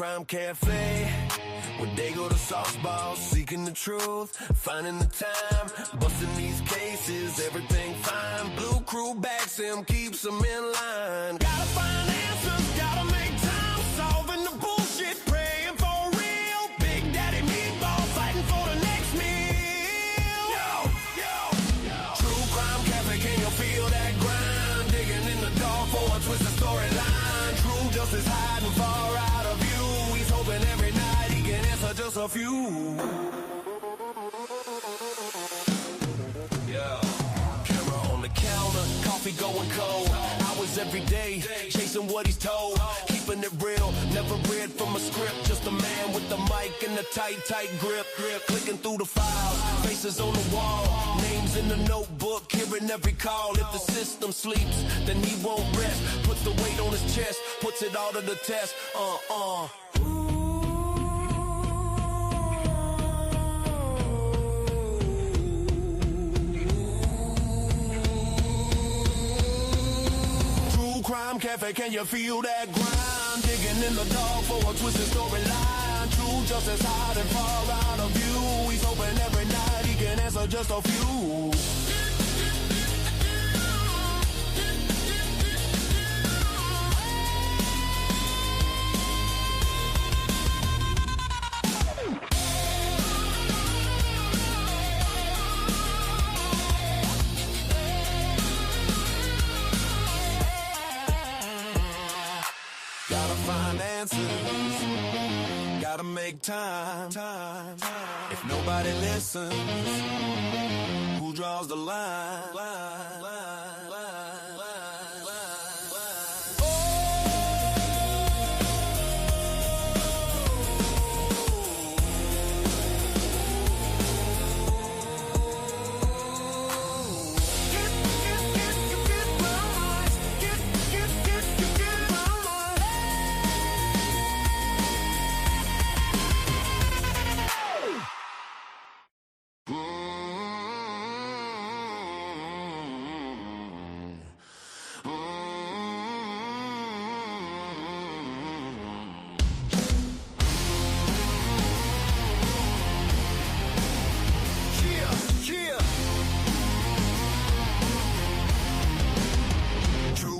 Crime Cafe, where they go to sauce balls, seeking the truth, finding the time, busting these cases, everything fine. Blue crew backs him, keeps him in line. Gotta find answers, gotta make time, solving the bullshit, praying for real. Big Daddy Meatball fighting for the next meal. True Crime Cafe, can you feel that grind? Digging in the dark for a twisted storyline. True justice hiding far out of view. He's hoping every night he can answer just a few. Camera on the counter, coffee going cold. Hours every day, chasing what he's told. Keeping it real, never read from a script. Just a man with the mic and a tight grip. Clicking through the files, faces on the wall, names in the notebook, hearing every call. If the system sleeps, then he won't rest. Puts the weight on his chest, puts it all to the test. Crime Cafe, can you feel that grind? Digging in the dark for a twisted storyline. True justice hiding far out of view. He's hoping every night he can answer just a few. Find answers, gotta make time. If nobody listens, who draws the line?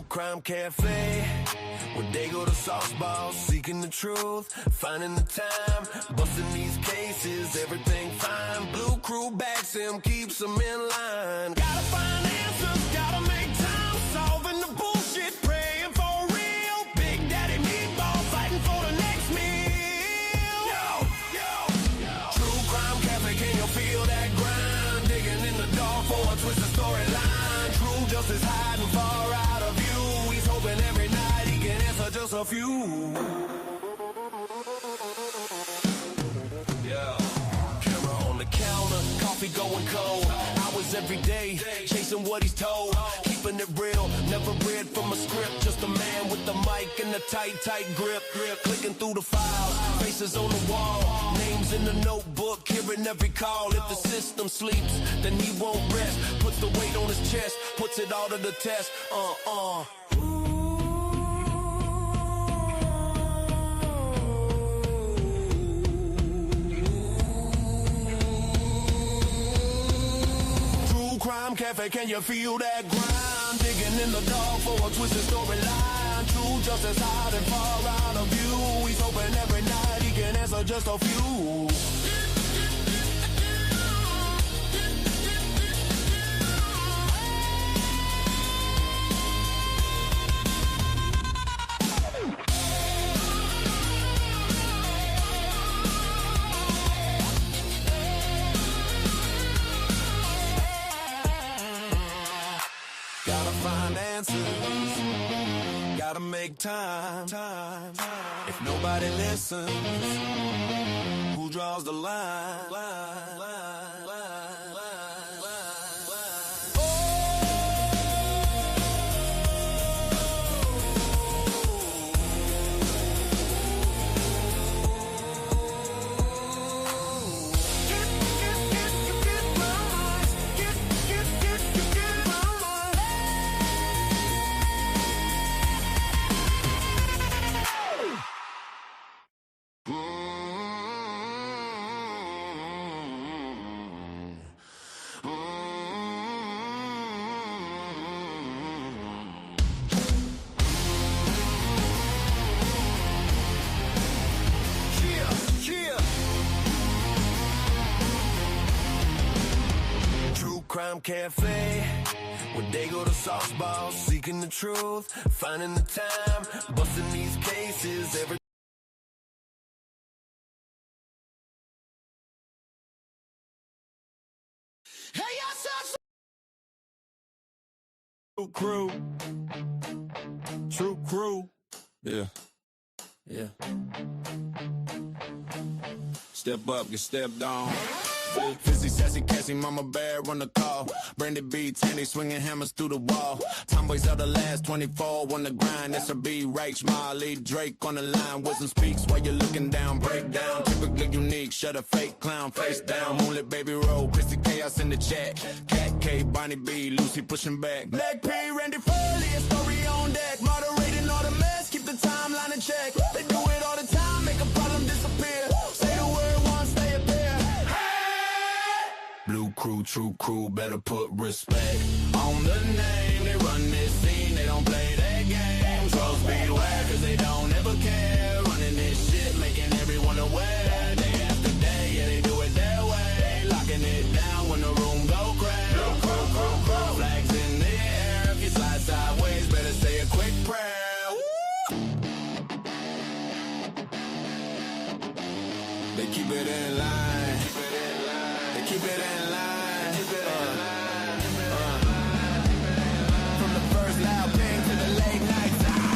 Crime Cafe, where they go to sauce balls, seeking the truth, finding the time, busting these cases, everything fine. Blue crew backs him, keeps him in line. Gotta find answers, gotta make time, solving the bullshit, praying for real. Big Daddy Meatball fighting for the next meal. True Crime Cafe, can you feel that grind? Digging in the dark for a twisted storyline. True justice hiding far out of view. He's hoping every night he can answer just a few. Camera on the counter, coffee going cold. Hours every day, chasing what he's told. Keeping it real, never read from a script. Just a man with the mic and a tight grip. Clicking through the files, faces on the wall, names in the notebook, hearing every call. If the system sleeps, then he won't rest. Puts the weight on his chest, puts it all to the test. Crime Cafe, can you feel that grind? Digging in the dark for a twisted storyline. True justice hiding far out of view. He's hoping every night he can answer just a few. Find answers, gotta make time. If nobody listens, who draws the line? Crime Cafe, where they go to softball, seeking the truth, finding the time, busting these cases every. Hey, True Crew. True Crew. Yeah. Yeah. Step up, get stepped on. Fizzy, sassy, Cassie, mama bad, run the call. Brandy B, Tandy, swinging hammers through the wall. Tomboys out the last 24 on the grind. SRB, Rach, Molly, Drake on the line. Wisdom speaks while you're looking down. Breakdown, typically unique. Shut a fake clown, face down. Moonlit baby roll, Chrissy Chaos in the chat. Cat K, Bonnie B, Lucy pushing back. Black P, Randy Foley, a story on deck. Moderating all the mess, keep the timeline in check. They do it all the time, make a problem disappear. Say the word once, they appear. Blue Crew, True Crew, better put respect on the name. They run this scene, they don't play that game. Trolls beware, cause they don't ever care. Running this shit, making everyone aware. Day after day, yeah, they do it their way. Locking it down when the room go crack. Blue Crew, Crew, Crew, flags in the air. If you slide sideways, better say a quick prayer. Woo! They keep it in line. They keep it in line. From the first loud thing to the late night time.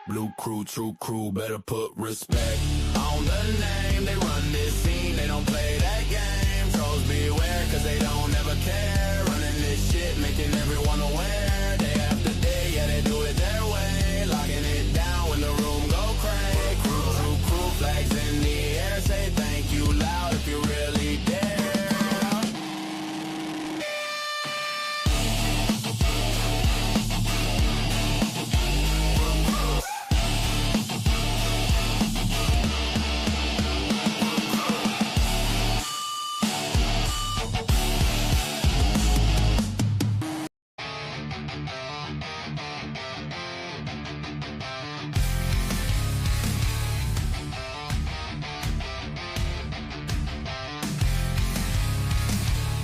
Blue Crew, True Crew, better put respect on the name. They run this scene, they don't play that game. Trolls beware, cause they don't ever care. Running this shit, making everyone aware. Day after day, yeah, they do it their way. Locking it down when the room go crazy. Crew, True Crew, flags in the air. Say thank you loud if you really dare.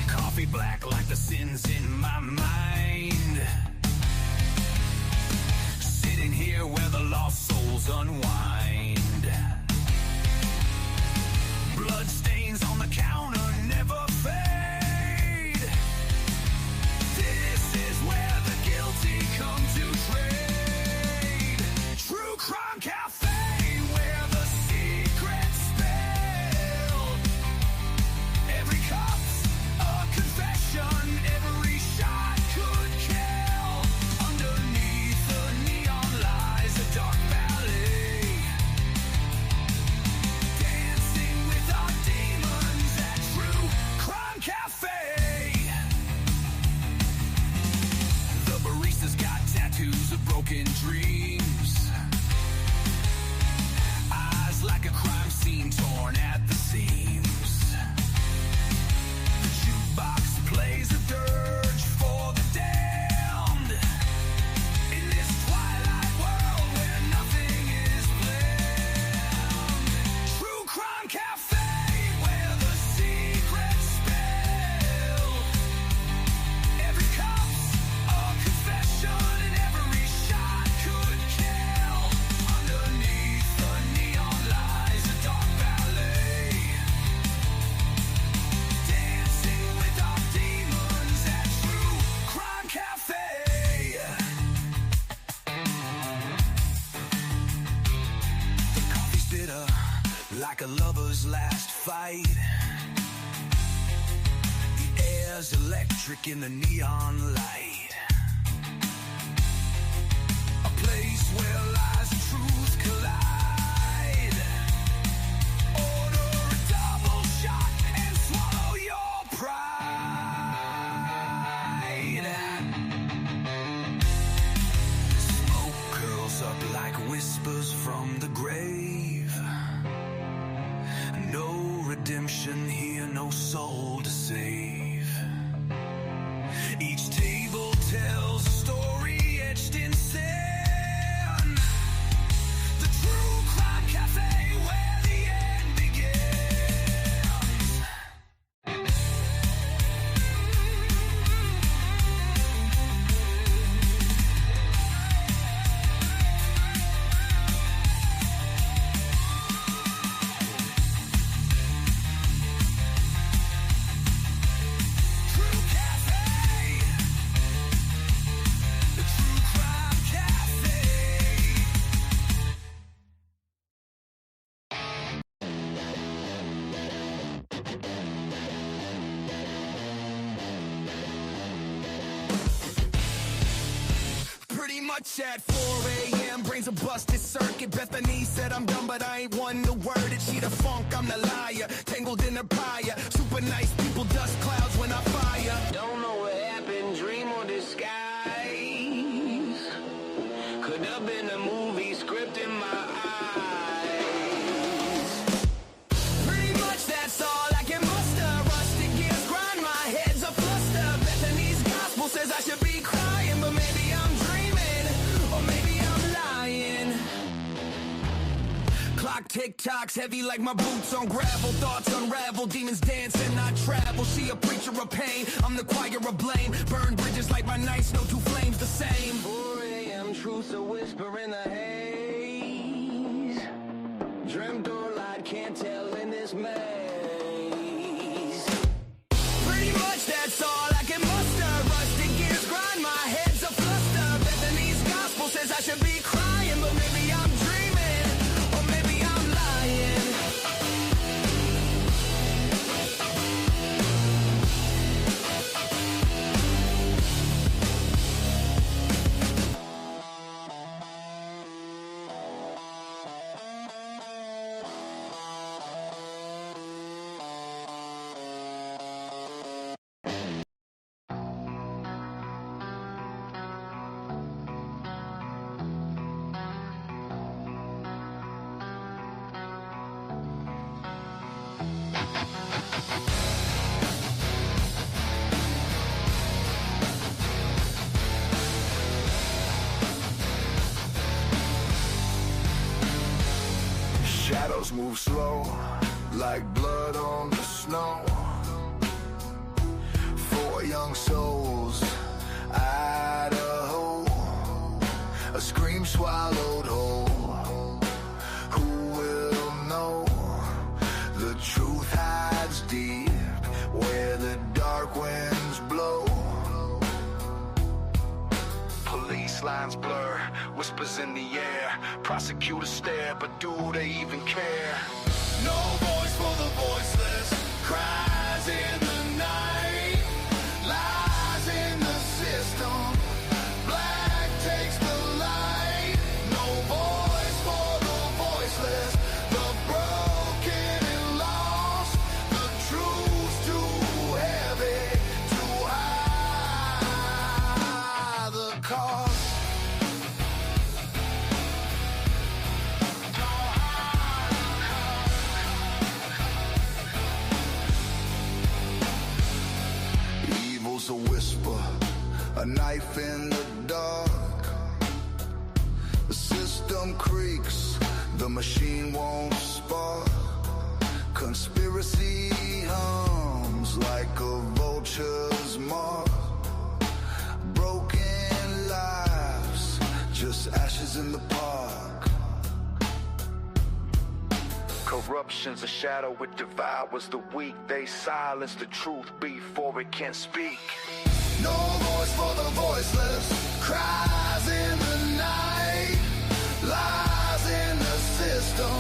Coffee black like the sins in my mind. Sitting here where the lost souls unwind. Blood stains on the counter never fade. This is where the guilty come to trade. True Crime Cafe, where the secrets spilled. Every cup's a confession, every shot could kill. Underneath the neon lies a dark valley. Dancing with our demons at True Crime Cafe. The barista's got tattoos of broken dreams. Eyes like a crime scene torn at the seams. The jukebox plays a dirge for the damned. In this twilight world where nothing is planned. True Crime Cafe, where the secrets spill. Every cup's a confession and every shot could kill. Underneath the neon lies a dark valley. Dancing with our demons at True Crime Cafe. The coffee's bitter like a lover's last fight. The air's electric in the neon light. A place where lies and truth collide. Order a double shot and swallow your pride. Smoke curls up like whispers from the grave. No redemption here, no soul to save. Each table tells a story etched in sand. The True Crime Cafe, where the end begins. much at 4 a.m. brains a busted circuit. Bethany said I'm dumb, but I ain't one to word it. She the funk, I'm the liar, tangled in her pyre. Super nice people, dust clouds when I fire. Don't know what happened, dream or disguise. Could have been a movie script in my eyes. Pretty much that's all I can muster. Rusted gears grind, my head's a fluster. Bethany's gospel says I should be crying, but maybe I'm dreaming, or maybe I'm lying. Clock tick-tocks, heavy like my boots on gravel. Thoughts unravel, demons dance and I travel. She a preacher of pain, I'm the choir of blame. Burn bridges like my nights, no two flames the same. 4 a.m. truth's a whisper in the haze. Dreamt or lied, can't tell in this maze. Pretty much that's all I can muster. Rusted gears grind, my head's a fluster. Bethany's gospel says I should be crying, but maybe I'm dreaming, or maybe I'm lying. Shadows move slow, like blood on the snow. 4 young souls, Idaho. A scream swallowed whole. Who will know? The truth hides deep where the dark winds blow. Police lines blur, whispers in the air. Prosecutors stare, but do they even care? No voice for the voiceless, cries in the night, lies in the system, black takes the light. No voice for the voiceless, the broken and lost. The truth's too heavy to hide. The cost. A whisper, a knife in the dark. The system creaks, the machine won't spark. Conspiracy hums like a vulture's mark. Broken lives, just ashes in the park. Corruption's a shadow, it devours the weak. They silence the truth before it can speak. No voice for the voiceless, cries in the night, lies in the system,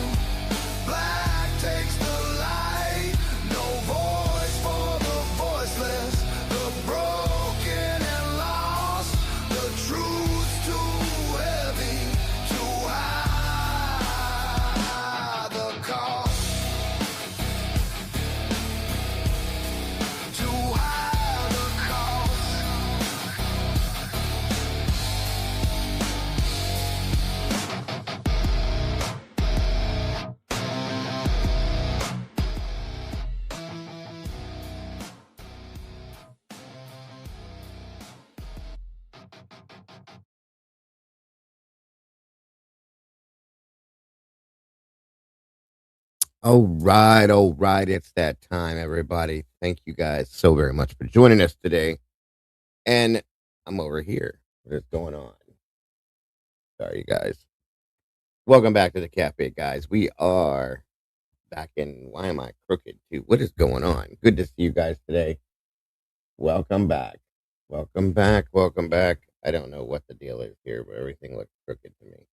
black takes the light. No voice for the voiceless, the broken and lost. The truth's too heavy to hide. The cost. All right. It's that time, everybody. Thank you guys so very much for joining us today. And I'm over here. What is going on? Sorry, you guys. Welcome back to the cafe, guys. We are back in. Why am I crooked, too? What is going on? Good to see you guys today. Welcome back. Welcome back. I don't know what the deal is here, but everything looks crooked to me.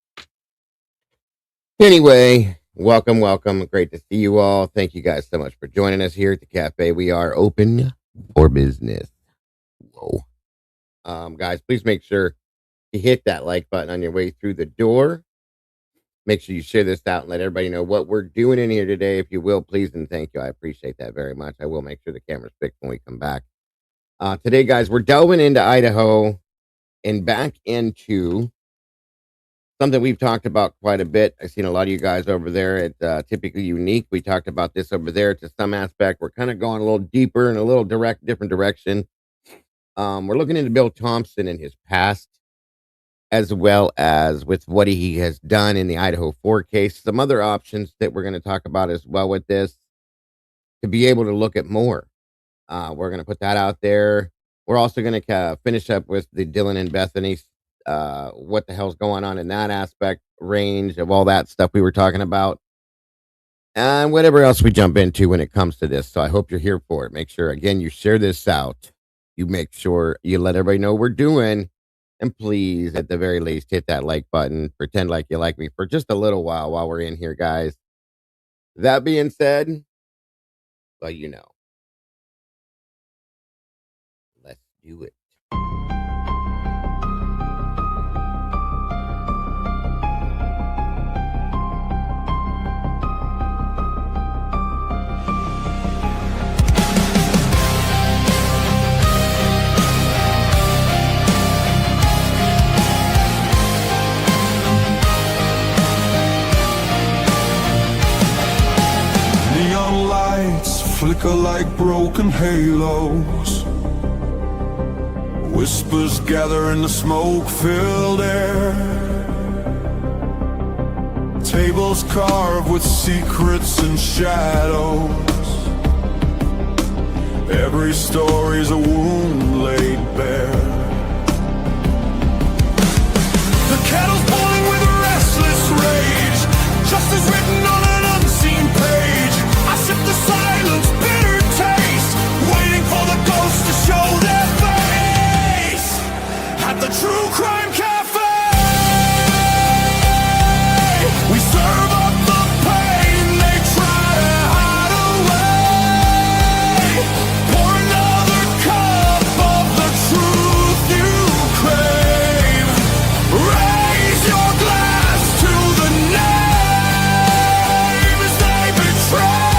Anyway, welcome. Great to see you all. Thank you guys so much for joining us here at the cafe. We are open for business. Whoa. Guys, please make sure to hit that like button on your way through the door. Make sure you share this out and let everybody know what we're doing in here today, if you will, please, and thank you. I appreciate that very much. I will make sure the camera's fixed when we come back. Today, guys, we're delving into Idaho and back into something we've talked about quite a bit. I've seen a lot of you guys over there at Typically Unique. We talked about this over there to some aspect. We're kind of going a little deeper in a little different direction. We're looking into Bill Thompson and his past, as well as with what he has done in the Idaho 4 case. Some other options that we're going to talk about as well with this to be able to look at more. We're going to put that out there. We're also going to finish up with the Dylan and Bethany, what the hell's going on in that aspect, range of all that stuff we were talking about, and whatever else we jump into when it comes to this. So I hope you're here for it. Make sure, again, you share this out. You make sure you let everybody know what we're doing. And please, at the very least, hit that like button. Pretend like you like me for just a little while we're in here, guys. That being said, well, you know. Let's do it. Neon lights flicker like broken halos. Whispers gather in the smoke-filled air. Tables carved with secrets and shadows. Every story's a wound laid bare. The kettle's boiling with a restless rage. Justice written on an unseen page. I sip the silence, bitter taste, waiting for the ghosts to show their face. At the TruCrime Cafe, we serve up the pain they try to hide away. Pour another cup of the truth you crave. Raise your glass to the names they betrayed.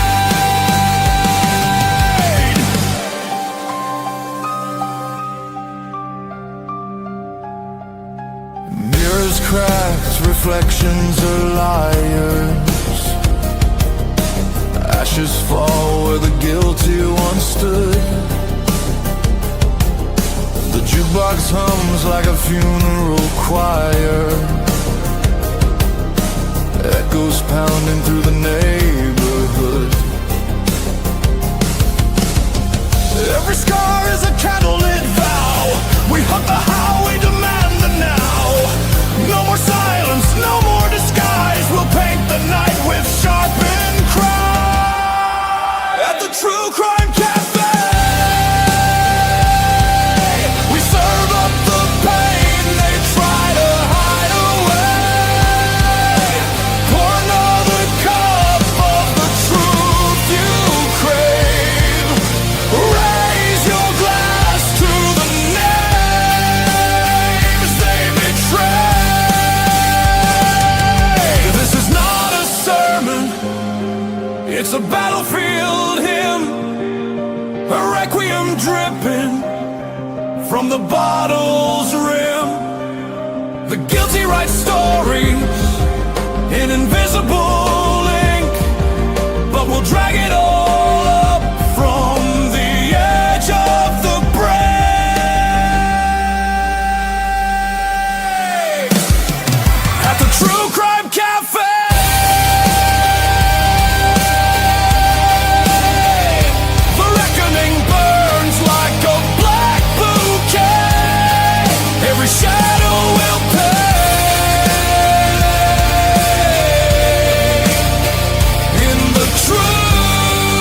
Mirrors cracked, reflections are liars. Ashes fall where the guilty once stood. The jukebox hums like a funeral choir. Echoes pounding through the neighborhood. Every scar is a candlelit vow. We hunt the how, we demand the now. No more silence, no more disguise. We'll paint the night with sharpened cry. At the TruCrime Cafe, we serve up the pain they try to hide away. Pour another cup of the truth you crave. Raise your glass to the names they betrayed. This is not a sermon, it's a battlefield hymn, a requiem dripping from the bottle's rim. The guilty write stories in invisible ink, but we'll drag it all up from the edge of the break. At the TruCrime Cafe, the reckoning burns like a black bouquet. Every shadow will pay in the truth.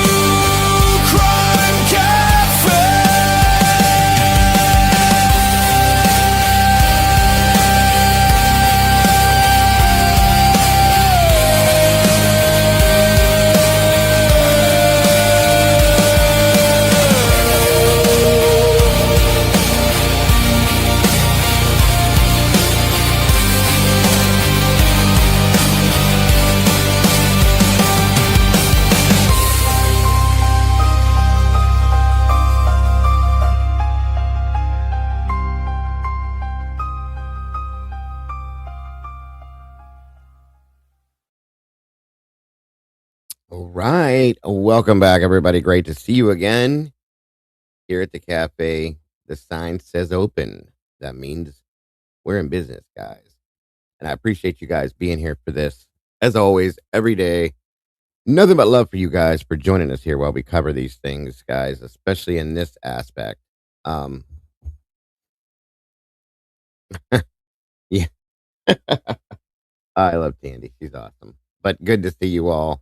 All right. Welcome back, everybody. Great to see you again here at the cafe. The sign says open. That means we're in business, guys. And I appreciate you guys being here for this. As always, every day, nothing but love for you guys for joining us here while we cover these things, guys, especially in this aspect. Um, yeah, I love Tandy. She's awesome. But good to see you all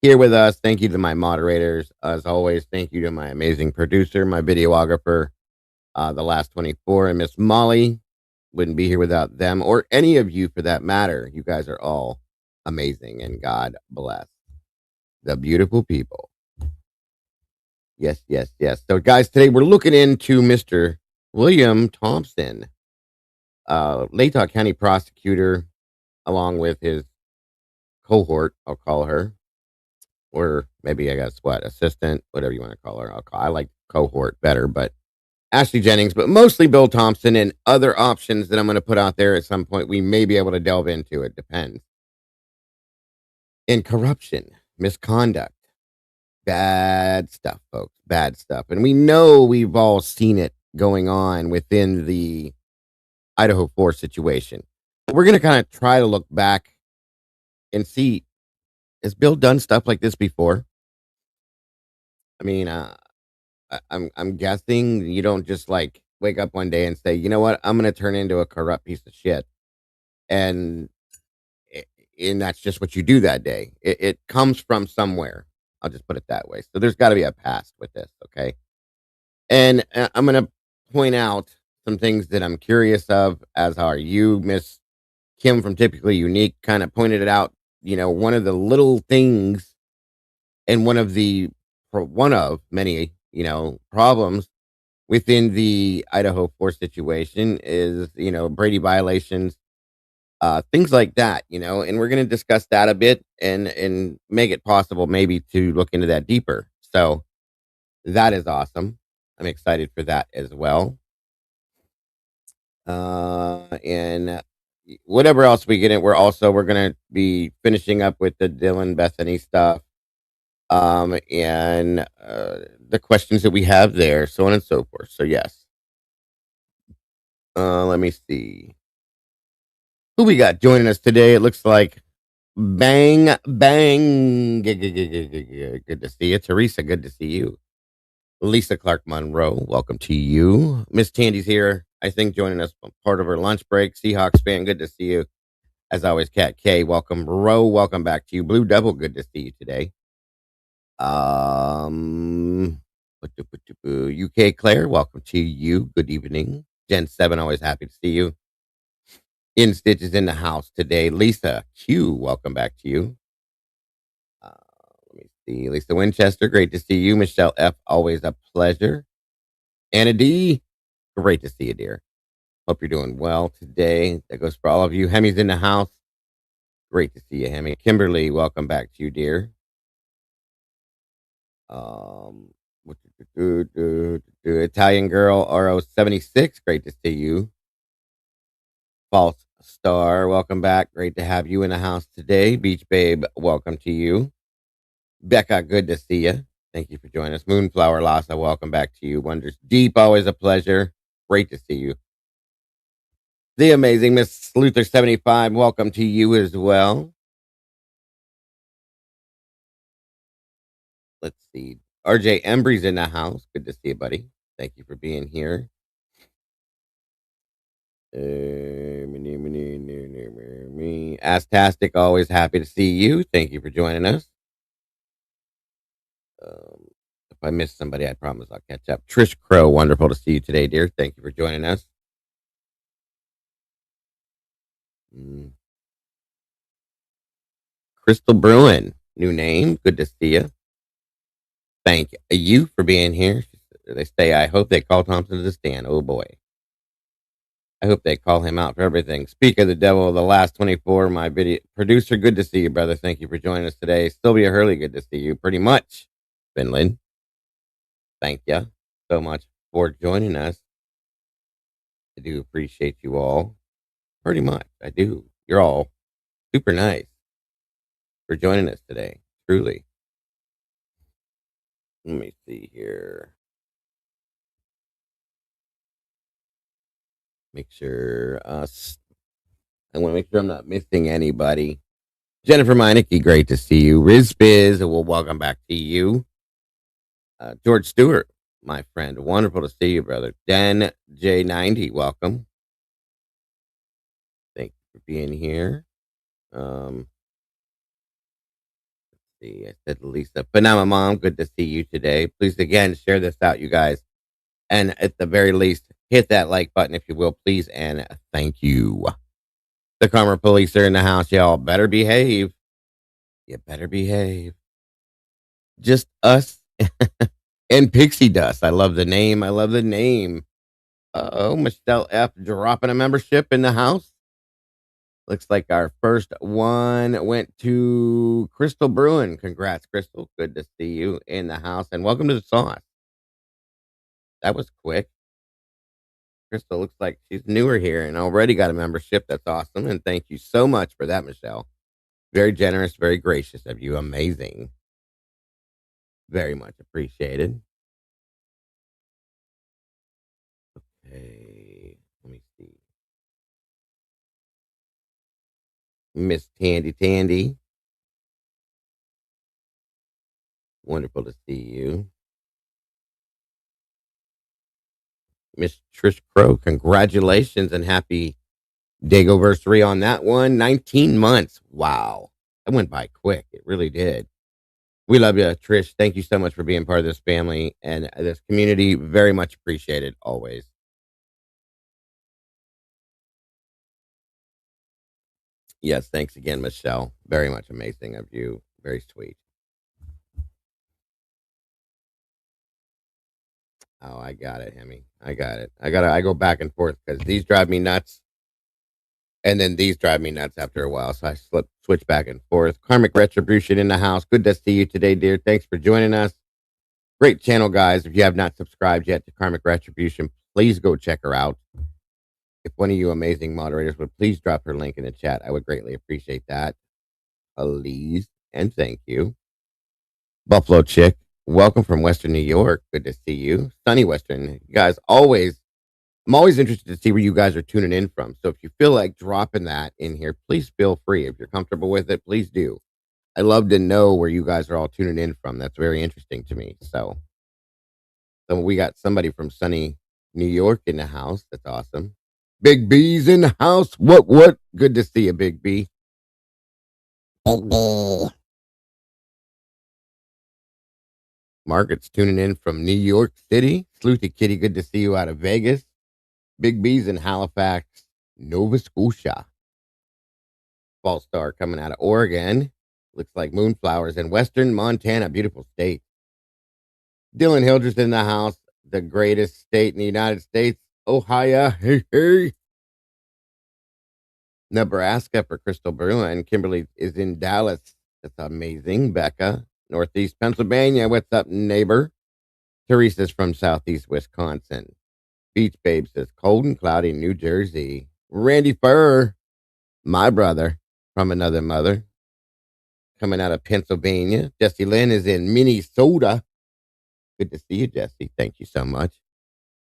here with us. Thank you to my moderators. As always, thank you to my amazing producer, my videographer, the last 24, and Miss Molly. Wouldn't be here without them or any of you for that matter. You guys are all amazing and God bless the beautiful people. Yes, yes, yes. So, guys, today we're looking into Mr. William Thompson, Latah County prosecutor, along with his cohort, I'll call her, or maybe I guess what, assistant, whatever you want to call her. I like cohort better, but Ashley Jennings, but mostly Bill Thompson and other options that I'm going to put out there at some point. We may be able to delve into it. Depends. In corruption, misconduct, bad stuff, folks, bad stuff. And we know we've all seen it going on within the Idaho 4 situation. But we're going to kind of try to look back and see, has Bill done stuff like this before? I mean, I'm guessing you don't just like wake up one day and say, you know what, I'm going to turn into a corrupt piece of shit. And and that's just what you do that day. It comes from somewhere. I'll just put it that way. So there's got to be a past with this, okay? And I'm going to point out some things that I'm curious of, as are you, Miss Kim from Typically Unique, kind of pointed it out. One of the little things, and one of many, problems within the Idaho 4 situation is, Brady violations, things like that, and we're going to discuss that a bit and make it possible maybe to look into that deeper. So that is awesome. I'm excited for that as well. And whatever else we get in, we're going to be finishing up with the Dylan Bethany stuff, and the questions that we have there, so on and so forth. So yes. Let me see who we got joining us today. It looks like Bang, bang. Good to see you. Teresa, good to see you. Lisa Clark Monroe, welcome to you. Miss Tandy's here, I think, joining us part of her lunch break. Seahawks fan, good to see you. As always, Cat K, welcome. Roe, welcome back to you. Blue Devil, good to see you today. UK Claire, welcome to you. Good evening. Gen 7, always happy to see you. In Stitches in the house today. Lisa Q, welcome back to you. Let me see. Lisa Winchester, great to see you. Michelle F, always a pleasure. Anna D, great to see you, dear. Hope you're doing well today. That goes for all of you. Hemi's in the house. Great to see you, Hemi. Kimberly, welcome back to you, dear. Um, Italian girl RO76, great to see you. False Star, welcome back. Great to have you in the house today. Beach Babe, welcome to you. Becca, good to see you. Thank you for joining us. Moonflower Lassa, welcome back to you. Wonders Deep, always a pleasure. Great to see you. The amazing Miss Luther 75, welcome to you as well. Let's see. RJ Embry's in the house. Good to see you, buddy. Thank you for being here. Astastic, always happy to see you. Thank you for joining us. If I missed somebody, I promise I'll catch up. Trish Crow, wonderful to see you today, dear. Thank you for joining us. Crystal Bruin, new name. Good to see you. Thank you for being here. They say, I hope they call Thompson to the stand. Oh boy. I hope they call him out for everything. Speak of the devil, the last 24, my video producer. Good to see you, brother. Thank you for joining us today. Sylvia Hurley, good to see you. Pretty much. Finland, thank you so much for joining us. I do appreciate you all. Pretty much. I do. You're all super nice for joining us today. Truly. Let me see here. Make sure I want to make sure I'm not missing anybody. Jennifer Meineke, great to see you. Riz Biz, well, welcome back to you. George Stewart, my friend, wonderful to see you, brother. Dan J90, welcome. Thank you for being here. Let's see, I said Lisa, Panama Mom, good to see you today. Please again share this out, you guys, and at the very least, hit that like button if you will, please, and thank you. The Karma Police are in the house, y'all. Better behave. You better behave. Just us and Pixie Dust. I love the name. I love the name. Oh, Michelle F. dropping a membership in the house. Looks like our first one went to Crystal Bruin. Congrats, Crystal. Good to see you in the house. And welcome to the sauce. That was quick. Crystal looks like she's newer here and already got a membership. That's awesome. And thank you so much for that, Michelle. Very generous, very gracious of you. Amazing. Very much appreciated. Okay. Let me see. Miss Tandy. Wonderful to see you. Miss Trish Crow, congratulations and happy Dagoversary on that one. 19 months. Wow. That went by quick. It really did. We love you, Trish. Thank you so much for being part of this family and this community. Very much appreciated always. Yes, thanks again, Michelle. Very much amazing of you. Very sweet. Oh, I got it, Hemi. I got it. I go back and forth because these drive me nuts. And then these drive me nuts after a while. So I switch back and forth. Karmic Retribution in the house. Good to see you today, dear. Thanks for joining us. Great channel, guys. If you have not subscribed yet to Karmic Retribution, please go check her out. If one of you amazing moderators would please drop her link in the chat, I would greatly appreciate that. Please and thank you. Buffalo Chick, welcome from Western New York. Good to see you. Sunny Western. You guys, I'm always interested to see where you guys are tuning in from. So if you feel like dropping that in here, please feel free. If you're comfortable with it, please do. I love to know where you guys are all tuning in from. That's very interesting to me. So we got somebody from sunny New York in the house. That's awesome. Big B's in the house. What? Good to see you, Big B. Big B. Margaret's tuning in from New York City. Sleuthy Kitty, good to see you out of Vegas. Big B's in Halifax, Nova Scotia. Fall Star coming out of Oregon. Looks like Moonflowers in Western Montana. Beautiful state. Dylan Hildreth in the house. The greatest state in the United States. Ohio. Hey, hey. Nebraska for Crystal Bruin. Kimberly is in Dallas. That's amazing. Becca. Northeast Pennsylvania. What's up, neighbor? Teresa's from Southeast Wisconsin. Beach Babe says cold and cloudy New Jersey. Randy Furr, my brother from another mother, coming out of Pennsylvania. Jesse Lynn is in Minnesota. Good to see you, Jesse. Thank you so much.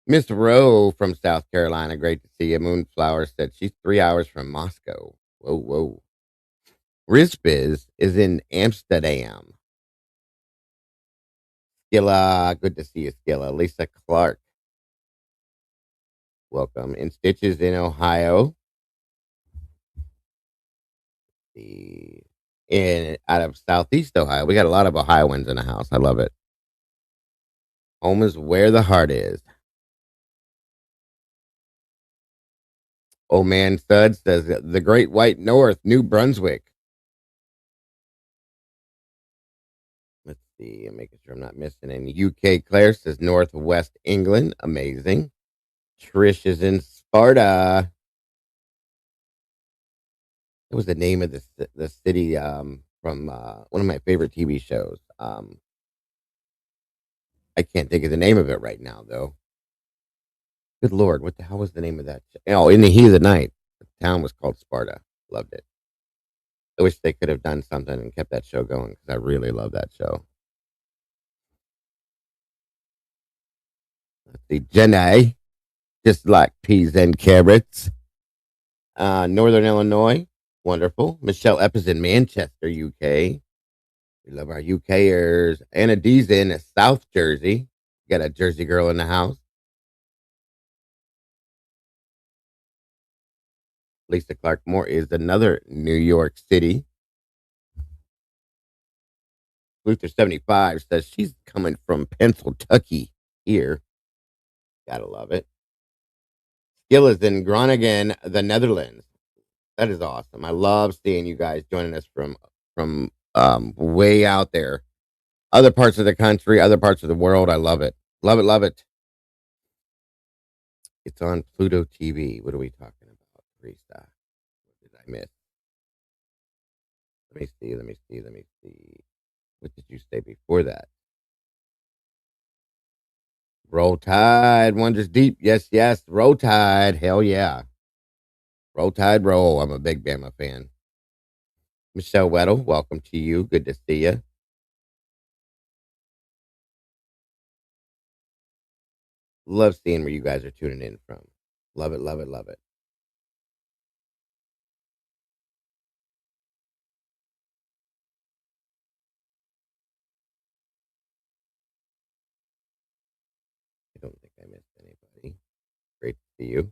Miss Rowe from South Carolina. Great to see you. Moonflower said she's 3 hours from Moscow. Whoa. Rizbiz is in Amsterdam. Skilla. Good to see you, Skilla. Lisa Clark. Welcome. In Stitches in Ohio. Out of Southeast Ohio. We got a lot of Ohioans in the house. I love it. Home is where the heart is. Old Man Stud says the Great White North, New Brunswick. Let's see. I'm making sure I'm not missing any. UK Claire says Northwest England. Amazing. Trish is in Sparta. What was the name of the city from one of my favorite TV shows? I can't think of the name of it right now, though. Good Lord, what the hell was the name of that? Oh, In the Heat of the Night. The town was called Sparta. Loved it. I wish they could have done something and kept that show going because I really love that show. The Jenny, just like peas and carrots. Northern Illinois, wonderful. Michelle Epp is in Manchester, UK. We love our UKers. Anna D's in South Jersey. Got a Jersey girl in the house. Lisa Clark Moore is another New York City. Luther 75 says she's coming from Pennsylvania here. Gotta love it. Skill is in Groningen, the Netherlands. That is awesome. I love seeing you guys joining us from way out there. Other parts of the country, other parts of the world. I love it. Love it, love it. It's on Pluto TV. What are we talking about, Teresa? What did I miss? Let me see. What did you say before that? Roll Tide, Wonders Deep. Yes, yes. Roll Tide. Hell yeah. Roll Tide, roll. I'm a big Bama fan. Michelle Weddle, welcome to you. Good to see you. Love seeing where you guys are tuning in from. Love it, love it, love it. I don't think I missed anybody. Great to see you.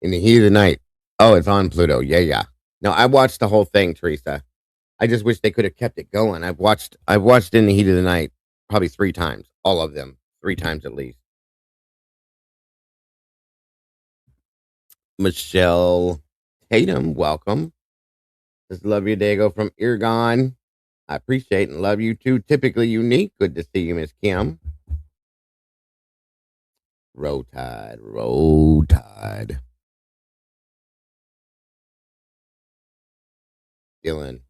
In the Heat of the Night. Oh, it's on Pluto. Yeah, yeah. No, I watched the whole thing, Teresa. I just wish they could have kept it going. I've watched In the Heat of the Night probably 3 times. All of them. 3 times at least. Michelle Tatum, welcome. Just love you, Dago from Irgon. I appreciate and love you too. Typically unique. Good to see you, Miss Kim. Roll Tide, Roll Tide. Dylan's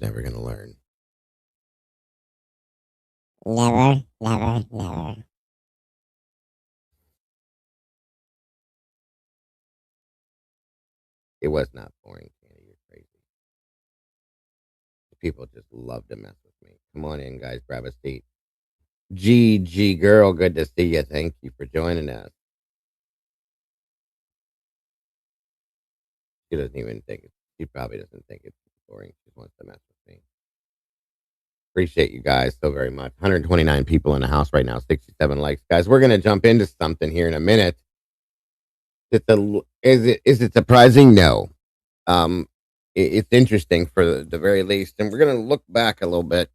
never gonna learn. Never, never, never. It was not boring, Candy. You're crazy. People just love to mess with me. Come on in, guys. Grab a seat. GG girl, good to see you. Thank you for joining us. She doesn't even think it. She probably doesn't think it's boring. She just wants to mess with me. Appreciate you guys so very much. 129 people in the house right now. 67 likes, guys. We're gonna jump into something here in a minute. Is it surprising? No. It's interesting for the very least, and we're gonna look back a little bit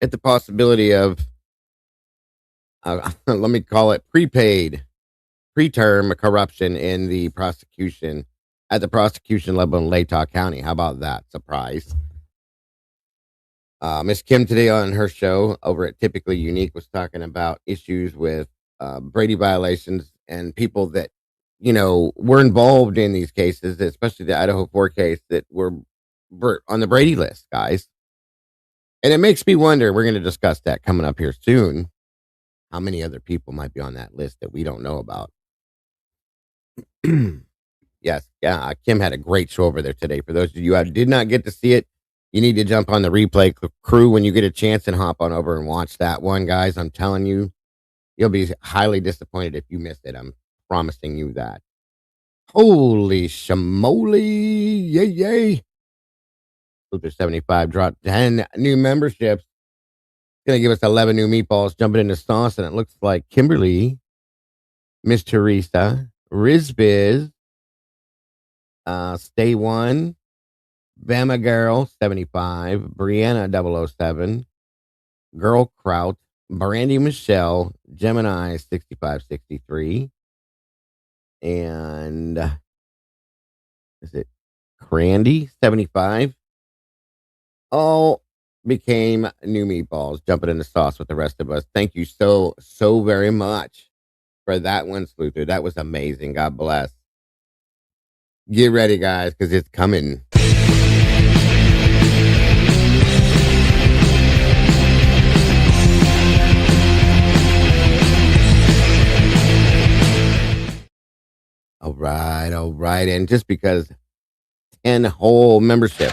at the possibility of let me call it preterm corruption in the prosecution at the prosecution level in Latah County. How about that? Surprise. Miss Kim today on her show over at Typically Unique was talking about issues with Brady violations and people that, were involved in these cases, especially the Idaho 4 case that were on the Brady list, guys. And it makes me wonder, we're going to discuss that coming up here soon, how many other people might be on that list that we don't know about. Yes, yeah, Kim had a great show over there today. For those of you who did not get to see it, you need to jump on the replay crew when you get a chance and hop on over and watch that one, guys. I'm telling you, you'll be highly disappointed if you miss it. I'm promising you that. Holy shamoly, yay. Luther 75 dropped 10 new memberships. Going to give us 11 new meatballs jumping into sauce, and it looks like Kimberly, Miss Teresa, Rizbiz, Stay One, Bama Girl 75, Brianna 007, Girl Kraut, Brandy Michelle, Gemini 6563, and is it Crandy 75? All became new meatballs jumping in the sauce with the rest of us. Thank you so very much for that one, Sluther. That was amazing. God bless. Get ready, guys, because it's coming. All right. And just because 10 whole membership.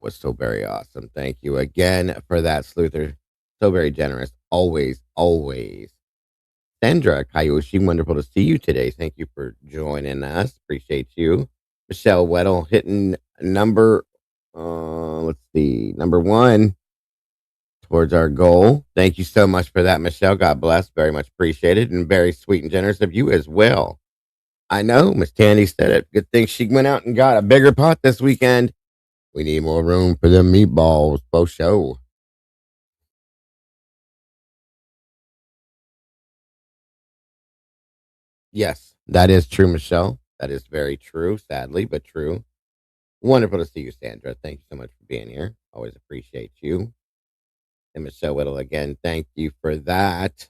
was so very awesome. Thank you again for that, Sleuther. So very generous. Always, always. Sandra Kayoshi, wonderful to see you today. Thank you for joining us. Appreciate you. Michelle Weddle hitting number, let's see, number one towards our goal. Thank you so much for that, Michelle. God bless. Very much appreciated and very sweet and generous of you as well. I know Miss Tandy said it. Good thing she went out and got a bigger pot this weekend. We need more room for them meatballs. For show. Yes, that is true, Michelle. That is very true, sadly, but true. Wonderful to see you, Sandra. Thank you so much for being here. Always appreciate you. And Michelle Whittle, again, thank you for that.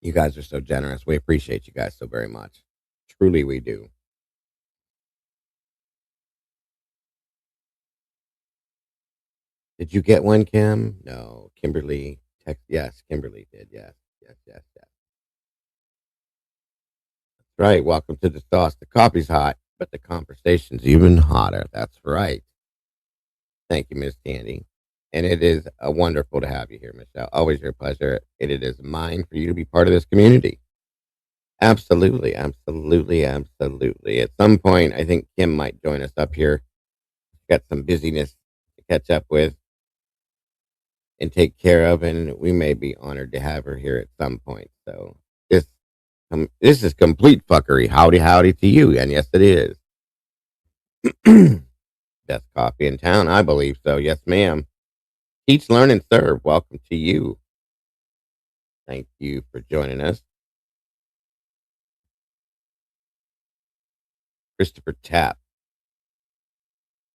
You guys are so generous. We appreciate you guys so very much. Truly, we do. Did you get one, Kim? No. Kimberly. Yes, Kimberly did. Yes, yes, yes, yes. Right. Welcome to the sauce. The coffee's hot, but the conversation's even hotter. That's right. Thank you, Miss Tandy. And it is wonderful to have you here, Michelle. Always your pleasure. It is mine for you to be part of this community. Absolutely, absolutely, absolutely. At some point, I think Kim might join us up here. Got some busyness to catch up with and take care of, and we may be honored to have her here at some point. So this is complete fuckery. Howdy, howdy to you, and yes, it is. Best coffee in town, I believe so. Yes, ma'am. Teach, learn, and serve. Welcome to you. Thank you for joining us. Christopher Tapp.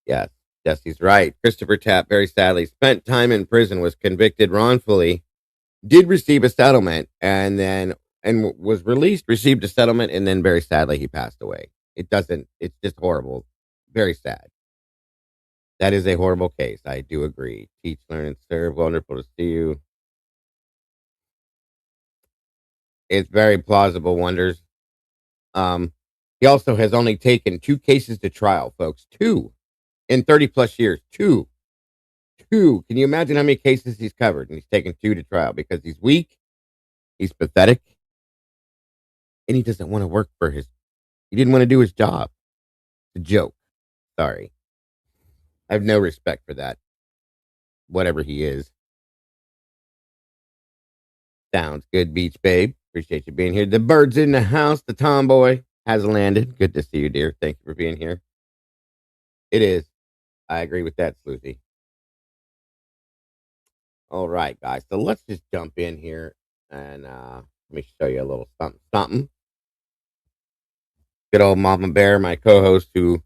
Yes, Jesse's right. Christopher Tapp, very sadly, spent time in prison, was convicted wrongfully, did receive a settlement, and was released, received a settlement, and then very sadly he passed away. It's just horrible. Very sad. That is a horrible case. I do agree. Teach, learn, and serve. Wonderful to see you. It's very plausible, Wonders. He also has only taken 2 cases to trial, folks. 2 in 30 plus years. 2. 2. Can you imagine how many cases he's covered? And he's taken 2 to trial because he's weak, he's pathetic, and he doesn't want to work he didn't want to do his job. It's a joke. Sorry. I have no respect for that. Whatever he is. Sounds good, Beach Babe. Appreciate you being here. The bird's in the house. The tomboy has landed. Good to see you, dear. Thank you for being here. It is. I agree with that, Sleuthy. All right, guys. So let's just jump in here and let me show you a little something. Something. Good old Mama Bear, my co-host, who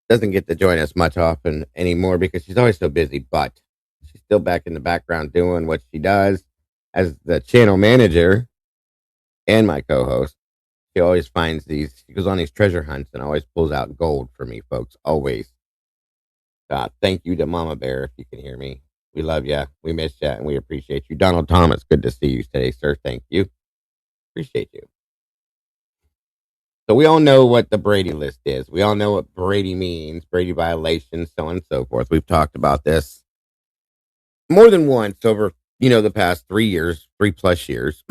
doesn't get to join us much often anymore because she's always so busy, but she's still back in the background doing what she does as the channel manager and my co-host. She always finds she goes on these treasure hunts and always pulls out gold for me, folks. Always. Thank you to Mama Bear, if you can hear me. We love you. We miss you, and we appreciate you. Donald Thomas, good to see you today, sir. Thank you. Appreciate you. So we all know what the Brady list is. We all know what Brady means, Brady violations, so on and so forth. We've talked about this more than once over, the past 3 years, 3+ years.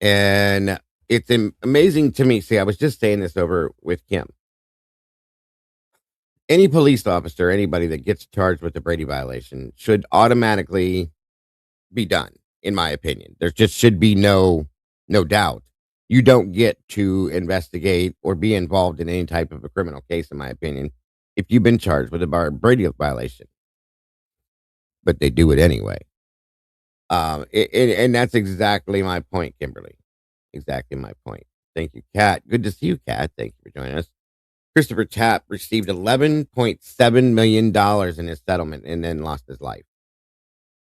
And it's amazing to me. See, I was just saying this over with Kim. Any police officer, anybody that gets charged with a Brady violation should automatically be done, in my opinion. There just should be no doubt. You don't get to investigate or be involved in any type of a criminal case, in my opinion, if you've been charged with a Brady violation. But they do it anyway. And that's exactly my point, Kimberly. Exactly my point. Thank you, Kat. Good to see you, Kat. Thank you for joining us. Christopher Tapp received $11.7 million in his settlement and then lost his life.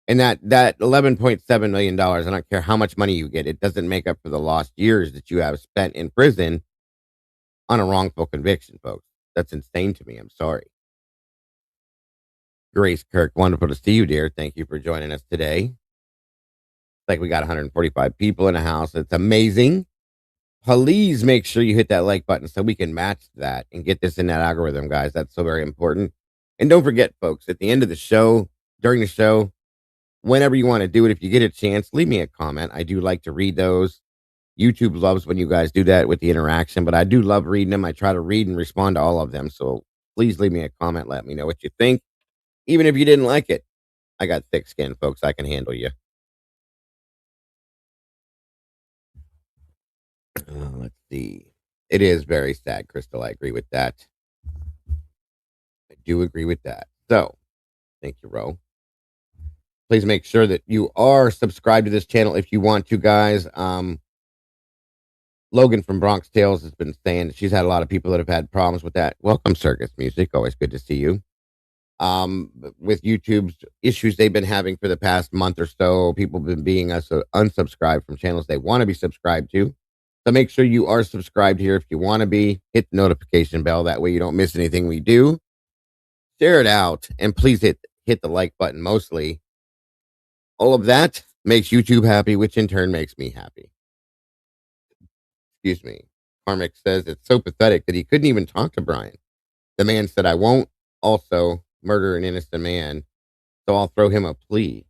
And that $11.7 million, I don't care how much money you get, it doesn't make up for the lost years that you have spent in prison on a wrongful conviction, folks. That's insane to me. I'm sorry. Grace Kirk, wonderful to see you, dear. Thank you for joining us today. Like we got 145 people in the house. It's amazing. Please make sure you hit that like button so we can match that and get this in that algorithm, guys. That's so very important. And don't forget, folks, at the end of the show, during the show, whenever you want to do it, if you get a chance, leave me a comment. I do like to read those. YouTube loves when you guys do that with the interaction, but I do love reading them. I try to read and respond to all of them. So please leave me a comment. Let me know what you think. Even if you didn't like it, I got thick skin, folks. I can handle you. Let's see. It is very sad, Crystal. I agree with that. I do agree with that. So, thank you, Ro. Please make sure that you are subscribed to this channel if you want to, guys. Logan from Bronx Tales has been saying that she's had a lot of people that have had problems with that. Welcome, Circus Music. Always good to see you. With YouTube's issues they've been having for the past month or so, people have been being unsubscribed from channels they want to be subscribed to. So make sure you are subscribed here if you want to be. Hit the notification bell. That way you don't miss anything we do. Share it out. And please hit the like button mostly. All of that makes YouTube happy, which in turn makes me happy. Excuse me. Karmic says it's so pathetic that he couldn't even talk to Brian. The man said, I won't also murder an innocent man, so I'll throw him a plea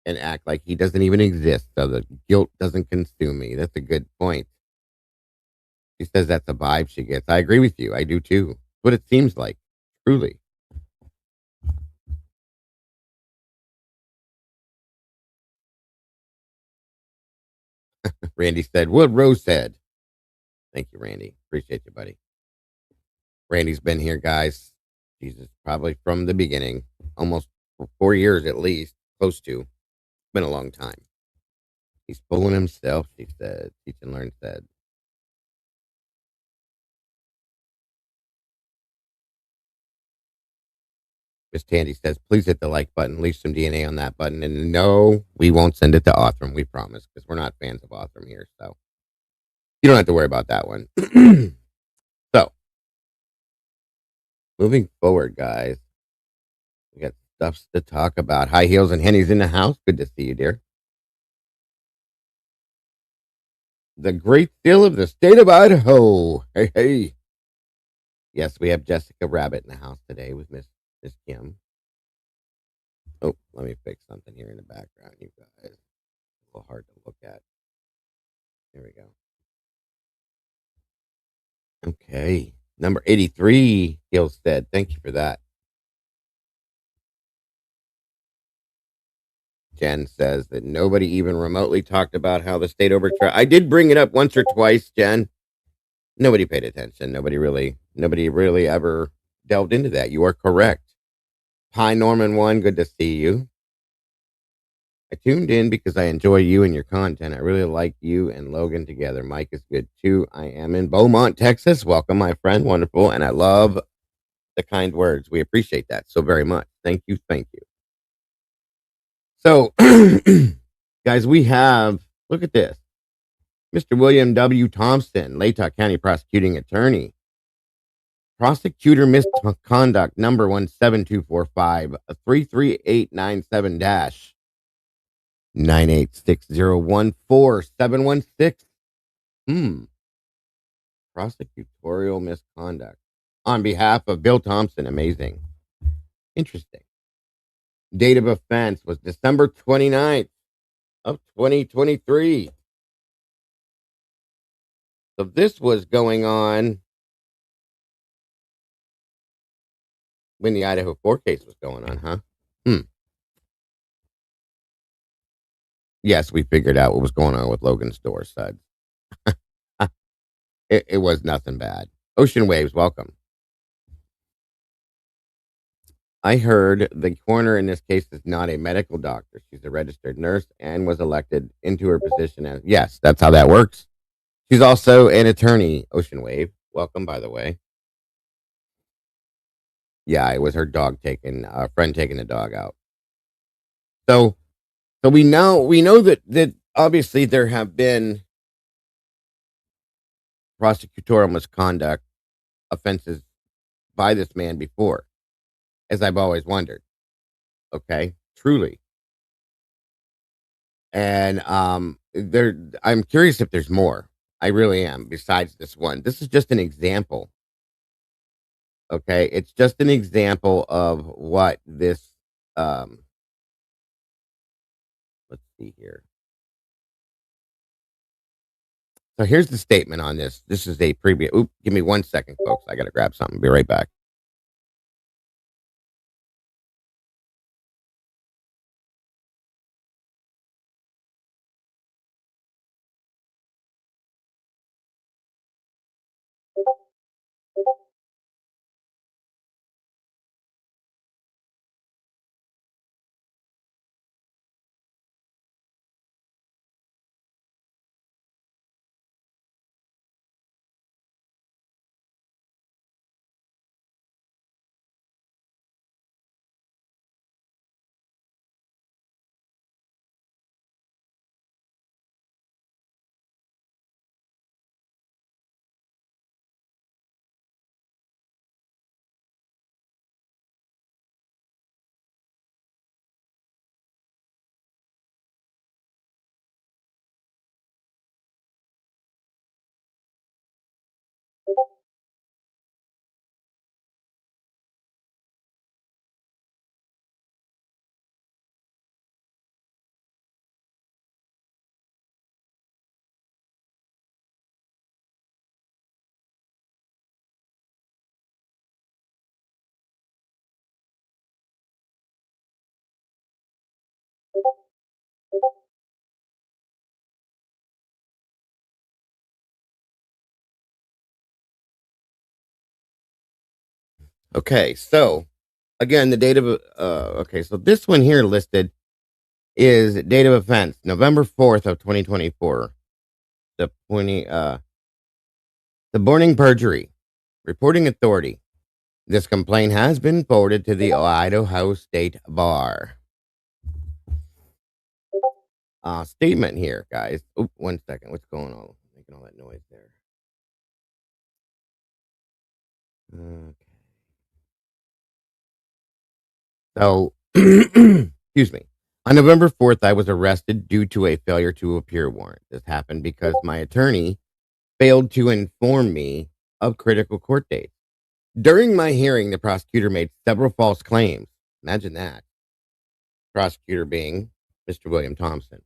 and act like he doesn't even exist so the guilt doesn't consume me. That's a good point. She says that's a vibe she gets. I agree with you. I do too. What it seems like, truly. Randy said, what Rose said. Thank you, Randy. Appreciate you, buddy. Randy's been here, guys. Jesus, probably from the beginning, almost 4 years at least, close to. Been a long time. He's fooling himself, she said. Teach and Learn said. Miss Tandy says, please hit the like button, leave some DNA on that button. And no, we won't send it to Othram, we promise, because we're not fans of Othram here. So you don't have to worry about that one. So, moving forward, guys, we got stuff to talk about. High Heels and Henny's in the house. Good to see you, dear. The great seal of the state of Idaho. Hey, hey. Yes, we have Jessica Rabbit in the house today with Miss Kim. Oh, let me fix something here in the background, you guys. It's a little hard to look at. There we go. Okay. Number 83, Gilstead. Thank you for that. Jen says that nobody even remotely talked about how the state overturned. I did bring it up once or twice, Jen. Nobody paid attention. Nobody really ever delved into that. You are correct. Hi, Norman One. Good to see you. I tuned in because I enjoy you and your content. I really like you and Logan together. Mike is good too. I am in Beaumont, Texas. Welcome, my friend. Wonderful. And I love the kind words. We appreciate that so very much. Thank you. Thank you. So, guys, we have, look at this. Mr. William W. Thompson, Latah County Prosecuting Attorney. Prosecutor Misconduct number 17245 33897 986014716. Prosecutorial misconduct. On behalf of Bill Thompson. Amazing. Interesting. Date of offense was December 29th of 2023. So this was going on when the Idaho 4 case was going on, huh? Yes, we figured out what was going on with Logan's door, Suds. It was nothing bad. Ocean Waves, welcome. I heard the coroner in this case is not a medical doctor. She's a registered nurse and was elected into her position as, yes, that's how that works. She's also an attorney, Ocean Wave. Welcome, by the way. Yeah, it was her dog taking, a friend taking the dog out. So we know that obviously there have been prosecutorial misconduct offenses by this man before. as I've always wondered. Okay, truly. And I'm curious if there's more. I really am. Besides this one, this is just an example. Okay, it's just an example of what this. Um, let's see here. So here's the statement on this. This is a previous. Oop, give me 1 second, folks. I got to grab something. Be right back. Okay, so again, the date of okay, so this one here listed is date of offense, November 4th of 2024. The burning perjury, reporting authority. This complaint has been forwarded to the Idaho State Bar. Statement here, guys. Oh, 1 second. What's going on? Making all that noise there. Okay. So, excuse me. On November 4th, I was arrested due to a failure to appear warrant. This happened because my attorney failed to inform me of critical court dates. During my hearing, the prosecutor made several false claims. Imagine that. Prosecutor being Mr. William Thompson,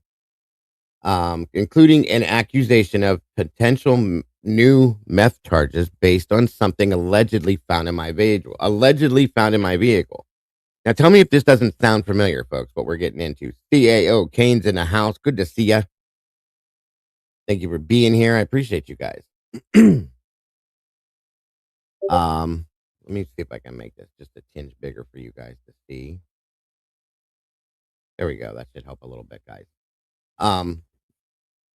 including an accusation of potential new meth charges based on something allegedly found in my vehicle. Allegedly found in my vehicle. Now, tell me if this doesn't sound familiar, folks. What we're getting into. CAO Kane's in the house. Good to see you. Thank you for being here. I appreciate you guys. Let me see if I can make this just a tinge bigger for you guys to see. There we go. That should help a little bit, guys.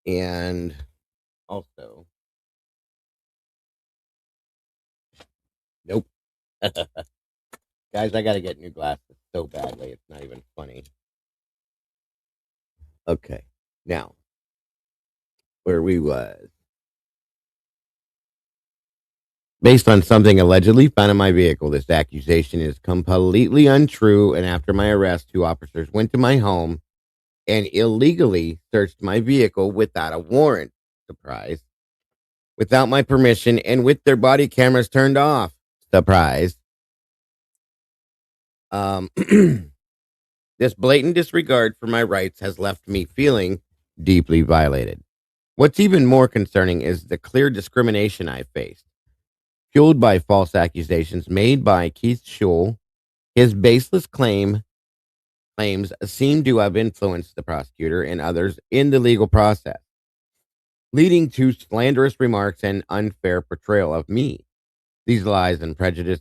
And also, nope. Guys, I got to get new glasses so badly. It's not even funny. Okay. Now, where we was. Based on something allegedly found in my vehicle, this accusation is completely untrue. And after my arrest, 2 officers went to my home and illegally searched my vehicle without a warrant. Surprise. Without my permission and with their body cameras turned off. Surprise. This blatant disregard for my rights has left me feeling deeply violated. What's even more concerning is the clear discrimination I faced, fueled by false accusations made by Keith Schul. His baseless claims seem to have influenced the prosecutor and others in the legal process, leading to slanderous remarks and unfair portrayal of me. These lies and prejudices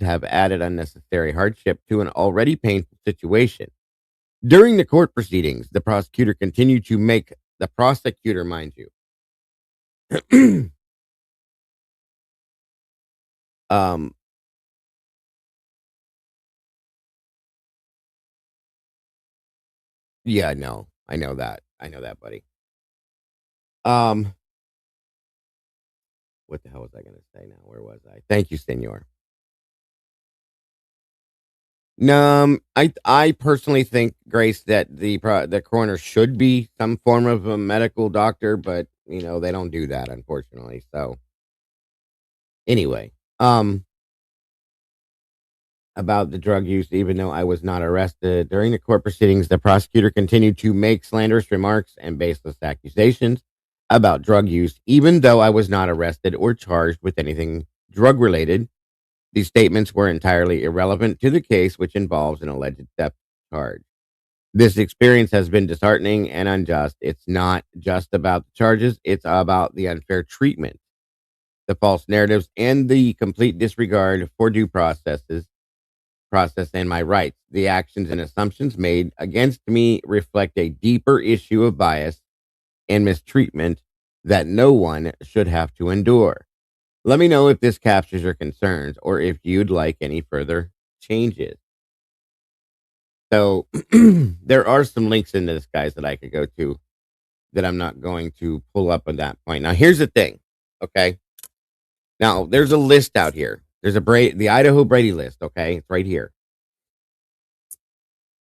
have added unnecessary hardship to an already painful situation. During the court proceedings, the prosecutor continued to make the prosecutor, mind you, um, yeah, no, I know that, buddy. Um, what the hell was I going to say now? Where was I? Thank you, Senor. No, I personally think, Grace, that the coroner should be some form of a medical doctor, but they don't do that, unfortunately. So anyway, about the drug use, even though I was not arrested during the court proceedings, the prosecutor continued to make slanderous remarks and baseless accusations about drug use, even though I was not arrested or charged with anything drug related. These statements were entirely irrelevant to the case, which involves an alleged theft charge. This experience has been disheartening and unjust. It's not just about the charges, it's about the unfair treatment, the false narratives, and the complete disregard for due process and my rights. The actions and assumptions made against me reflect a deeper issue of bias and mistreatment that no one should have to endure. Let me know if this captures your concerns or if you'd like any further changes. So there are some links in this, guys, that I could go to that I'm not going to pull up on that point. Now, here's the thing. Okay. Now, there's a list out here. There's the Idaho Brady list. Okay. It's right here.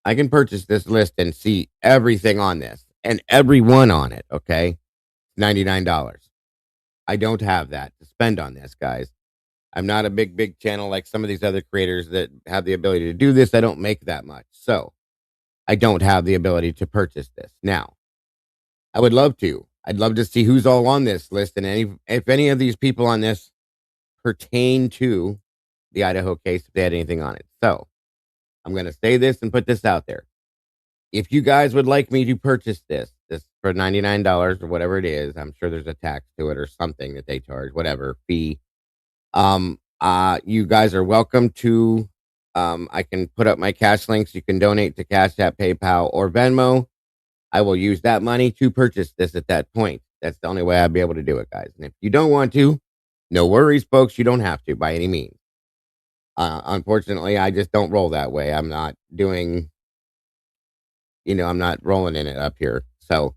I can purchase this list and see everything on this and everyone on it. Okay. $99. I don't have that to spend on this, guys. I'm not a big channel like some of these other creators that have the ability to do this. I don't make that much. So I don't have the ability to purchase this. Now, I would love to. I'd love to see who's all on this list and if any of these people on this pertain to the Idaho case, if they had anything on it. So I'm going to say this and put this out there. If you guys would like me to purchase this for $99 or whatever it is, I'm sure there's a tax to it or something that they charge, whatever fee. You guys are welcome to. I can put up my cash links. You can donate to Cash App, PayPal, or Venmo. I will use that money to purchase this at that point. That's the only way I'd be able to do it, guys. And if you don't want to, no worries, folks. You don't have to by any means. Unfortunately, I just don't roll that way. I'm not doing, I'm not rolling in it up here. So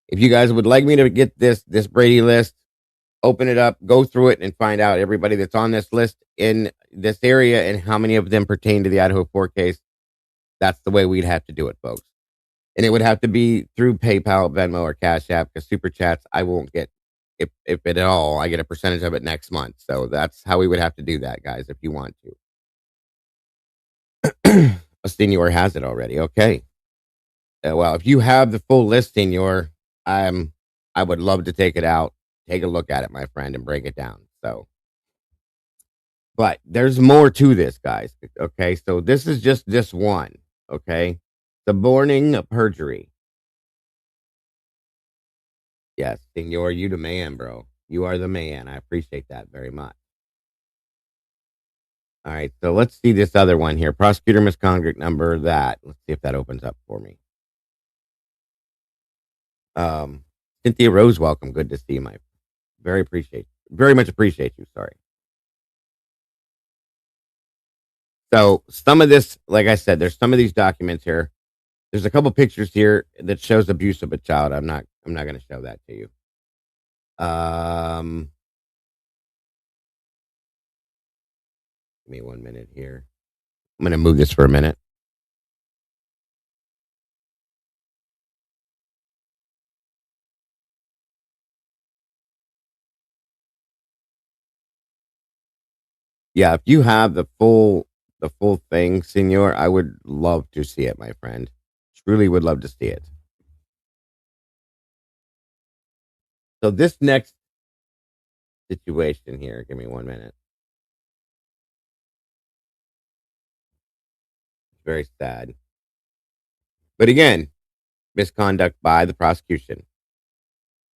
if you guys would like me to get this Brady list, open it up, go through it, and find out everybody that's on this list in this area and how many of them pertain to the Idaho 4 case, that's the way we'd have to do it, folks. And it would have to be through PayPal, Venmo, or Cash App, because Super Chats, I won't get, if it at all, I get a percentage of it next month. So that's how we would have to do that, guys, if you want to. A senior has it already. Okay. Well, if you have the full list, senior, I would love to take it out, take a look at it, my friend, and break it down. So, but there's more to this, guys. Okay. So this is just this one. Okay. Suborning perjury. Yes, senor, you the man, bro. You are the man. I appreciate that very much. All right, so let's see this other one here. Prosecutor misconduct number that. Let's see if that opens up for me. Cynthia Rose, welcome. Good to see you, my. Very much appreciate you. Sorry. So some of this, like I said, there's some of these documents here. There's a couple pictures here that shows abuse of a child. I'm not going to show that to you. Give me 1 minute here. I'm going to move this for a minute. Yeah, if you have the full thing, senor, I would love to see it, my friend. Truly would love to see it. So this next situation here, give me 1 minute. It's very sad. But again, misconduct by the prosecution.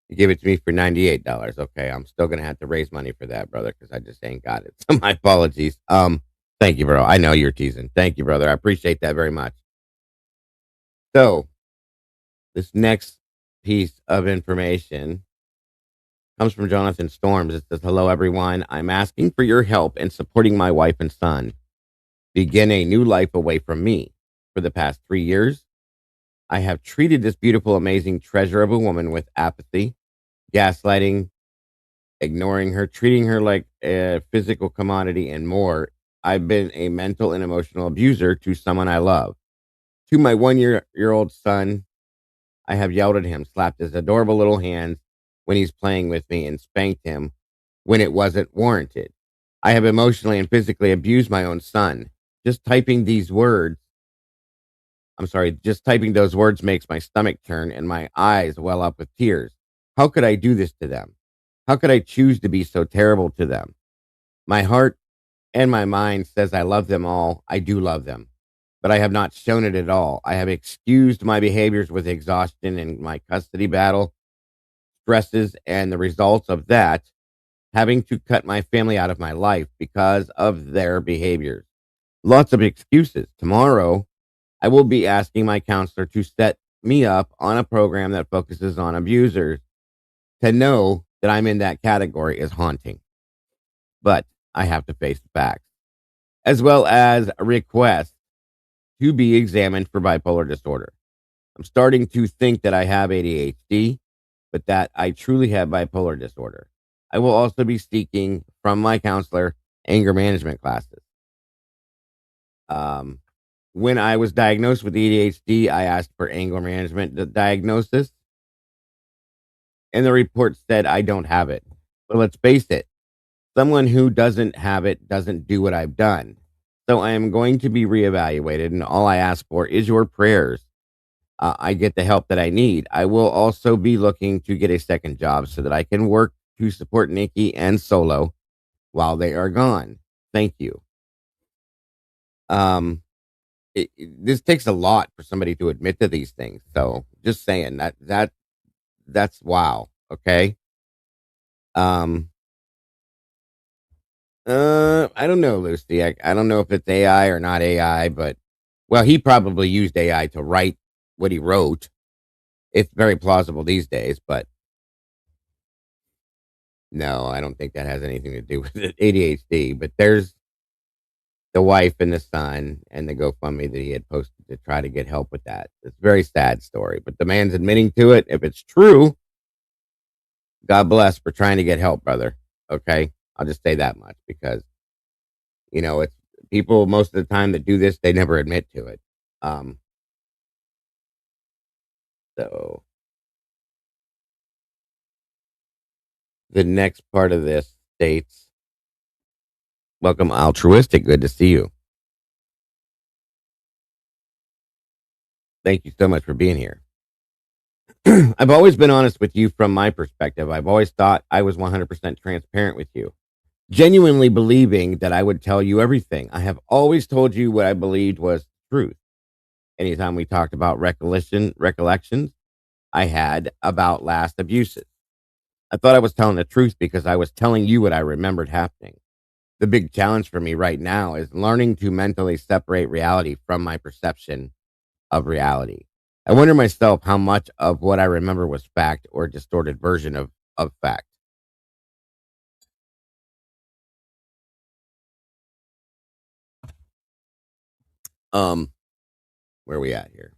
You give it to me for $98. Okay, I'm still gonna have to raise money for that, brother, because I just ain't got it. So my apologies. Thank you, bro. I know you're teasing. Thank you, brother. I appreciate that very much. So this next piece of information comes from Jonathan Storms. It says, "Hello, everyone. I'm asking for your help in supporting my wife and son begin a new life away from me. For the past 3 years, I have treated this beautiful, amazing treasure of a woman with apathy, gaslighting, ignoring her, treating her like a physical commodity, and more. I've been a mental and emotional abuser to someone I love. To my 1 year old son, I have yelled at him, slapped his adorable little hands when he's playing with me, and spanked him when it wasn't warranted. I have emotionally and physically abused my own son. Just typing these words, just typing those words makes my stomach turn and my eyes well up with tears. How could I do this to them? How could I choose to be so terrible to them? My heart and my mind says I love them all. I do love them, but I have not shown it at all. I have excused my behaviors with exhaustion in my custody battle, stresses, and the results of that, having to cut my family out of my life because of their behaviors. Lots of excuses. Tomorrow, I will be asking my counselor to set me up on a program that focuses on abusers. To know that I'm in that category is haunting, but I have to face the facts, as well as request to be examined for bipolar disorder. I'm starting to think that I have ADHD, but that I truly have bipolar disorder. I will also be seeking from my counselor anger management classes. When I was diagnosed with ADHD, I asked for anger management diagnosis, and the report said I don't have it. But let's face it, someone who doesn't have it doesn't do what I've done. So I am going to be reevaluated, and all I ask for is your prayers. I get the help that I need. I will also be looking to get a second job so that I can work to support Nikki and Solo while they are gone. Thank you. This takes a lot for somebody to admit to these things. So just saying that's wow. Okay. Um, I don't know, Lucy. I don't know if it's AI or not AI, but well, he probably used AI to write what he wrote. It's very plausible these days, but no, I don't think that has anything to do with it, ADHD. But there's the wife and the son and the GoFundMe that he had posted to try to get help with that. It's a very sad story, but the man's admitting to it. If it's true, God bless for trying to get help, brother. Okay. I'll just say that much because, it's people most of the time that do this, they never admit to it. Um, so the next part of this states, welcome, altruistic. Good to see you. Thank you so much for being here. I've always been honest with you from my perspective. I've always thought I was 100% transparent with you, genuinely believing that I would tell you everything. I have always told you what I believed was truth. Anytime we talked about recollections I had about last abuses, I thought I was telling the truth because I was telling you what I remembered happening. The big challenge for me right now is learning to mentally separate reality from my perception of reality. I wonder myself how much of what I remember was fact or a distorted version of fact. Um, where are we at here?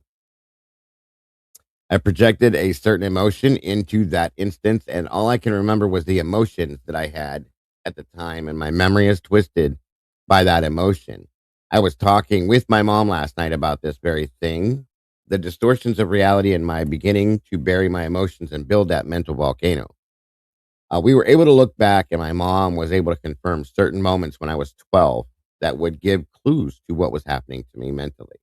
I projected a certain emotion into that instance, and all I can remember was the emotions that I had at the time, and my memory is twisted by that emotion. I was talking with my mom last night about this very thing, the distortions of reality, and my beginning to bury my emotions and build that mental volcano. We were able to look back, and my mom was able to confirm certain moments when I was 12 that would give clues to what was happening to me mentally.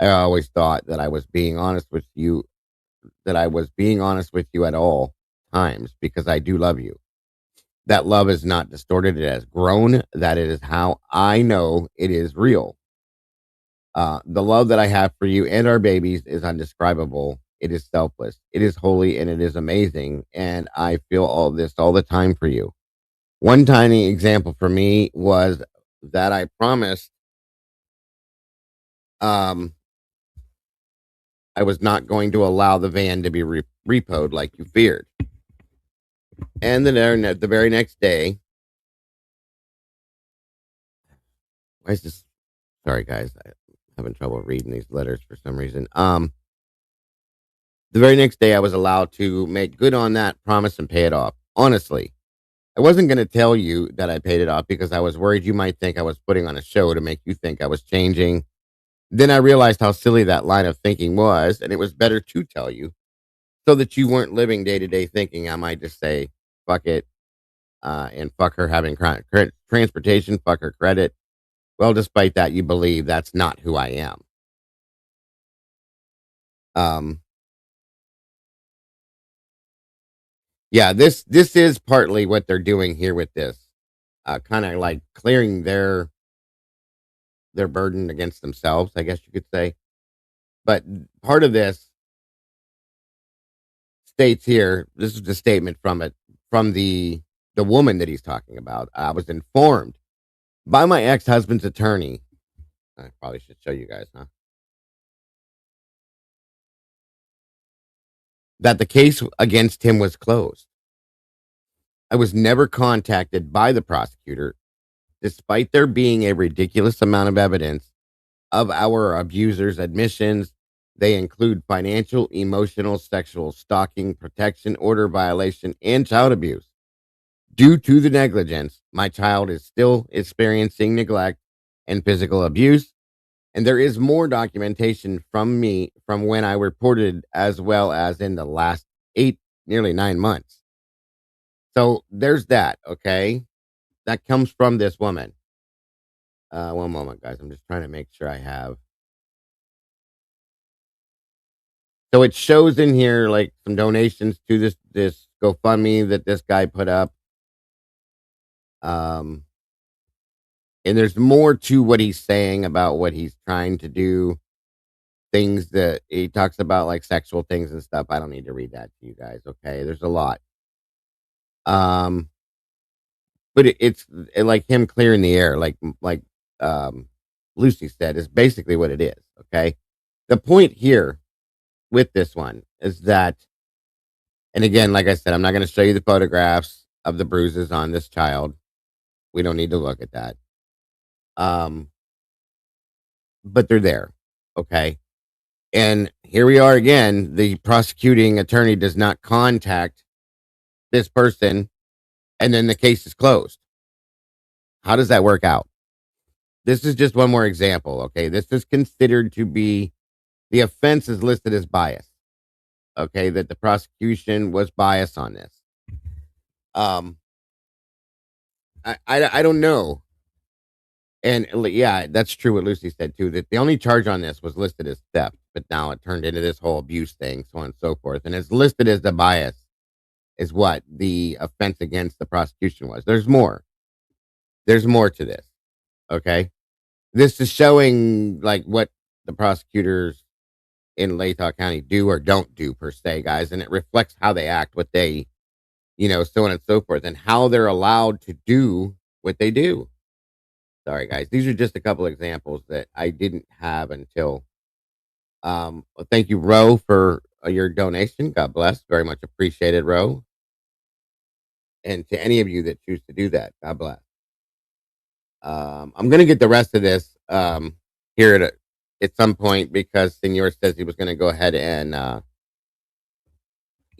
I always thought that I was being honest with you at all times because I do love you. That love is not distorted. It has grown. That it is how I know it is real. The love that I have for you and our babies is undescribable. It is selfless. It is holy and it is amazing. And I feel all this all the time for you. One tiny example for me was that I promised um, I was not going to allow the van to be repoed like you feared. And the very next day, why is this? Sorry, guys, I'm having trouble reading these letters for some reason. The very next day, I was allowed to make good on that promise and pay it off. Honestly, I wasn't going to tell you that I paid it off because I was worried you might think I was putting on a show to make you think I was changing. Then I realized how silly that line of thinking was, and it was better to tell you so that you weren't living day to day thinking I might just say, fuck it, and fuck her having transportation, fuck her credit. Well, despite that, you believe that's not who I am. Um, yeah, this is partly what they're doing here with this, kind of like clearing their burden against themselves, I guess you could say. But part of this states here. This is the statement from it from the woman that he's talking about. I was informed by my ex-husband's attorney. I probably should show you guys, huh? That the case against him was closed. I was never contacted by the prosecutor, despite there being a ridiculous amount of evidence of our abusers' admissions. They include financial, emotional, sexual stalking, protection order violation, and child abuse. Due to the negligence, my child is still experiencing neglect and physical abuse, and there is more documentation from me from when I reported, as well as in the last nearly 9 months. So there's that. Okay, that comes from this woman. One moment, guys. I'm just trying to make sure I have. So it shows in here like some donations to this GoFundMe that this guy put up. Um, and there's more to what he's saying about what he's trying to do. Things that he talks about, like sexual things and stuff. I don't need to read that to you guys. Okay, there's a lot. Um, but it's like him clearing the air, like Lucy said, is basically what it is. Okay, the point here with this one is that, and again, like I said, I'm not going to show you the photographs of the bruises on this child. We don't need to look at that. Um, but they're there. Okay. And here we are again. The prosecuting attorney does not contact this person, and then the case is closed. How does that work out? This is just one more example. Okay. This is considered to be the offense is listed as bias. Okay. That the prosecution was biased on this. Um, I don't know. And yeah, that's true what Lucy said too, that the only charge on this was listed as theft, but now it turned into this whole abuse thing, so on and so forth. And it's listed as the bias is what the offense against the prosecution was. There's more. There's more to this. Okay. This is showing like what the prosecutors in Latah County do or don't do per se, guys. And it reflects how they act, what they, so on and so forth, and how they're allowed to do what they do. Sorry, guys. These are just a couple examples that I didn't have until. Well, thank you, Ro, for your donation. God bless. Very much appreciated, Ro. And to any of you that choose to do that, God bless. I'm going to get the rest of this here at some point because Senor says he was going to go ahead and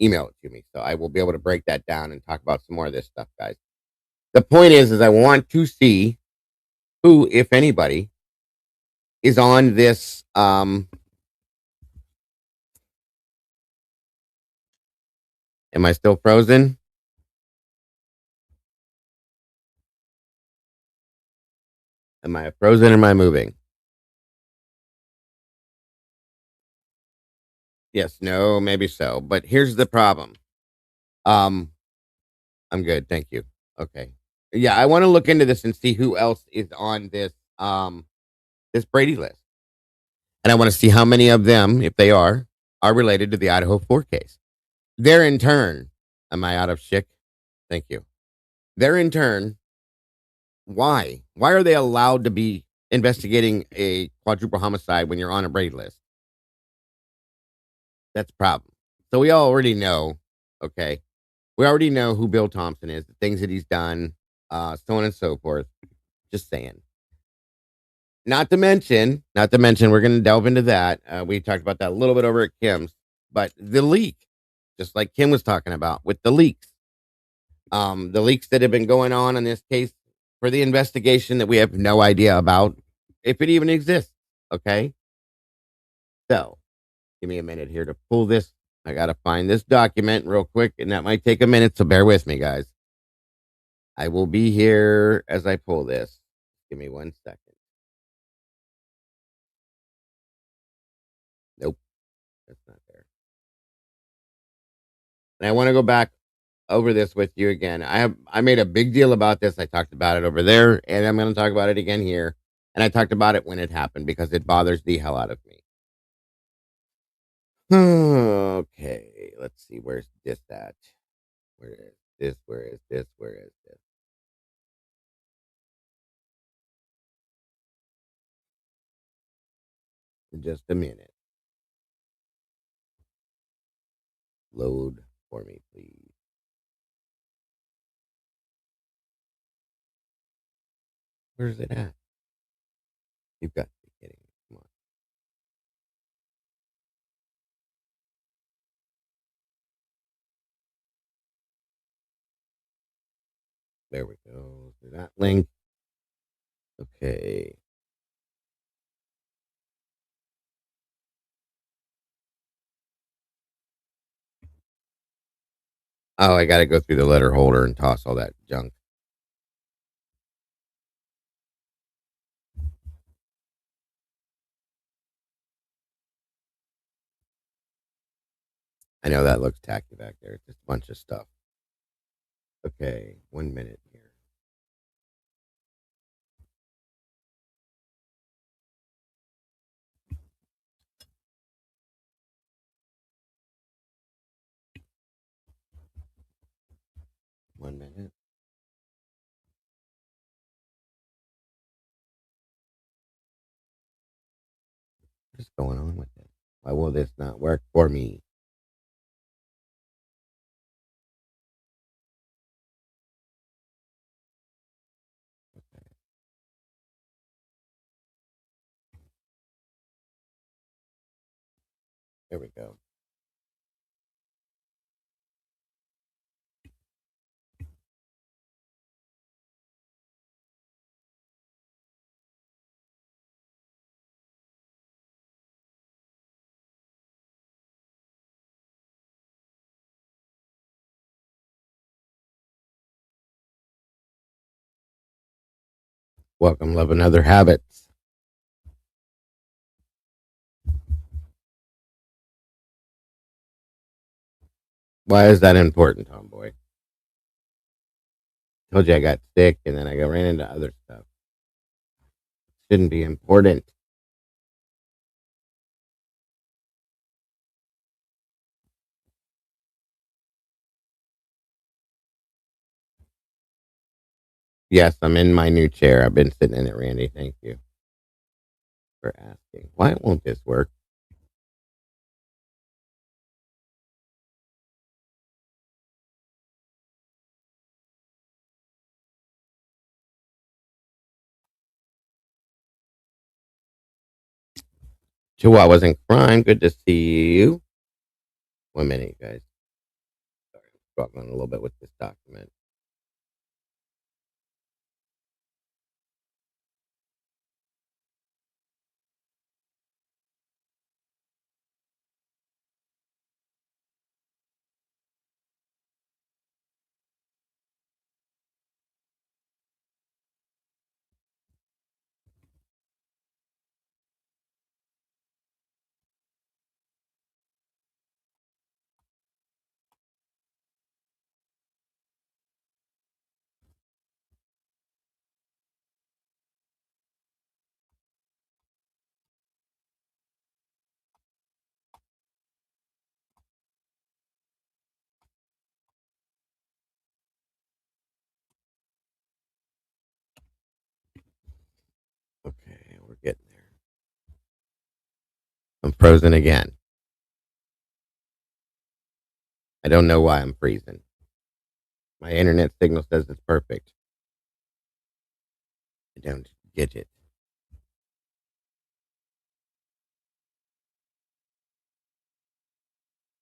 email it to me. So I will be able to break that down and talk about some more of this stuff, guys. The point is I want to see who, if anybody, is on this am I still frozen? Am I frozen or am I moving? Yes, no, maybe so. But here's the problem. I'm good, thank you. Okay. Yeah, I want to look into this and see who else is on this Brady list. And I want to see how many of them, if they are related to the Idaho 4 case. They're in turn, am I out of shit? Thank you. They're in turn, why? Why are they allowed to be investigating a quadruple homicide when you're on a Brady list? That's a problem. So we already know, okay, we already know who Bill Thompson is, the things that he's done, so on and so forth. Just saying. Not to mention, we're going to delve into that. We talked about that a little bit over at Kim's, but the leak, just like Kim was talking about with the leaks. The leaks that have been going on in this case for the investigation that we have no idea about, if it even exists. Okay. So give me a minute here to pull this. I got to find this document real quick, and that might take a minute. So bear with me, guys. I will be here as I pull this. Give me 1 second. Nope. That's not there. And I want to go back over this with you again. I made a big deal about this. I talked about it over there, and I'm going to talk about it again here. And I talked about it when it happened because it bothers the hell out of me. Okay, let's see. Where's this at? Where is this? Where is this? Where is this? In just a minute. Load for me, please. Where's it at? You've got to be kidding me. Come on. There we go. To that link. Okay. Oh, I got to go through the letter holder and toss all that junk. I know that looks tacky back there. It's just a bunch of stuff. Okay, 1 minute here. One minute. What's going on with this? Why will this not work for me? Okay, there we go. Welcome, love, and other habits. Why is that important, Tomboy? Told you I got sick and then ran into other stuff. Shouldn't be important. Yes, I'm in my new chair. I've been sitting in it, Randy. Thank you for asking. Why won't this work? Chihuahuas in crime. Good to see you. 1 minute, guys. Sorry, I'm struggling a little bit with this document. Okay, we're getting there. I'm frozen again. I don't know why I'm freezing. My internet signal says it's perfect. I don't get it.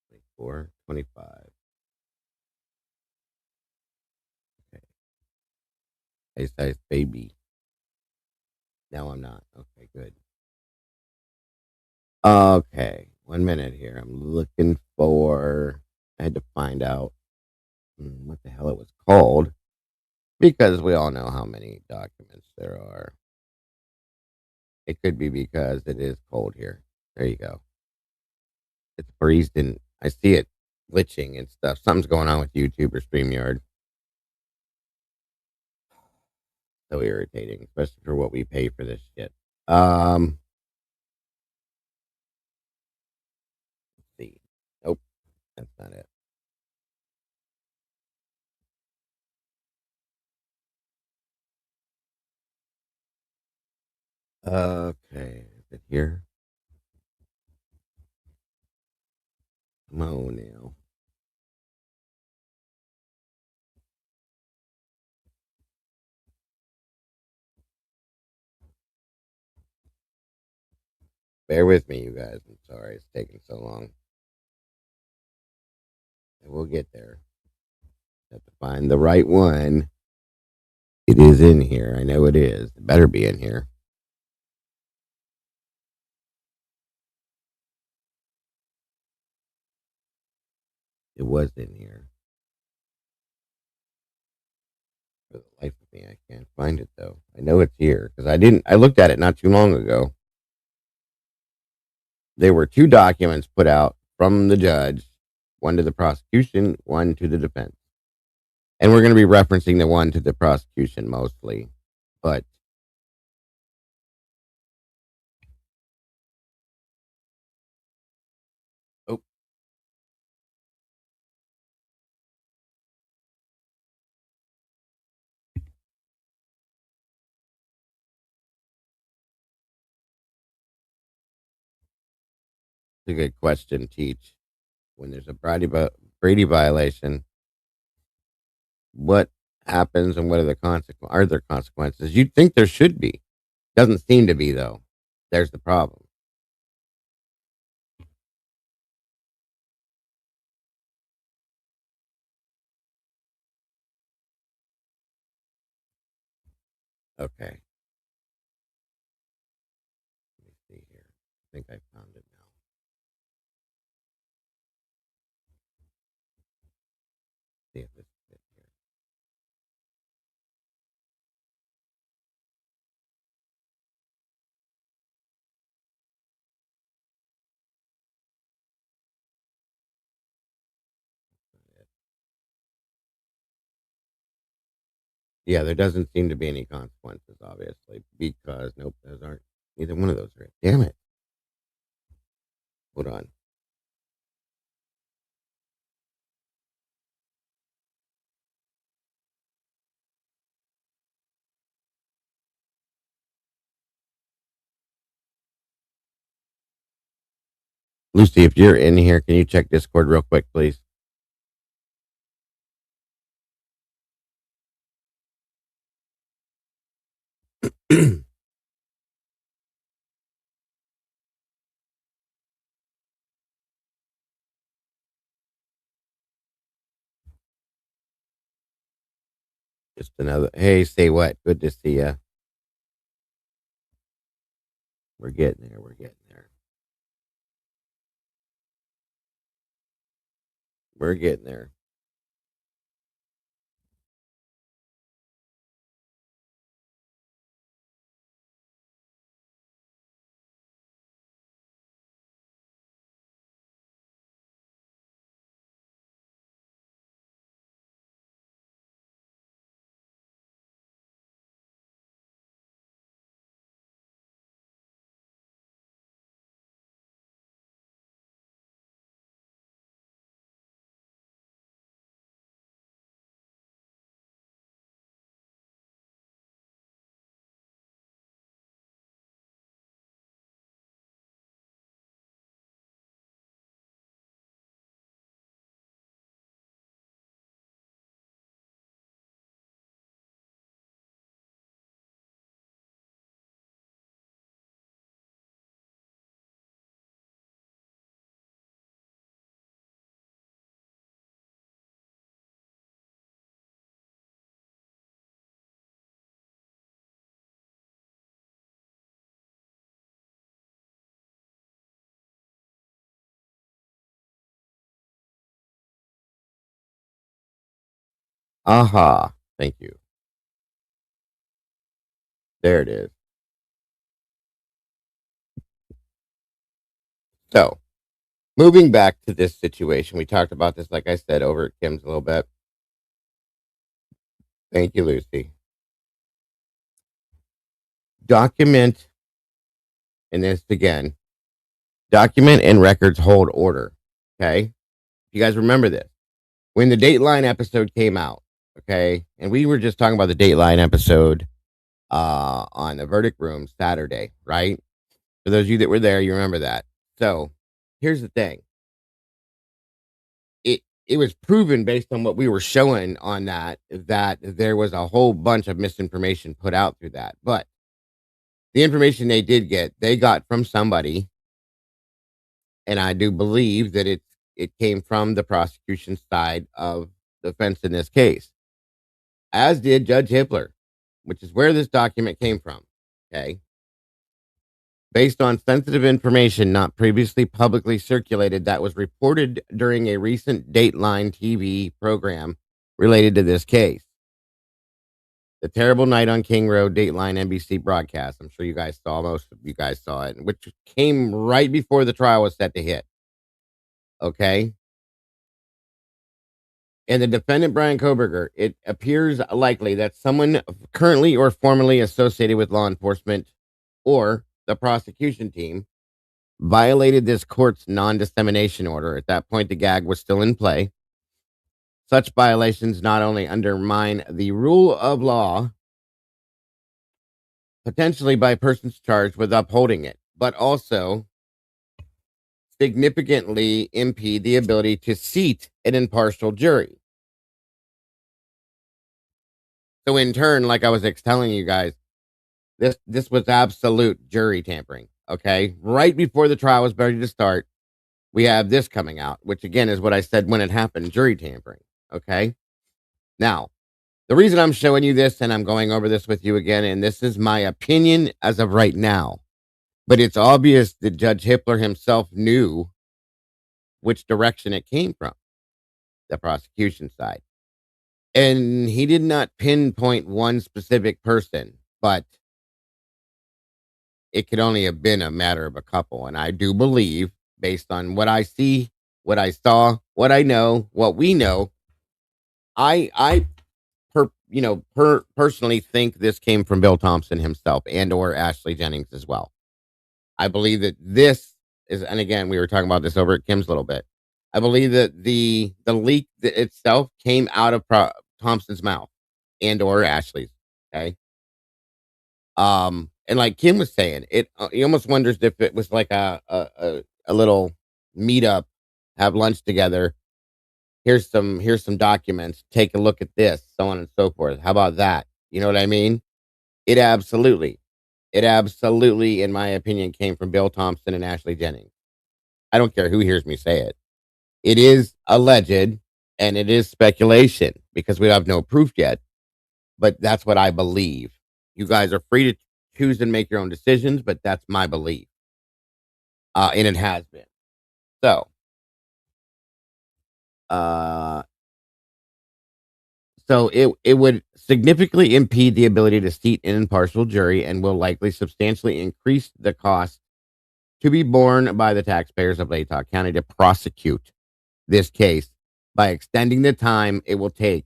24, 25. A size baby. No, I'm not. Okay, good. Okay, 1 minute here. I'm looking for. I had to find out what the hell it was called because we all know how many documents there are. It could be because it is cold here. There you go. It's breezed and I see it glitching and stuff. Something's going on with YouTube or StreamYard. So irritating, especially for what we pay for this shit. Let's see. Nope, that's not it. Okay, is it here? Come on now. Bear with me, you guys. I'm sorry it's taking so long. And we'll get there. Have to find the right one. It is in here. I know it is. It better be in here. It was in here. For the life of me, I can't find it though. I know it's here because I looked at it not too long ago. There were two documents put out from the judge, one to the prosecution, one to the defense. And we're going to be referencing the one to the prosecution mostly. But oh, it's a good question, Teach. When there's a Brady violation, what happens and what are the consequences? Are there consequences? You'd think there should be. Doesn't seem to be though. There's the problem. Okay. Let me see here. I think I found it now. See if it's it here. Yeah, there doesn't seem to be any consequences, obviously, because nope, those aren't neither one of those are it. Damn it. Hold on. Lucy, if you're in here, can you check Discord real quick, please? Just another. Hey, say what? Good to see ya. We're getting there. We're getting there. We're getting there. Aha. Thank you. There it is. So, moving back to this situation, we talked about this, like I said, over at Kim's a little bit. Thank you, Lucy. Document, and this again, document and records hold order. Okay. You guys remember this. When the Dateline episode came out, okay, and we were just talking about the Dateline episode on the verdict room Saturday, right? For those of you that were there, you remember that. So here's the thing. It was proven based on what we were showing on that there was a whole bunch of misinformation put out through that. But the information they did get, they got from somebody, and I do believe that it came from the prosecution side of the fence in this case, as did Judge Hippler, which is where this document came from. Okay. Based on sensitive information not previously publicly circulated that was reported during a recent Dateline TV program related to this case. The Terrible Night on King Road Dateline NBC broadcast. I'm sure you guys saw, most of you guys saw it, which came right before the trial was set to hit. Okay. And the defendant, Brian Koberger, it appears likely that someone currently or formerly associated with law enforcement or the prosecution team violated this court's non-dissemination order. At that point, the gag was still in play. Such violations not only undermine the rule of law, potentially by persons charged with upholding it, but also significantly impede the ability to seat an impartial jury. So in turn, like I was telling you guys, this was absolute jury tampering. Okay. Right before the trial was ready to start, we have this coming out, which again is what I said when it happened, jury tampering. Okay. Now, the reason I'm showing you this and I'm going over this with you again, and this is my opinion as of right now, but it's obvious that Judge Hippler himself knew which direction it came from, the prosecution side. And he did not pinpoint one specific person, but it could only have been a matter of a couple. And I do believe, based on what I see, what I saw, what I know, what we know, I personally think this came from Bill Thompson himself and or Ashley Jennings as well. I believe that this is, and again, we were talking about this over at Kim's a little bit. I believe that the leak itself came out of Thompson's mouth and or Ashley's. Okay. And like Kim was saying, he almost wonders if it was like a little meetup, have lunch together. Here's some documents. Take a look at this, so on and so forth. How about that? You know what I mean? It absolutely, in my opinion, came from Bill Thompson and Ashley Jennings. I don't care who hears me say it. It is alleged and it is speculation because we have no proof yet. But that's what I believe. You guys are free to choose and make your own decisions, but that's my belief. And it has been. So, it would significantly impede the ability to seat an impartial jury and will likely substantially increase the cost to be borne by the taxpayers of Latah County to prosecute this case by extending the time it will take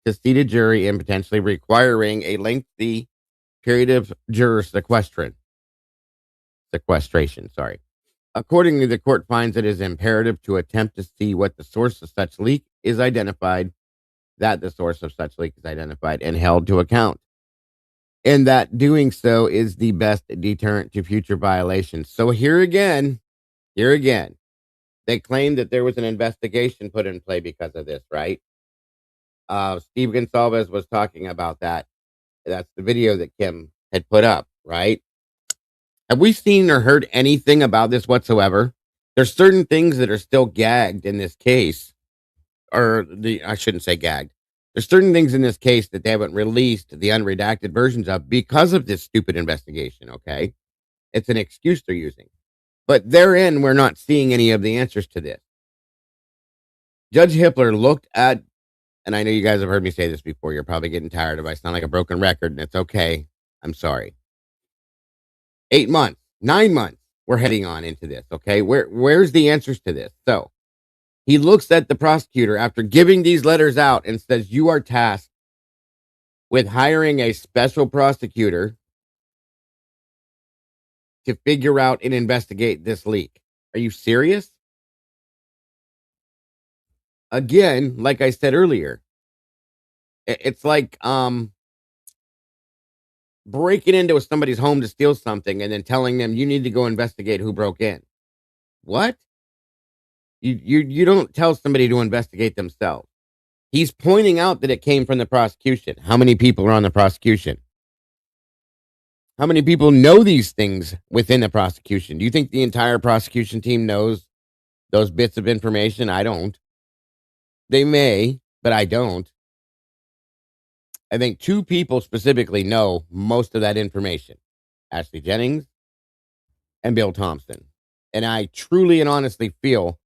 to seat a jury and potentially requiring a lengthy period of juror sequestration. Sorry. Accordingly, the court finds it is imperative to attempt to see what the source of such leak is identified, and held to account. And that doing so is the best deterrent to future violations. So here again, they claim that there was an investigation put in play because of this, right? Steve Gonsalves was talking about that. That's the video that Kim had put up, right? Have we seen or heard anything about this whatsoever? There's certain things that are still gagged in this case, I shouldn't say gagged. There's certain things in this case that they haven't released the unredacted versions of because of this stupid investigation, okay? It's an excuse they're using. But therein, we're not seeing any of the answers to this. Judge Hippler looked at and I know you guys have heard me say this before. You're probably getting tired of it. I sound like a broken record, and it's okay. I'm sorry. 8 months, 9 months, we're heading on into this, okay? Where's the answers to this? So he looks at the prosecutor after giving these letters out and says, you are tasked with hiring a special prosecutor to figure out and investigate this leak. Are you serious? Again, like I said earlier, it's like breaking into somebody's home to steal something and then telling them you need to go investigate who broke in. What? You don't tell somebody to investigate themselves. He's pointing out that it came from the prosecution. How many people are on the prosecution? How many people know these things within the prosecution? Do you think the entire prosecution team knows those bits of information? I don't. They may, but I don't. I think 2 people specifically know most of that information. Ashley Jennings and Bill Thompson. And I truly and honestly feel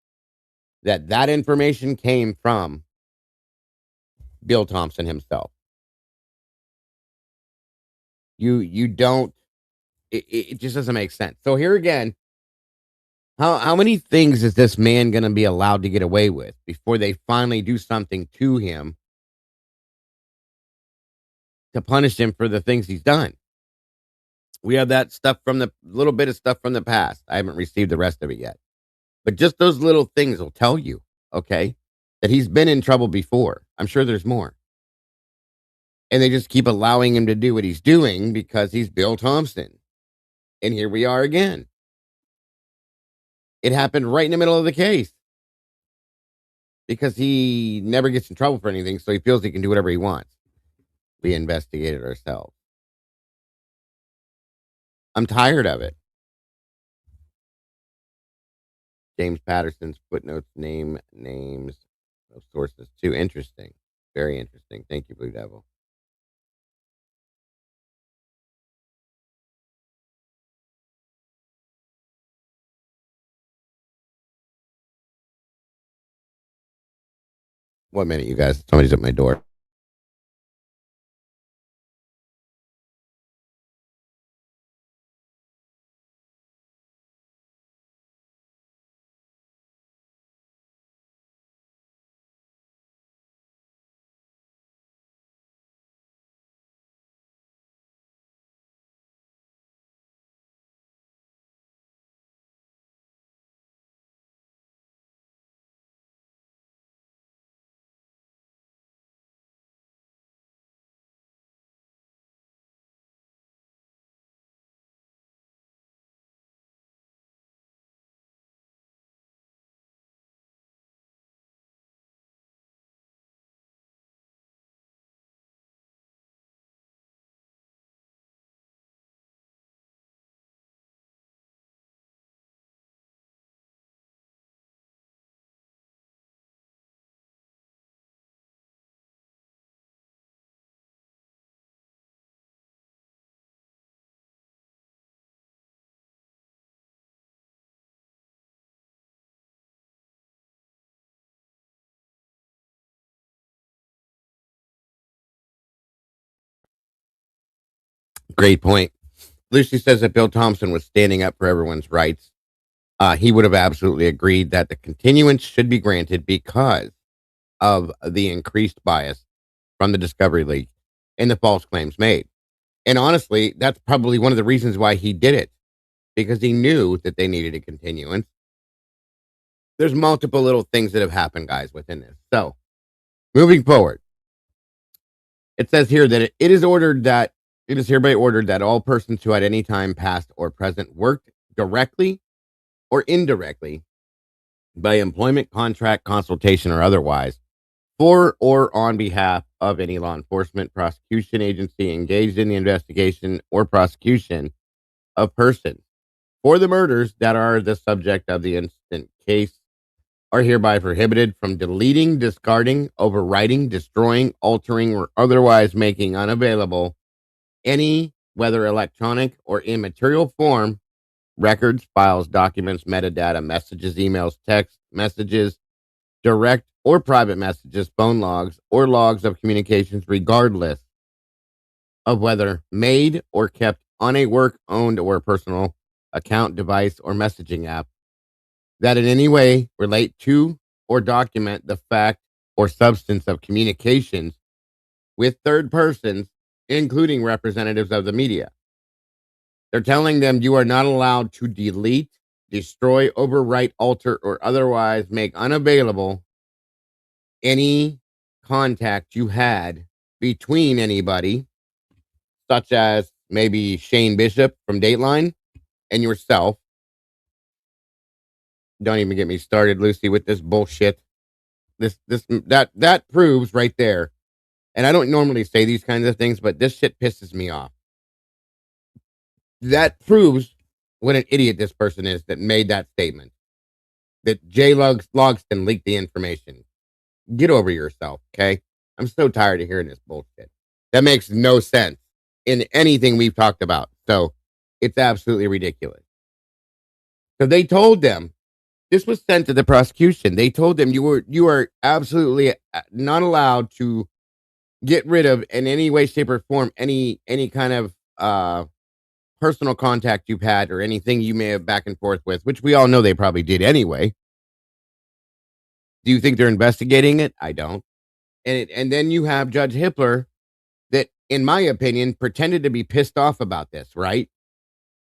that information came from Bill Thompson himself. You don't, it just doesn't make sense. So here again, how many things is this man going to be allowed to get away with before they finally do something to him to punish him for the things he's done? We have that stuff from the little bit of stuff from the past. I haven't received the rest of it yet, but just those little things will tell you, okay, that he's been in trouble before. I'm sure there's more. And they just keep allowing him to do what he's doing because he's Bill Thompson. And here we are again. It happened right in the middle of the case because he never gets in trouble for anything, so he feels he can do whatever he wants. We investigated ourselves. I'm tired of it. James Patterson's footnotes names of sources too. Interesting. Very interesting. Thank you, Blue Devil. One minute, you guys. Somebody's at my door. Great point. Lucy says that Bill Thompson was standing up for everyone's rights. He would have absolutely agreed that the continuance should be granted because of the increased bias from the Discovery League and the false claims made. And honestly, that's probably one of the reasons why he did it, because he knew that they needed a continuance. There's multiple little things that have happened, guys, within this. So, moving forward, it says here that it is hereby ordered that all persons who at any time past or present worked directly or indirectly by employment, contract, consultation, or otherwise for or on behalf of any law enforcement prosecution agency engaged in the investigation or prosecution of persons for the murders that are the subject of the instant case are hereby prohibited from deleting, discarding, overwriting, destroying, altering, or otherwise making unavailable any, whether electronic or immaterial form, records, files, documents, metadata, messages, emails, text messages, direct or private messages, phone logs, or logs of communications, regardless of whether made or kept on a work-owned or personal account, device, or messaging app that in any way relate to or document the fact or substance of communications with third persons, including representatives of the media. They're telling them you are not allowed to delete, destroy, overwrite, alter, or otherwise make unavailable any contact you had between anybody, such as maybe Shane Bishop from Dateline and yourself. Don't even get me started, Lucy, with this bullshit. That proves right there. And I don't normally say these kinds of things, but this shit pisses me off. That proves what an idiot this person is that made that statement. That Jay Logston leaked the information. Get over yourself, okay? I'm so tired of hearing this bullshit. That makes no sense in anything we've talked about. So it's absolutely ridiculous. So they told them, this was sent to the prosecution. They told them you are absolutely not allowed to get rid of in any way, shape, or form any kind of personal contact you've had or anything you may have back and forth with, which we all know they probably did anyway. Do you think they're investigating it? I don't. And then you have Judge Hippler that, in my opinion, pretended to be pissed off about this, right?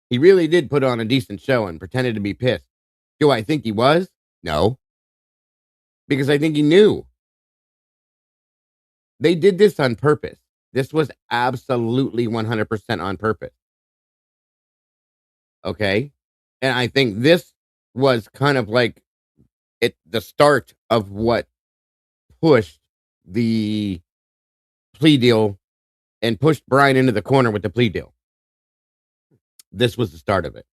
He really did put on a decent show and pretended to be pissed. Do I think he was? No. Because I think he knew. They did this on purpose. This was absolutely 100% on purpose. Okay? And I think this was kind of like the start of what pushed the plea deal and pushed Brian into the corner with the plea deal. This was the start of it.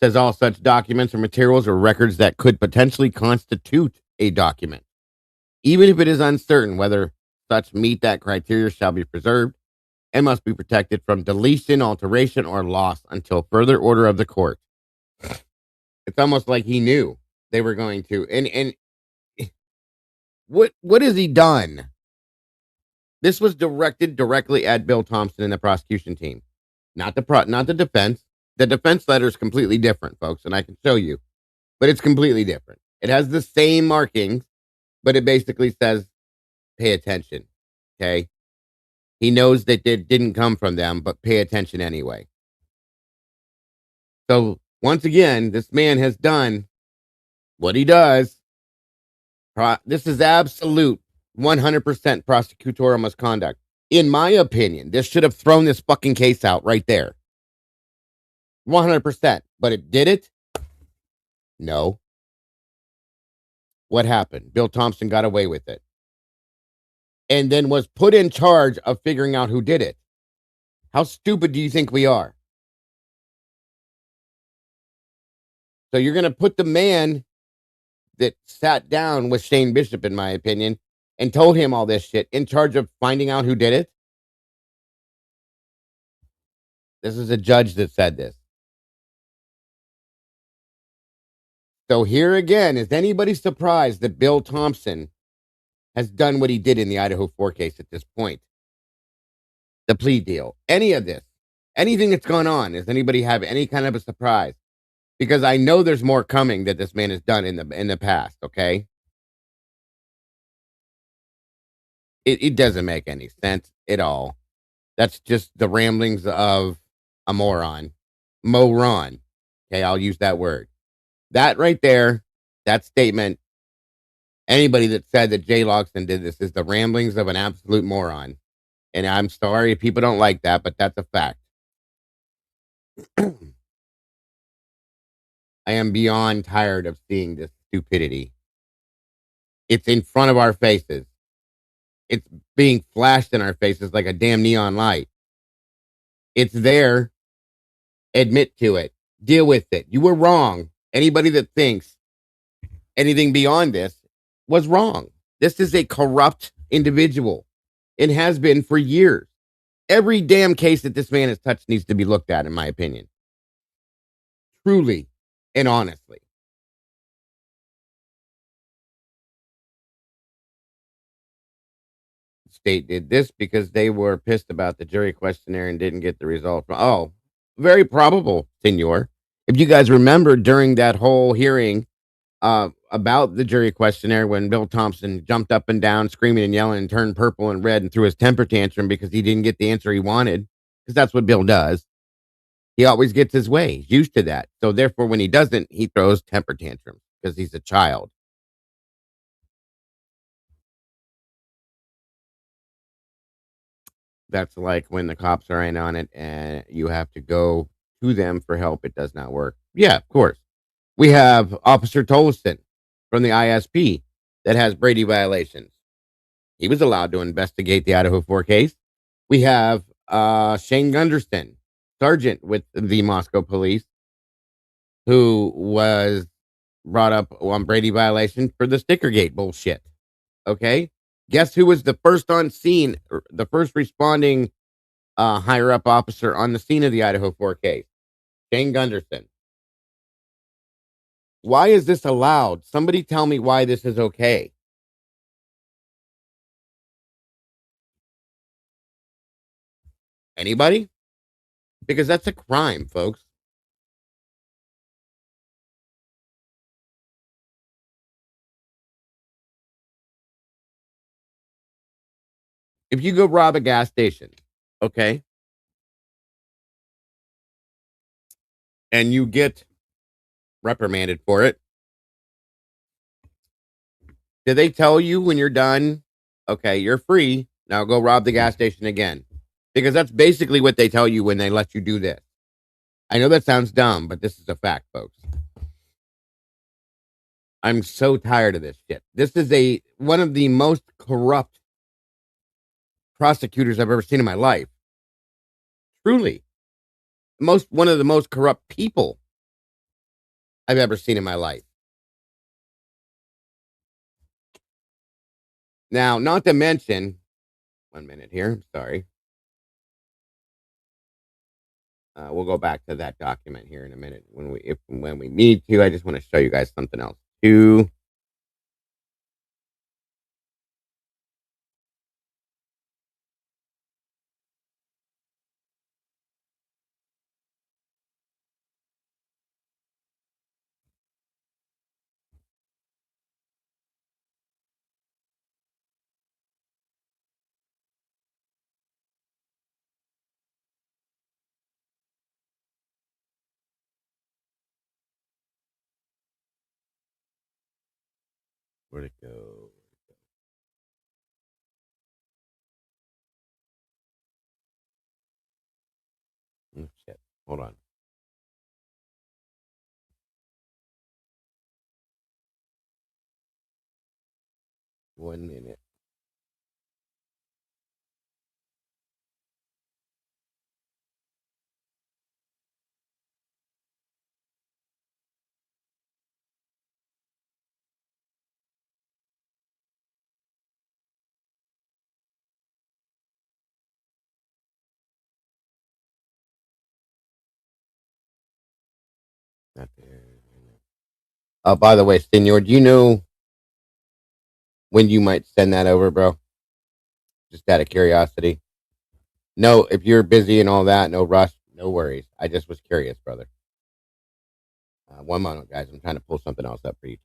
Says all such documents or materials or records that could potentially constitute a document, even if it is uncertain whether such meet that criteria, shall be preserved and must be protected from deletion, alteration, or loss until further order of the court. It's almost like he knew they were going to. And what has he done? This was directed directly at Bill Thompson and the prosecution team, not the defense. The defense letter is completely different, folks, and I can show you, but it's completely different. It has the same markings, but it basically says, pay attention, okay? He knows that it didn't come from them, but pay attention anyway. So, once again, this man has done what he does. This is absolute 100% prosecutorial misconduct. In my opinion, this should have thrown this fucking case out right there. 100%. But it did it? No. What happened? Bill Thompson got away with it. And then was put in charge of figuring out who did it. How stupid do you think we are? So you're going to put the man that sat down with Shane Bishop, in my opinion, and told him all this shit in charge of finding out who did it? This is a judge that said this. So here again, is anybody surprised that Bill Thompson has done what he did in the Idaho 4 case at this point? The plea deal, any of this, anything that's gone on, does anybody have any kind of a surprise? Because I know there's more coming that this man has done in the past, okay? It doesn't make any sense at all. That's just the ramblings of a moron. Okay, I'll use that word. That right there, that statement, anybody that said that Jay Logston did this is the ramblings of an absolute moron. And I'm sorry if people don't like that, but that's a fact. I am beyond tired of seeing this stupidity. It's in front of our faces. It's being flashed in our faces like a damn neon light. It's there. Admit to it. Deal with it. You were wrong. Anybody that thinks anything beyond this was wrong. This is a corrupt individual. It has been for years. Every damn case that this man has touched needs to be looked at, in my opinion. Truly. And honestly, state did this because they were pissed about the jury questionnaire and didn't get the result. Oh, very probable, senor. If you guys remember during that whole hearing about the jury questionnaire, when Bill Thompson jumped up and down, screaming and yelling, and turned purple and red and threw his temper tantrum because he didn't get the answer he wanted, because that's what Bill does. He always gets his way. He's used to that. So therefore, when he doesn't, he throws temper tantrums because he's a child. That's like when the cops are in on it and you have to go to them for help. It does not work. Yeah, of course. We have Officer Tolson from the ISP that has Brady violations. He was allowed to investigate the Idaho 4 case. We have Shane Gunderson, sergeant with the Moscow police, who was brought up on Brady violation for the Stickergate bullshit. Okay. Guess who was the first on scene, the first responding higher up officer on the scene of the Idaho 4 case? Shane Gunderson. Why is this allowed? Somebody tell me why this is okay. Anybody? Because that's a crime, folks. If you go rob a gas station, okay, and you get reprimanded for it, do they tell you when you're done, okay, you're free, now go rob the gas station again? Because that's basically what they tell you when they let you do this. I know that sounds dumb, but this is a fact, folks. I'm so tired of this shit. This is one of the most corrupt prosecutors I've ever seen in my life. Truly. One of the most corrupt people I've ever seen in my life. Now, not to mention, 1 minute here. Sorry. We'll go back to that document here in a minute when we need to. I just want to show you guys something else too. Where'd it go? Oh, shit. Hold on. One minute. Not there. Oh, by the way, Senor, do you know when you might send that over, bro? Just out of curiosity. No, if you're busy and all that, no rush, no worries. I just was curious, brother. 1 moment, guys. I'm trying to pull something else up for you.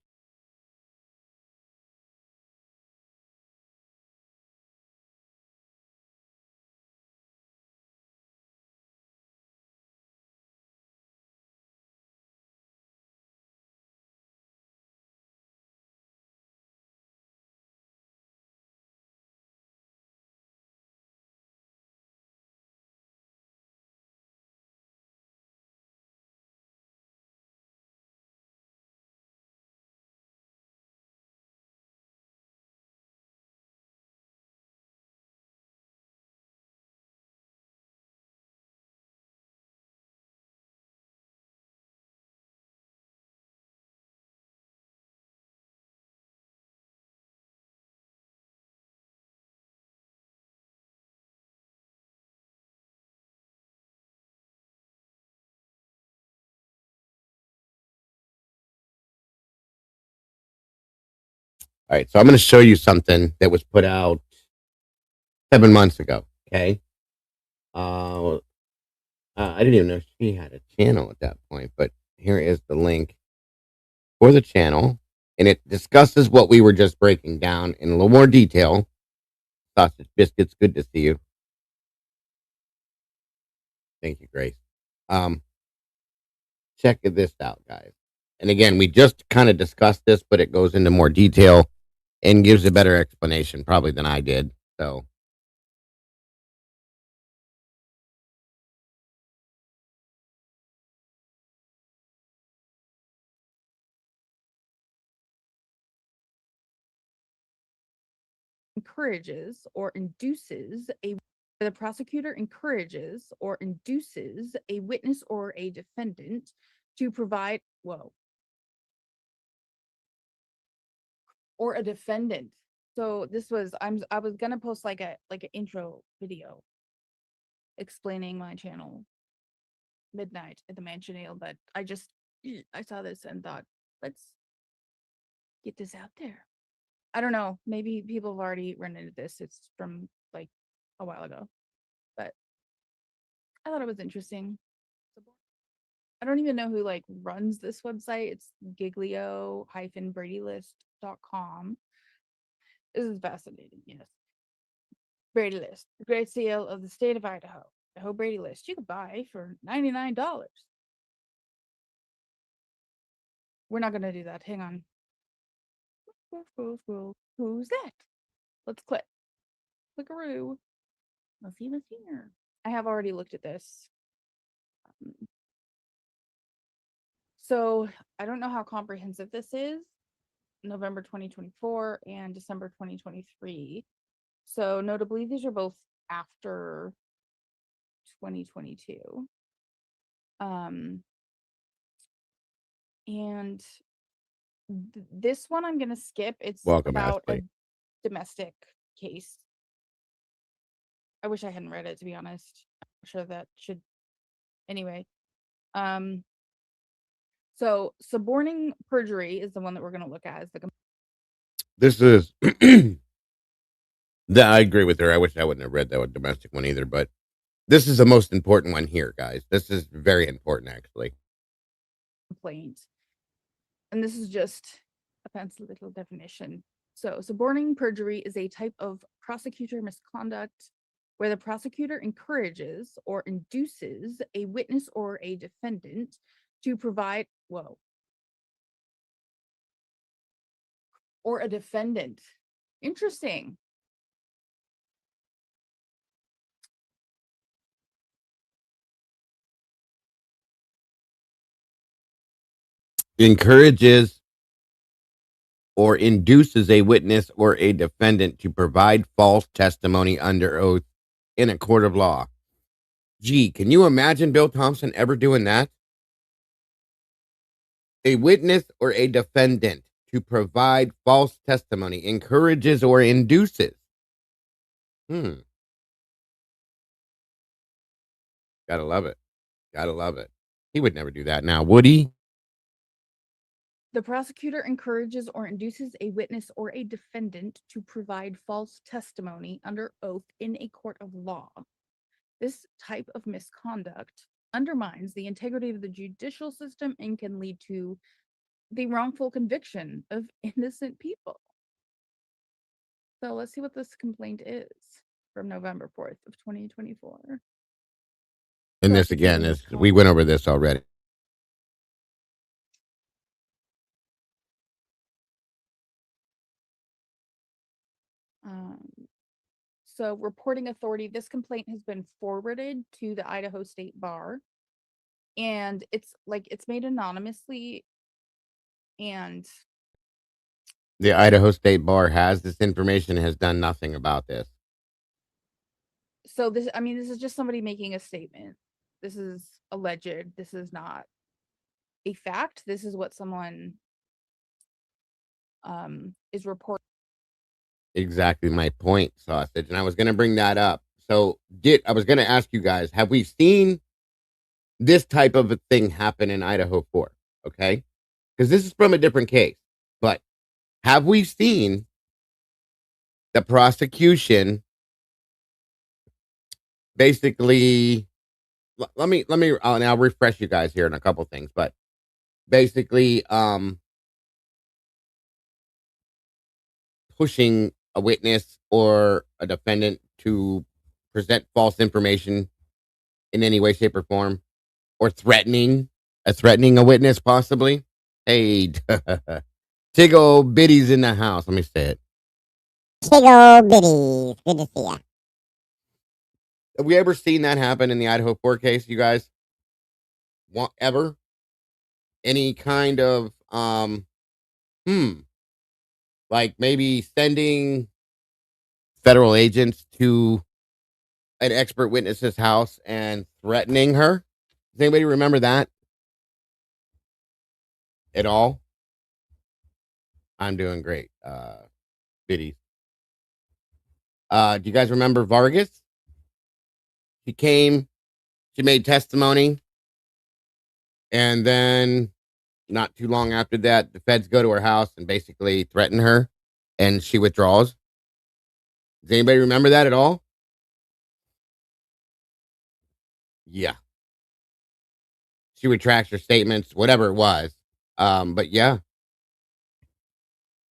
All right, so I'm going to show you something that was put out 7 months ago. Okay. I didn't even know she had a channel at that point, but here is the link for the channel, and it discusses what we were just breaking down in a little more detail. Sausage Biscuits, good to see you. Thank you, Grace. Check this out, guys. And again, we just kind of discussed this, but it goes into more detail and gives a better explanation probably than I did. So encourages or induces the prosecutor encourages or induces a witness or a defendant to provide or a defendant. So this was I was gonna post like an intro video explaining my channel Midnight at the Mansion Ale, but I saw this and thought, let's get this out there. I don't know, maybe people have already run into this. It's from like a while ago, but I thought it was interesting. I don't even know who like runs this website. It's giglio-bradylist.com. This is fascinating. Yes. Brady List, the great seal of the state of Idaho. Idaho Brady List you could buy for $99. We're not gonna do that. Hang on. Who's that? Let's click. Clickaroo. Let's see what's here. I have already looked at this. So I don't know how comprehensive this is. November 2024 and December 2023. So notably, these are both after 2022. And this one I'm gonna skip. It's welcome, about Ashley. a domestic case. I wish I hadn't read it, to be honest. I'm sure that should anyway. So suborning perjury is the one that we're gonna look at as the This is that I agree with her. I wish I wouldn't have read that domestic one either, but this is the most important one here, guys. This is very important, actually. complaint. And this is just a fancy little definition. So suborning perjury is a type of prosecutor misconduct where the prosecutor encourages or induces a witness or a defendant to provide, or a defendant. Interesting. Encourages or induces a witness or a defendant to provide false testimony under oath in a court of law. Gee, can you imagine Bill Thompson ever doing that? A witness or a defendant to provide false testimony encourages or induces. Gotta love it. Gotta love it. He would never do that now, would he? The prosecutor encourages or induces a witness or a defendant to provide false testimony under oath in a court of law. This type of misconduct undermines the integrity of the judicial system and can lead to the wrongful conviction of innocent people. So let's see what this complaint is from November 4th of 2024. And this again is, we went over this already. So reporting authority, this complaint has been forwarded to the Idaho State Bar, and it's made anonymously, and the Idaho State Bar has this information and has done nothing about this. So this is just somebody making a statement. This is alleged. This is not a fact. This is what someone is reporting. Exactly my point, Sausage. And I was going to bring that up. So I was going to ask you guys, have we seen this type of a thing happen in Idaho before? Okay. Because this is from a different case, but Have we seen the prosecution basically? Let me and I'll refresh you guys here on a couple things, but basically, pushing a witness or a defendant to present false information in any way, shape, or form, or threatening a witness, possibly. Hey, Tiggle Biddy's in the house. Let me say it. Tiggle bitties. Good to see ya. Have we ever seen that happen in the Idaho court case, you guys? Ever? Any kind of like maybe sending federal agents to an expert witness's house and threatening her? Does anybody remember that at all? I'm doing great. Biddies. Do you guys remember Vargas? She came, she made testimony, and then not too long after that, the feds go to her house and basically threaten her, and she withdraws. Does anybody remember that at all? Yeah. She retracts her statements, whatever it was. But yeah,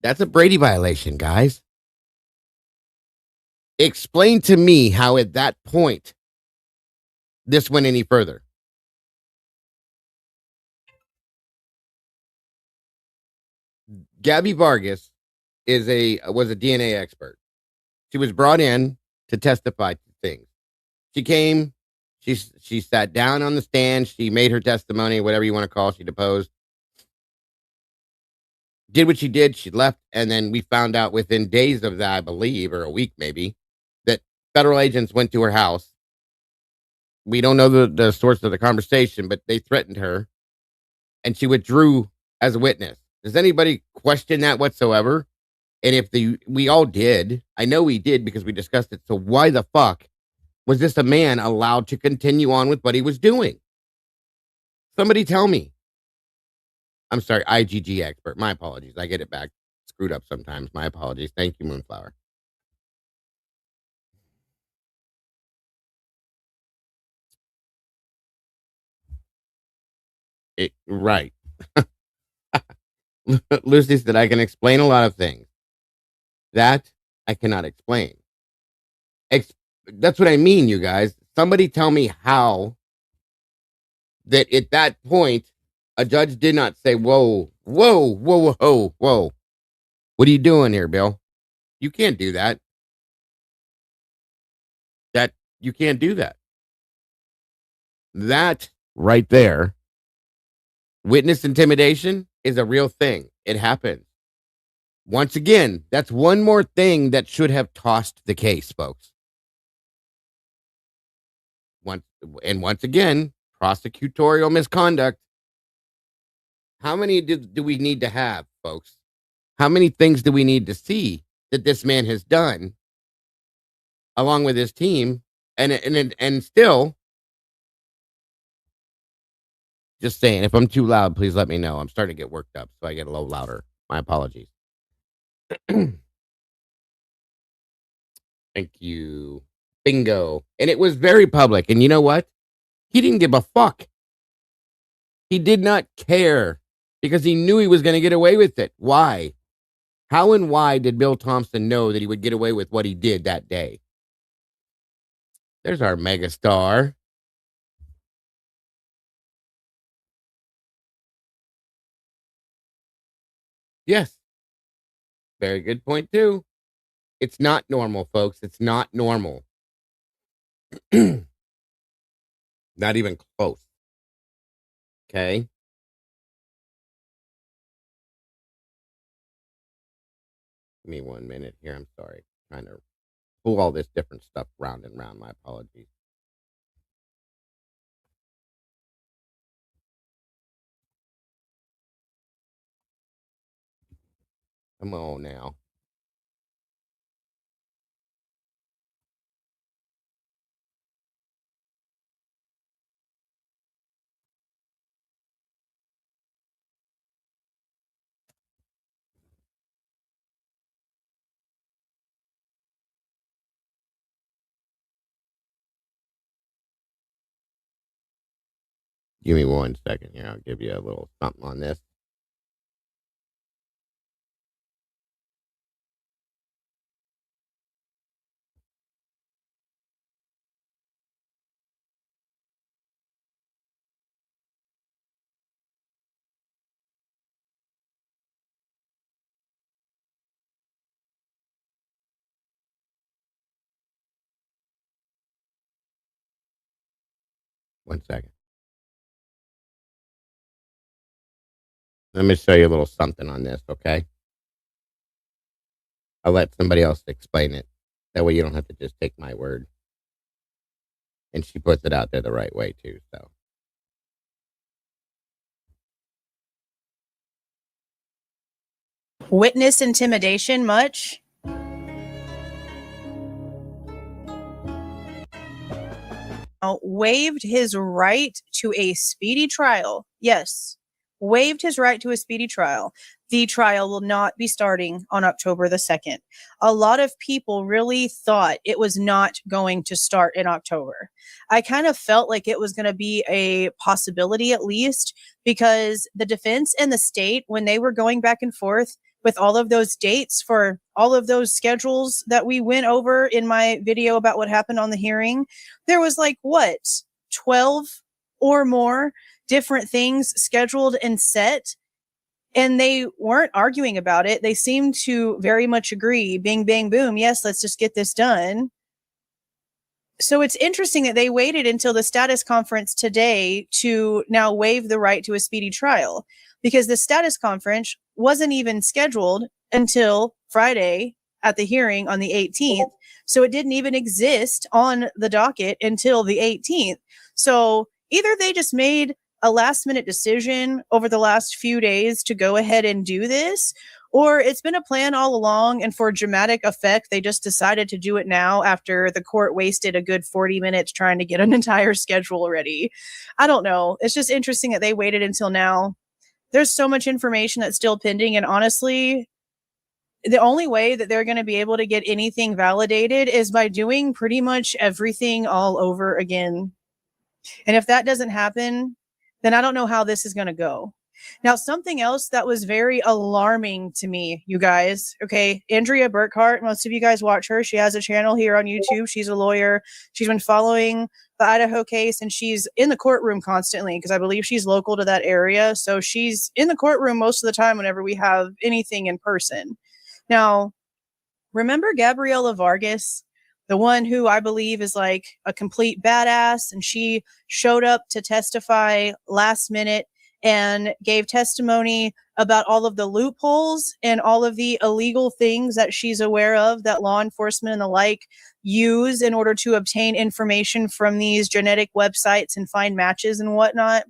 that's a Brady violation, guys. Explain to me how at that point this went any further. Gabby Vargas was a DNA expert. She was brought in to testify to things. She came, she sat down on the stand, she made her testimony, whatever you want to call it, she deposed. Did what she did, she left, and then we found out within days of that, I believe, or a week maybe, that federal agents went to her house. We don't know the source of the conversation, but they threatened her, and she withdrew as a witness. Does anybody question that whatsoever? And if we all did, I know we did because we discussed it. So why the fuck was this a man allowed to continue on with what he was doing? Somebody tell me. I'm sorry, IGG expert. My apologies. I get it back screwed up sometimes. My apologies. Thank you, Moonflower. Right. Lucy said, I can explain a lot of things. That I cannot explain. That's what I mean, you guys. Somebody tell me how that at that point, a judge did not say, whoa, whoa, whoa, whoa, whoa. What are you doing here, Bill? You can't do that. You can't do that. That right there, witness intimidation is a real thing. It happens. Once again, that's one more thing that should have tossed the case, folks. Once again, prosecutorial misconduct. How many do we need to have, folks? How many things do we need to see that this man has done along with his team and still just saying, if I'm too loud, please let me know. I'm starting to get worked up, so I get a little louder. My apologies. Thank you. Bingo. And it was very public. And you know what? He didn't give a fuck. He did not care because he knew he was going to get away with it. Why? How and why did Bill Thompson know that he would get away with what he did that day? There's our megastar. Yes. Very good point, too. It's not normal, folks. It's not normal. Not even close. Okay. Give me 1 minute here. I'm sorry. Trying to pull all this different stuff round and round. My apologies. Come on now. Give me 1 second here. I'll give you a little something on this. One second. Let me show you a little something on this, okay? I'll let somebody else explain it. That way you don't have to just take my word. And she puts it out there the right way, too, so. Witness intimidation much? Waived his right to a speedy trial. Yes, waived his right to a speedy trial. The trial will not be starting on October the 2nd. A lot of people really thought it was not going to start in October. I kind of felt like it was going to be a possibility at least, because the defense and the state, when they were going back and forth with all of those dates for all of those schedules that we went over in my video about what happened on the hearing, there was like, what, 12 or more different things scheduled and set, and they weren't arguing about it. They seemed to very much agree, bing, bang, boom, yes, let's just get this done. So it's interesting that they waited until the status conference today to now waive the right to a speedy trial, because the status conference wasn't even scheduled until Friday at the hearing on the 18th. So it didn't even exist on the docket until the 18th. So either they just made a last minute decision over the last few days to go ahead and do this, or it's been a plan all along, and for dramatic effect, they just decided to do it now after the court wasted a good 40 minutes trying to get an entire schedule ready. I don't know. It's just interesting that they waited until now. There's so much information that's still pending, and honestly, the only way that they're going to be able to get anything validated is by doing pretty much everything all over again. And if that doesn't happen, then I don't know how this is going to go. Now, something else that was very alarming to me, you guys, okay, Andrea Burkhart, most of you guys watch her. She has a channel here on YouTube. She's a lawyer. She's been following the Idaho case, and she's in the courtroom constantly because I believe she's local to that area. So she's in the courtroom most of the time whenever we have anything in person. Now, remember Gabriela Vargas, the one who I believe is like a complete badass, and she showed up to testify last minute and gave testimony about all of the loopholes and all of the illegal things that she's aware of that law enforcement and the like use in order to obtain information from these genetic websites and find matches and whatnot.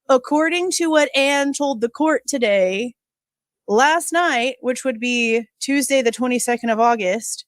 According to what Anne told the court today, last night, which would be Tuesday, the 22nd of August,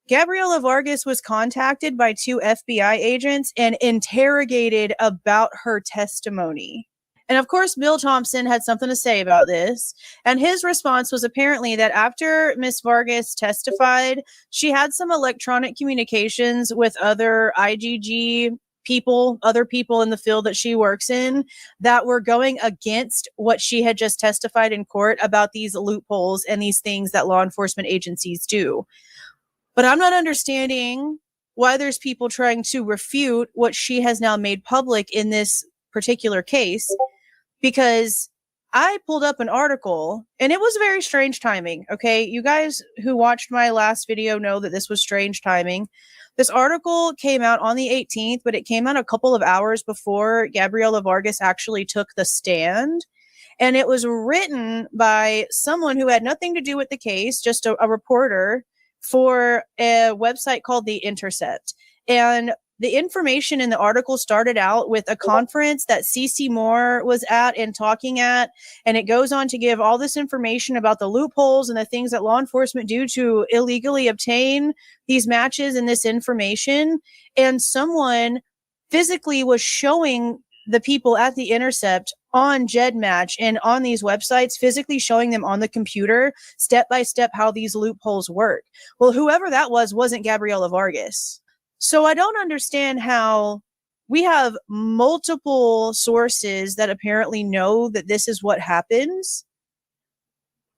Gabriela Vargas was contacted by 2 FBI agents and interrogated about her testimony. And of course, Bill Thompson had something to say about this. And his response was apparently that after Miss Vargas testified, she had some electronic communications with other IGG people, other people in the field that she works in, that were going against what she had just testified in court about these loopholes and these things that law enforcement agencies do. But I'm not understanding why there's people trying to refute what she has now made public in this particular case, because I pulled up an article and it was very strange timing. Okay. You guys who watched my last video know that this was strange timing. This article came out on the 18th, but it came out a couple of hours before Gabriela Vargas actually took the stand. And it was written by someone who had nothing to do with the case, just a reporter for a website called The Intercept. And the information in the article started out with a conference that CeCe Moore was at and talking at, and it goes on to give all this information about the loopholes and the things that law enforcement do to illegally obtain these matches and this information. And someone physically was showing the people at The Intercept on GEDmatch and on these websites, physically showing them on the computer, step by step, how these loopholes work. Well, whoever that was wasn't Gabriela Vargas. So I don't understand how we have multiple sources that apparently know that this is what happens.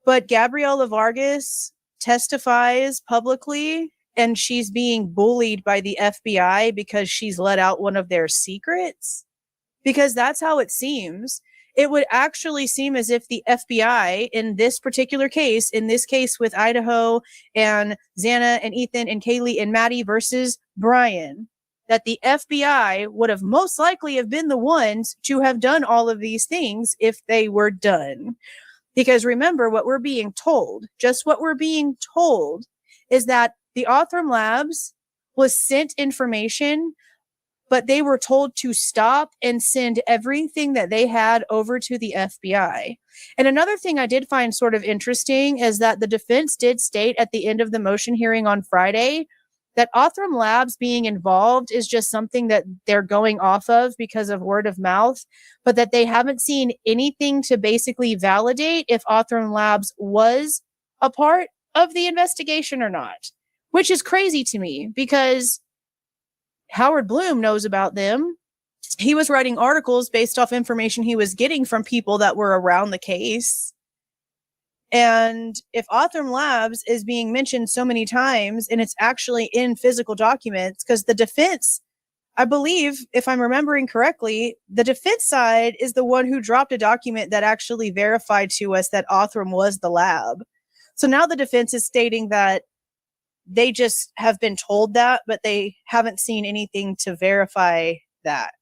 But Gabriela Vargas testifies publicly, and she's being bullied by the FBI because she's let out one of their secrets. Because that's how it seems. It would actually seem as if the FBI in this particular case, in this case with Idaho and Xana and Ethan and Kaylee and Maddie versus Brian, that the FBI would have most likely have been the ones to have done all of these things if they were done. Because remember what we're being told, just what we're being told is that the Othram Labs was sent information, but they were told to stop and send everything that they had over to the FBI. And another thing I did find sort of interesting is that the defense did state at the end of the motion hearing on Friday that Othram Labs being involved is just something that they're going off of because of word of mouth, but that they haven't seen anything to basically validate if Othram Labs was a part of the investigation or not, which is crazy to me because Howard Bloom knows about them. He was writing articles based off information he was getting from people that were around the case. And if Othram Labs is being mentioned so many times and it's actually in physical documents, because the defense, I believe, if I'm remembering correctly, the defense side is the one who dropped a document that actually verified to us that Othram was the lab. So now the defense is stating that they just have been told that, but they haven't seen anything to verify that.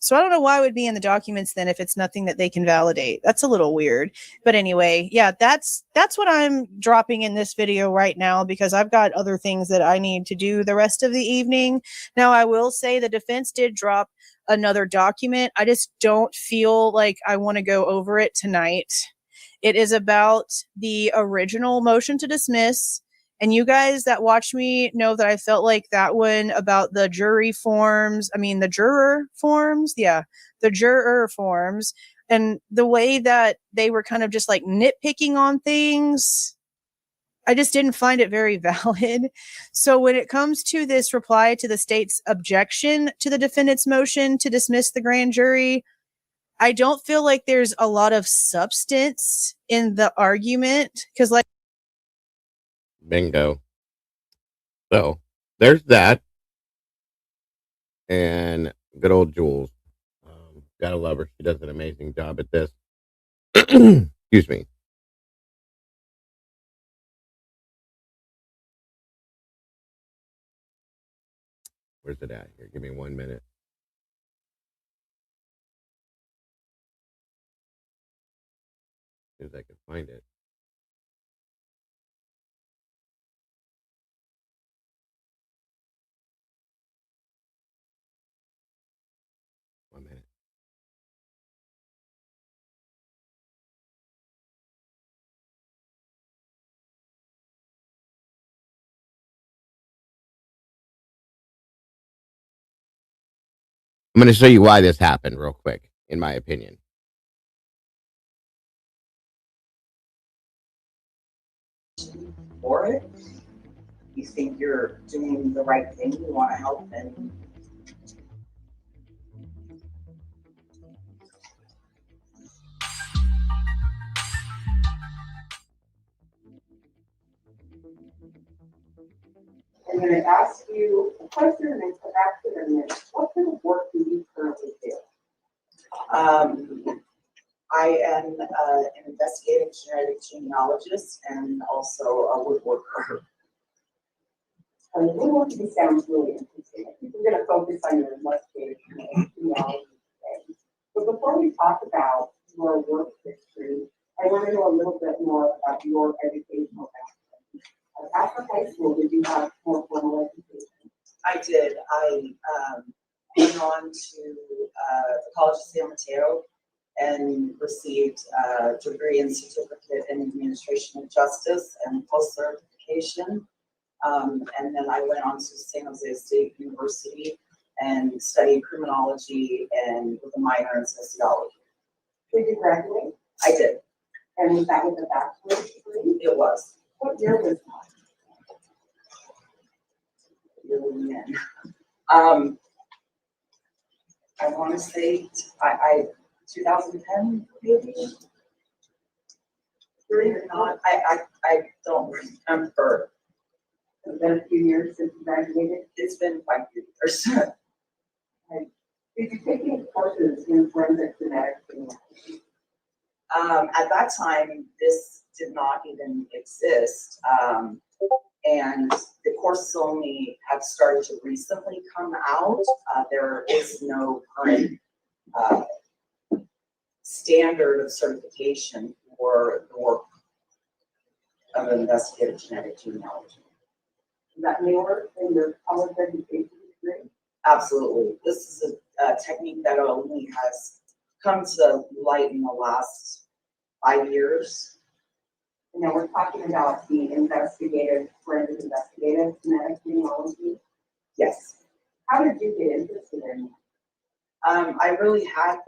So I don't know why it would be in the documents then if it's nothing that they can validate. That's a little weird. But anyway, yeah, that's what I'm dropping in this video right now because I've got other things that I need to do the rest of the evening. Now, I will say the defense did drop another document. I just don't feel like I want to go over it tonight. It is about the original motion to dismiss. And you guys that watch me know that I felt like that one about the juror forms, and the way that they were kind of just like nitpicking on things, I just didn't find it very valid. So when it comes to this reply to the state's objection to the defendant's motion to dismiss the grand jury, I don't feel like there's a lot of substance in the argument because like, Bingo. So there's that. And good old Jules. Gotta love her. She does an amazing job at this. Excuse me. Where's it at? Here, give me 1 minute. As soon as I can find it. One minute. I'm going to show you why this happened real quick, in my opinion. For it, you think you're doing the right thing, you want to help, and I'm going to ask you a question and then come back to them. What kind of work do you currently do? I am an investigative genealogist and also a woodworker. Woodworking sounds really interesting. I think we're going to focus on your investigative genealogy today. But before we talk about your work history, I want to know a little bit more about your educational background. After high school, did you have more formal education? I did. I went on to the College of San Mateo and received a degree and certificate in administration of justice and post certification. And then I went on to San Jose State University and studied criminology and with a minor in sociology. Did you graduate? I did. And was that with a bachelor's degree? It was. What year was that? I want to say, I 2010 maybe. Believe it or not, I don't remember. It's been a few years since you graduated. It's been 5 years. Did you take any courses in forensic genetics? At that time, this did not even exist. And the courses only have started to recently come out. There is no current standard of certification for the work of investigative genetic genealogy. Is that newer in your college education degree? Absolutely. This is a technique that only has come to light in the last 5 years. And now we're talking about the forensic investigative genetic genealogy. Yes. How did you get interested in it? I really had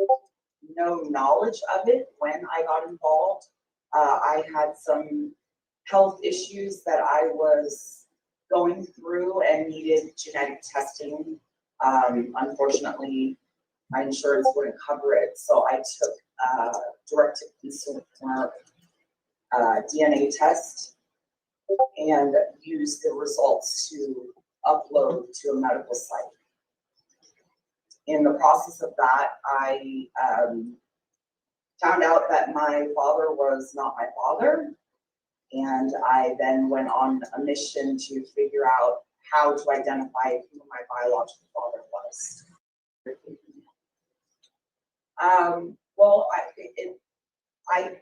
no knowledge of it when I got involved. I had some health issues that I was going through and needed genetic testing. Unfortunately, my insurance wouldn't cover it, so I took direct-to-consumer DNA test and used the results to upload to a medical site. In the process of that, I found out that my father was not my father, and I then went on a mission to figure out how to identify who my biological father was. Well, I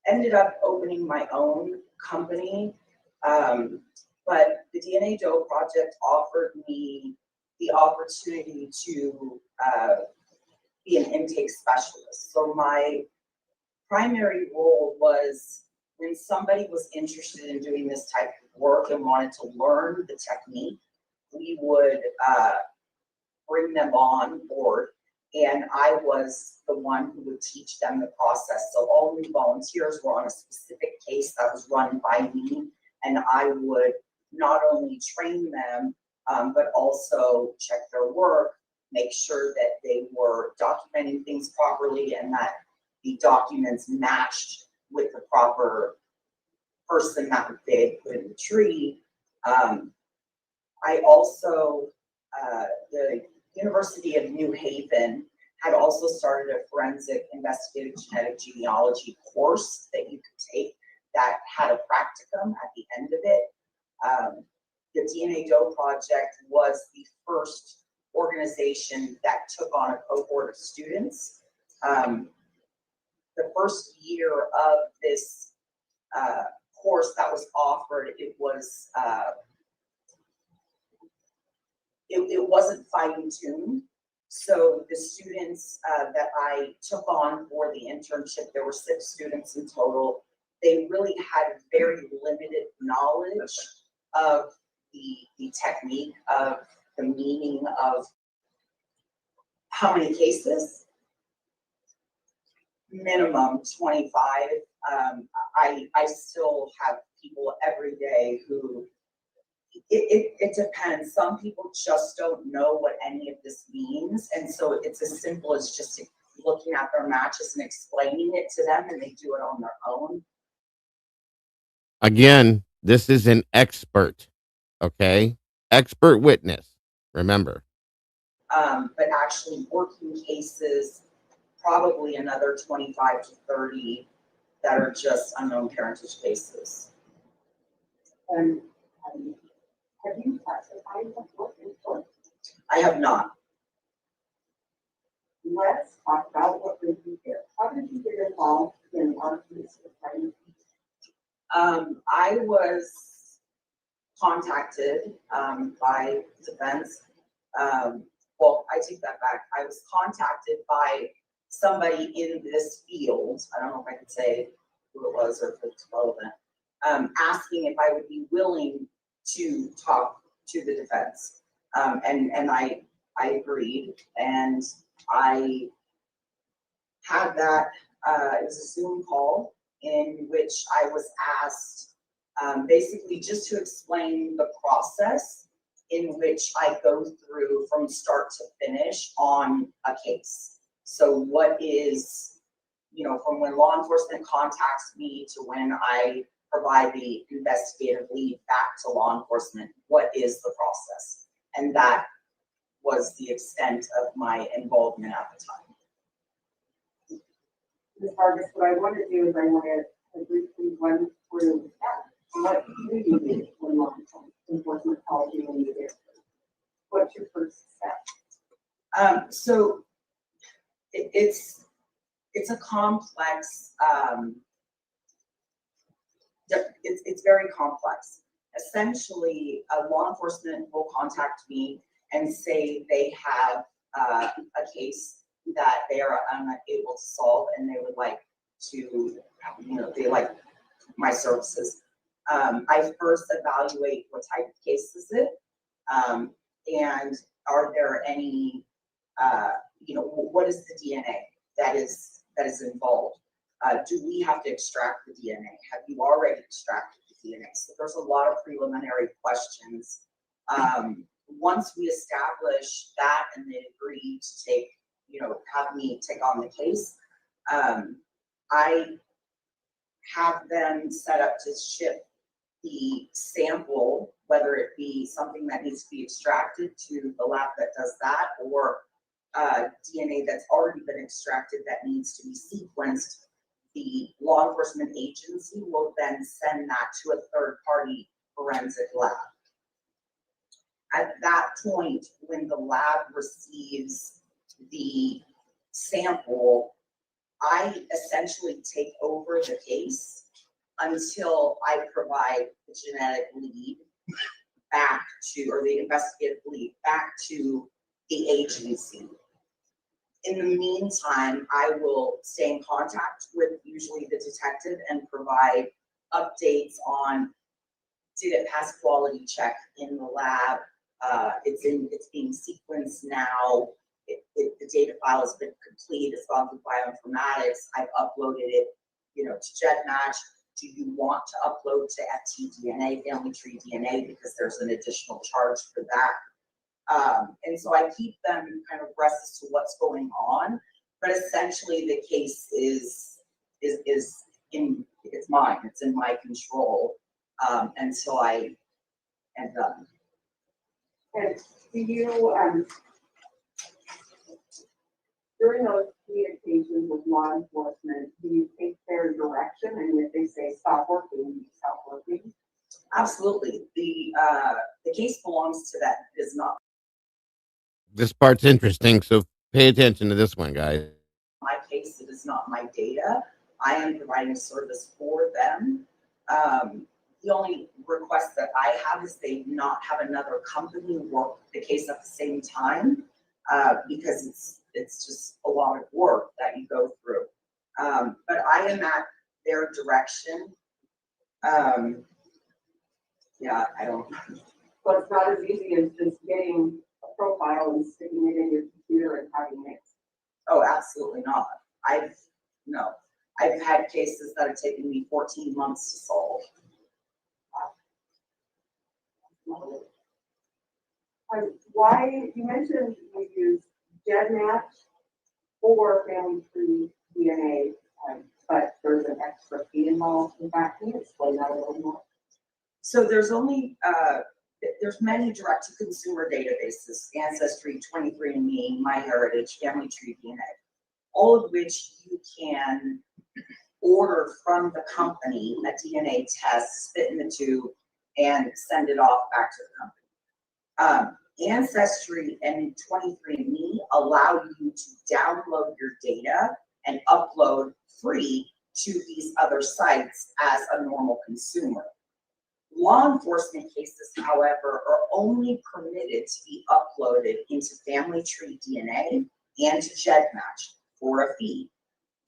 ended up opening my own company, but the DNA Doe Project offered me the opportunity to be an intake specialist. So my primary role was when somebody was interested in doing this type of work and wanted to learn the technique, we would bring them on board, and I was the one who would teach them the process. So all new volunteers were on a specific case that was run by me, and I would not only train them, but also check their work, make sure that they were documenting things properly and that the documents matched with the proper person that they had put in the tree. I also, the University of New Haven had also started a forensic investigative genetic genealogy course that you could take that had a practicum at the end of it. The DNA Doe Project was the first organization that took on a cohort of students. The first year of this course that was offered, it wasn't fine-tuned. So the students that I took on for the internship, there were 6 students in total. They really had very limited knowledge of the technique, of the meaning of how many cases. Minimum 25. I still have people every day who, it depends. Some people just don't know what any of this means. And so it's as simple as just looking at their matches and explaining it to them, and they do it on their own. Again, this is an expert, okay? Expert witness, remember. But actually working cases, probably another 25 to 30 that are just unknown parentage cases. And have you testified before in court? I have not. Let's talk about what did you get. How did you get involved in our case of pregnancy? I was contacted by defense. Well, I take that back. I was contacted by somebody in this field. I don't know if I can say who it was or if it's relevant. Asking if I would be willing to talk to the defense. And I agreed, and I had that, it was a Zoom call in which I was asked basically just to explain the process in which I go through from start to finish on a case. So what is, from when law enforcement contacts me to when I provide the investigative lead back to law enforcement, what is the process? And that was the extent of my involvement at the time. Ms. Vargas, what I want to do is I want to briefly run through what do you do when law enforcement calls you and you get. What's your first step? So it's a complex. It's very complex. Essentially, law enforcement will contact me and say they have a case that they are unable to solve, and they would like to, they like my services. I first evaluate what type of case is it, and are there any, what is the DNA that is involved? Do we have to extract the DNA? Have you already extracted the DNA? So there's a lot of preliminary questions. Once we establish that and they agree to take, have me take on the case, I have them set up to ship the sample, whether it be something that needs to be extracted to the lab that does that, or DNA that's already been extracted that needs to be sequenced. The law enforcement agency will then send that to a third-party forensic lab. At that point, when the lab receives the sample, I essentially take over the case until I provide the genetic lead back to, or the investigative lead back to the agency. In the meantime, I will stay in contact with usually the detective and provide updates on, did it pass quality check in the lab? It's being sequenced now. The data file has been complete. It's gone through bioinformatics. I've uploaded it, to GEDmatch. Do you want to upload to FTDNA, family tree DNA, because there's an additional charge for that? And so I keep them kind of abreast as to what's going on, but essentially the case is it's mine. It's in my control until I am done. And do you, during those communications with law enforcement, do you take their direction? And if they say stop working, you stop working? Absolutely. The case belongs to that. It is not This part's interesting, so pay attention to this one, guys. my case. It is not my data. I am providing a service for them. The only request that I have is they not have another company work the case at the same time, because it's just a lot of work that you go through. But I am at their direction. Yeah, I don't. So it's not as easy as just getting a profile and sticking it in your computer and having it. Oh, absolutely not. I've had cases that have taken me 14 months to solve. Why, you mentioned you use GEDmatch or family tree DNA, but there's an extra fee involved in that. Can you explain that a little more? So there's there's many direct-to-consumer databases: Ancestry, 23andMe, MyHeritage, Family Tree DNA, all of which you can order from the company a DNA test, spit in the tube, and send it off back to the company. Ancestry and 23andMe allow you to download your data and upload free to these other sites as a normal consumer. Law enforcement cases, however, are only permitted to be uploaded into Family Tree DNA and to GEDmatch for a fee.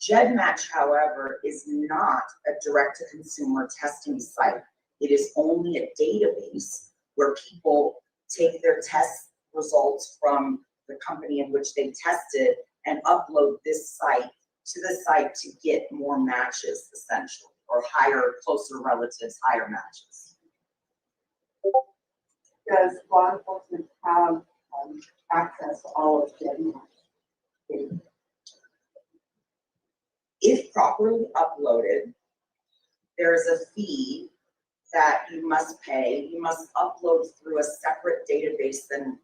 GEDmatch, however, is not a direct-to-consumer testing site. It is only a database where people take their test results from the company in which they tested and upload this site to the site to get more matches, essentially, or higher, closer relatives, higher matches. Does law enforcement have access to all of the If properly uploaded, there's a fee that you must pay. You must upload through a separate database than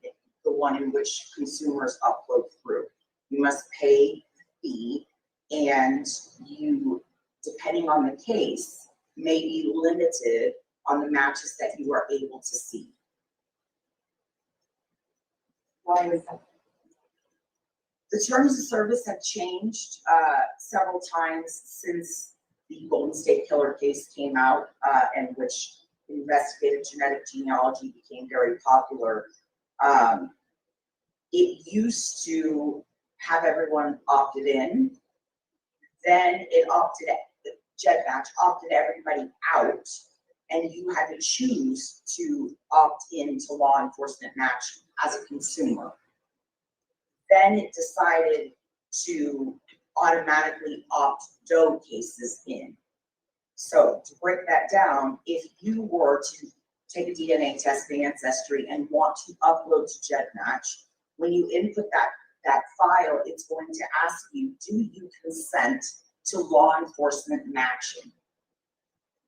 the one in which consumers upload through. You must pay a fee, and you, depending on the case, may be limited on the matches that you are able to see. Why is that? The terms of service have changed several times since the Golden State Killer case came out, and which investigative genetic genealogy became very popular. It used to have everyone opted in, then it GEDmatch opted everybody out, and you had to choose to opt in to law enforcement match as a consumer. Then it decided to automatically opt Doe cases in. So to break that down, if you were to take a DNA test in Ancestry and want to upload to GEDmatch, when you input that file, it's going to ask you, do you consent to law enforcement matching?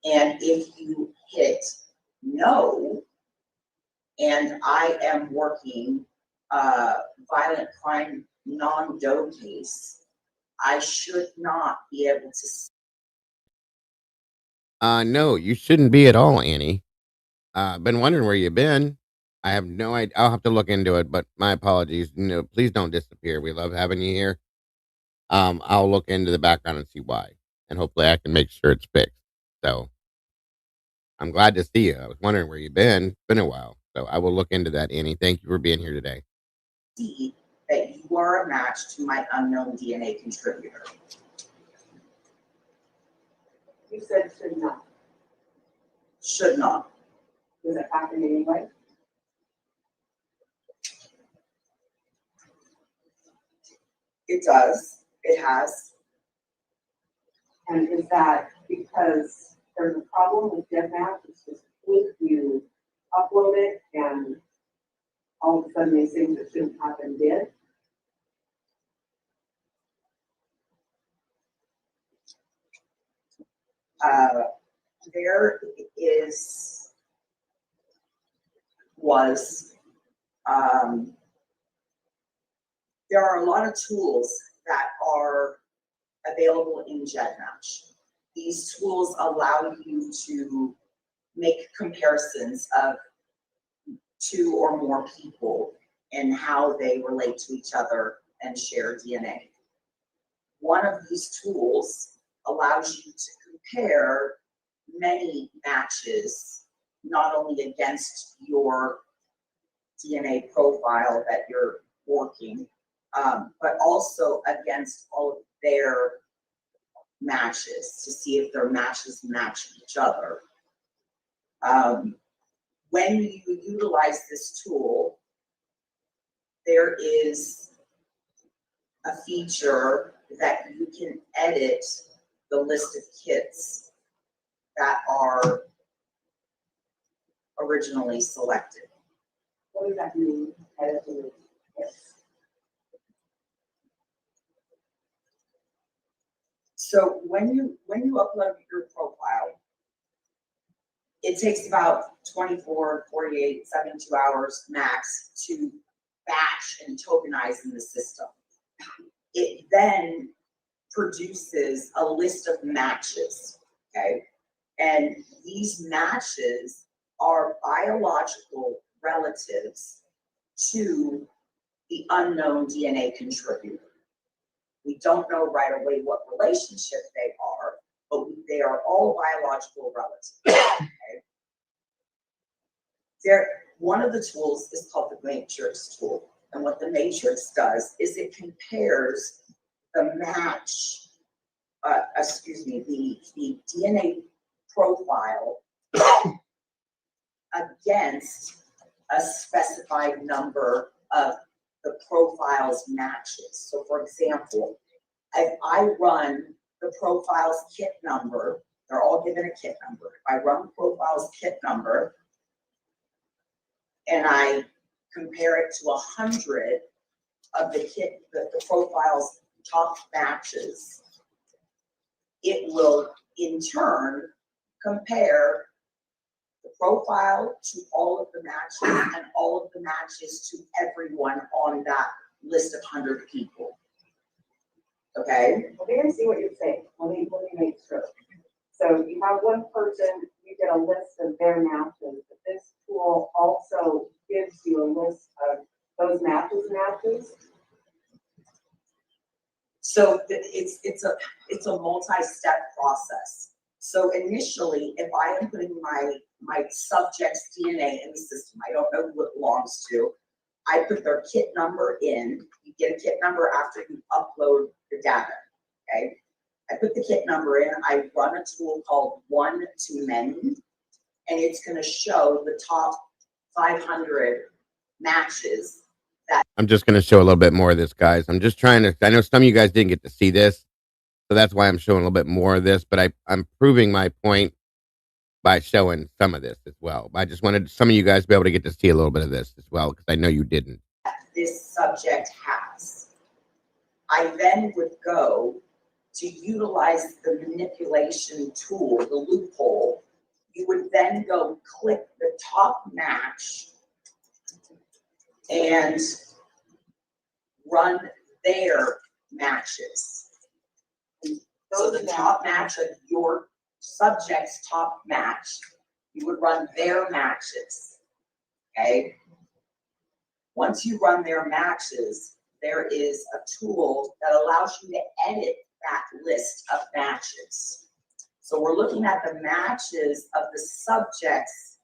And if you hit no, and I am working violent crime non-Doe case, I should not be able to. No, you shouldn't be at all, Annie. Been wondering where you've been. I have no idea. I'll have to look into it, but my apologies. No, please don't disappear. We love having you here. I'll look into the background and see why, and hopefully I can make sure it's fixed. So I'm glad to see you. I was wondering where you've been. It's been a while. So I will look into that, Annie. Thank you for being here today. See that you are a match to my unknown DNA contributor. You said should not. Should not. Does it happen anyway? It does. It has. And is that because there's a problem with GEDmatch? It's just if you upload it and all of a sudden these things that shouldn't happen did? There there are a lot of tools that are available in GEDmatch. These tools allow you to make comparisons of two or more people and how they relate to each other and share DNA. One of these tools allows you to compare many matches, not only against your DNA profile that you're working, but also against all of their matches to see if their matches match each other. When you utilize this tool, there is a feature that you can edit the list of kits that are originally selected. What does that mean? Editing this? So when you upload your profile, it takes about 24, 48, 72 hours max to batch and tokenize in the system. It then produces a list of matches, okay? And these matches are biological relatives to the unknown DNA contributor. We don't know right away what relationship they are, but they are all biological relatives. Okay? One of the tools is called the matrix tool. And what the matrix does is it compares the match, the DNA profile against a specified number of the profile's matches. So for example, if I run the profile's kit number, they're all given a kit number. If I run the profile's kit number and I compare it to 100 of the profile's top matches, it will in turn compare the profile to all of the matches and all of the matches to everyone on that list of 100 people. Okay? Okay, I see what you're saying. Let me make sure. So you have one person, you get a list of their matches, but this tool also gives you a list of those matches. So it's a multi-step process. So initially, if I am putting my subject's DNA in the system, I don't know who it belongs to, I put their kit number in. You get a kit number after you upload the data, okay? I put the kit number in, I run a tool called one-to-many, and it's gonna show the top 500 matches. I'm just going to show a little bit more of this, guys. I'm just trying to, I know some of you guys didn't get to see this, so that's why I'm showing a little bit more of this, but I'm proving my point by showing some of this as well. I just wanted some of you guys to be able to get to see a little bit of this as well, because I know you didn't. This subject has. I then would go to utilize the manipulation tool, the loophole. You would then go click the top match and run their matches. So the top match of your subject's top match, you would run their matches, okay? Once you run their matches, there is a tool that allows you to edit that list of matches. So we're looking at the matches of the subject's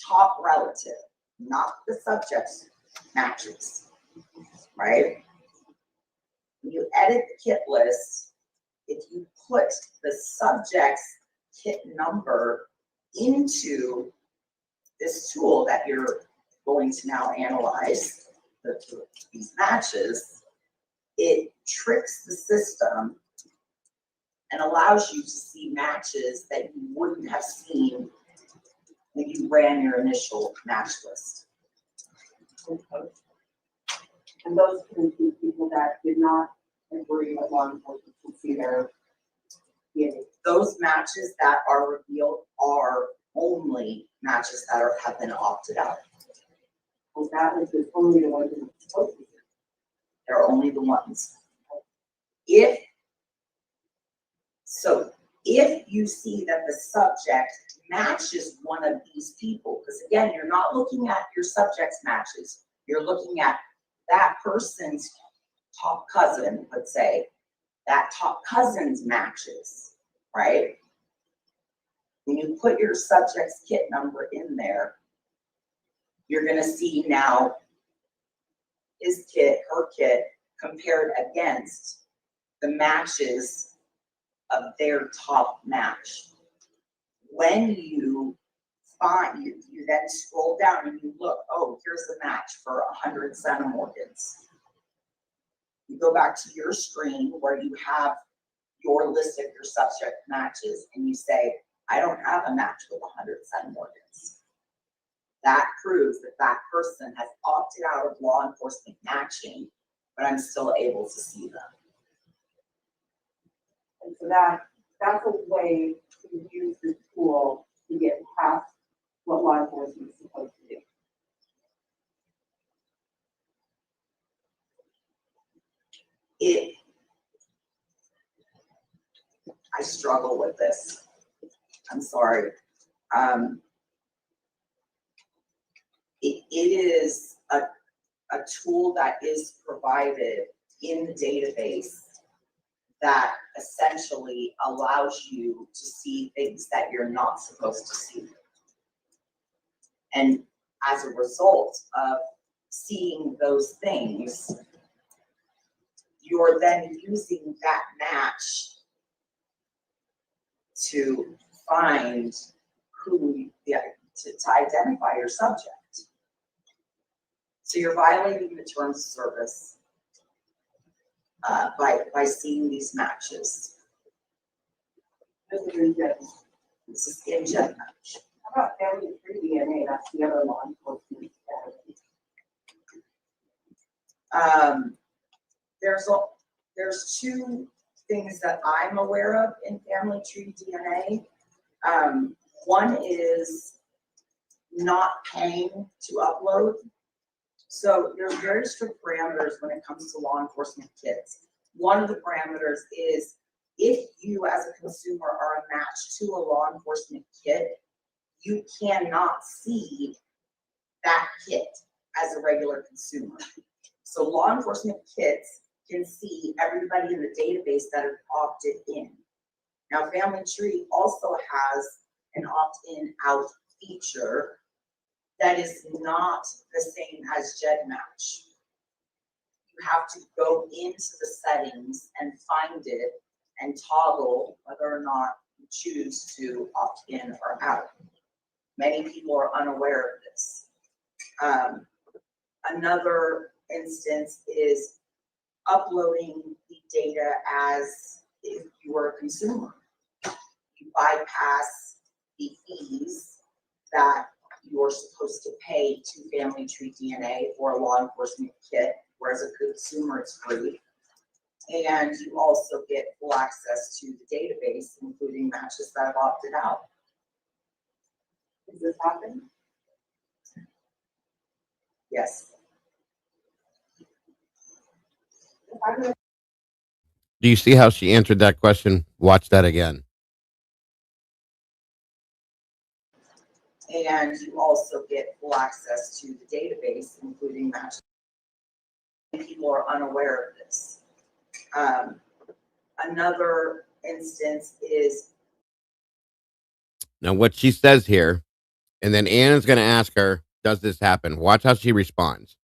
top relative, not the subject's matches, right? When you edit the kit list, if you put the subject's kit number into this tool that you're going to now analyze, these matches, it tricks the system and allows you to see matches that you wouldn't have seen when you ran your initial match list. And those can include people that did not agree with law enforcement to see their DNA. Those matches that are revealed are only matches that have been opted out. And that is only the ones that are supposed to be. They're only the ones. If you see that the subject matches one of these people, because again, you're not looking at your subject's matches, you're looking at that person's top cousin, let's say, that top cousin's matches, right? When you put your subject's kit number in there, you're gonna see now his kit, her kit, compared against the matches of their top match. When you find, you then scroll down and you look, oh, here's the match for 100 centimorgans. You go back to your screen where you have your list of your subject matches and you say, I don't have a match with 100 centimorgans. That proves that that person has opted out of law enforcement matching, but I'm still able to see them. And so that's a way to use this tool to get past what law enforcement is supposed to do. I struggle with this. I'm sorry. It is a tool that is provided in the database that essentially allows you to see things that you're not supposed to see. And as a result of seeing those things, you're then using that match to find who, to identify your subject. So you're violating the terms of service by seeing these matches. This is in general. This is in gen match. How about family tree DNA? That's the other law enforcement There's there's two things that I'm aware of in family tree DNA. One is not paying to upload. So there's very strict parameters when it comes to law enforcement kits. One of the parameters is if you as a consumer are a match to a law enforcement kit, you cannot see that kit as a regular consumer. So law enforcement kits can see everybody in the database that have opted in. Now, Family Tree also has an opt-in out feature that is not the same as GEDmatch. You have to go into the settings and find it and toggle whether or not you choose to opt in or out. Many people are unaware of this. Another instance is uploading the data as if you were a consumer. You bypass the fees that you're supposed to pay to Family Tree DNA for a law enforcement kit, whereas a consumer it's free. And you also get full access to the database, including matches that have opted out. Does this happen? Yes. Do you see how she answered that question? Watch that again. And you also get full access to the database, including matches. People are unaware of this. Another instance is. Now, what she says here, and then Anna's going to ask her, does this happen? Watch how she responds.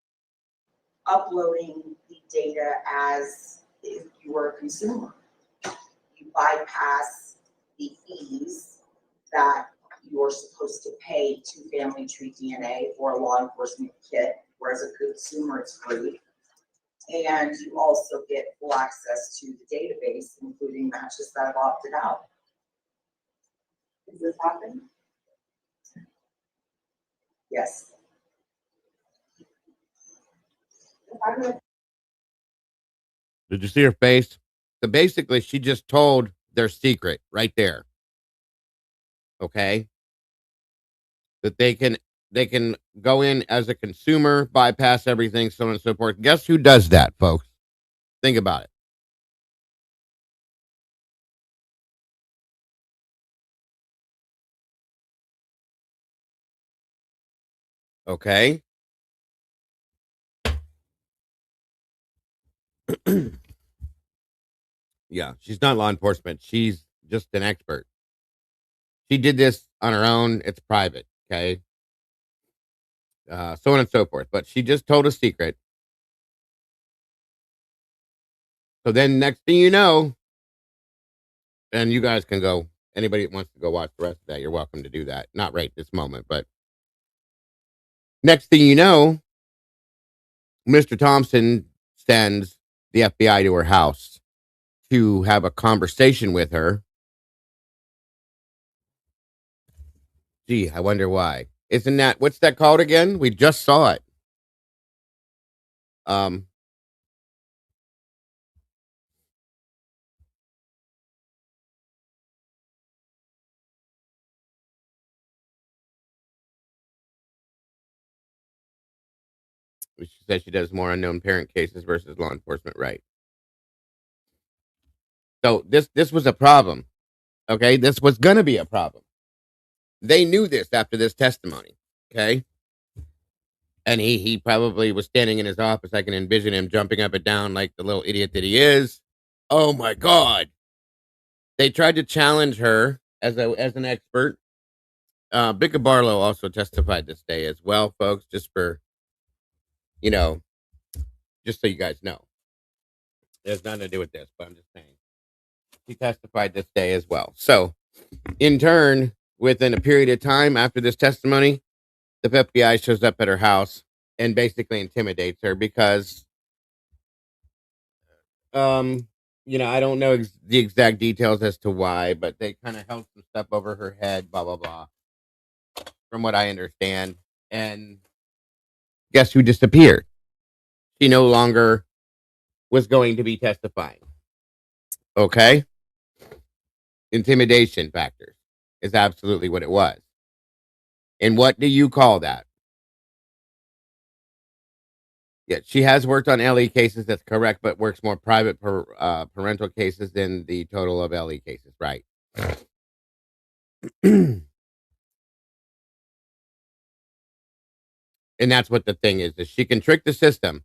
Uploading the data as if you were a consumer. You bypass the fees that you're supposed to pay to Family Tree DNA for a law enforcement kit, whereas a consumer it's free. And you also get full access to the database, including matches that have opted out. Does this happen? Yes. Did you see her face? So basically, she just told their secret right there. Okay? That they can go in as a consumer, bypass everything, so on and so forth. Guess who does that, folks? Think about it. Okay? Yeah, she's not law enforcement. She's just an expert. She did this on her own. It's private. Okay? So on and so forth. But she just told a secret. So then next thing you know, and you guys can go, anybody that wants to go watch the rest of that, you're welcome to do that. Not right this moment, but next thing you know, Mr. Thompson sends the FBI to her house to have a conversation with her. Gee, I wonder why. Isn't that, what's that called again? We just saw it. She says she does more unknown parent cases versus law enforcement, right? So this was a problem. Okay, this was gonna be a problem. They knew this after this testimony. Okay, and he probably was standing in his office. I can envision him jumping up and down like the little idiot that he is. Oh my God! They tried to challenge her as an expert. Bicca Barlow also testified this day as well, folks. Just for just so you guys know, there's nothing to do with this, but I'm just saying. He testified this day as well. So, in turn, within a period of time after this testimony, the FBI shows up at her house and basically intimidates her because, I don't know the exact details as to why, but they kind of held some stuff over her head, blah, blah, blah, from what I understand. And guess who disappeared? she no longer was going to be testifying. Okay? Intimidation factors is absolutely what it was. And what do you call that? Yeah, she has worked on LE cases. That's correct, but works more private parental cases than the total of LE cases, right? And that's what the thing is she can trick the system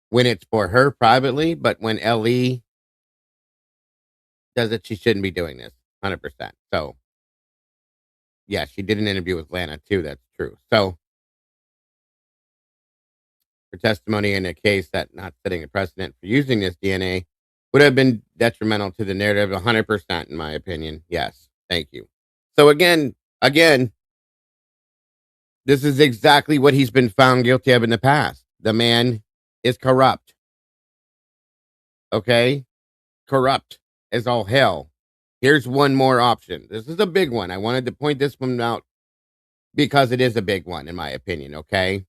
when it's for her privately, but when LE does it, she shouldn't be doing this 100%. So, yeah, she did an interview with Lana too. That's true. So, her testimony in a case that not setting a precedent for using this DNA would have been detrimental to the narrative 100%, in my opinion. Yes. Thank you. So again, this is exactly what he's been found guilty of in the past. The man is corrupt. Okay? Corrupt as all hell. Here's one more option. This is a big one. I wanted to point this one out because it is a big one, in my opinion. Okay?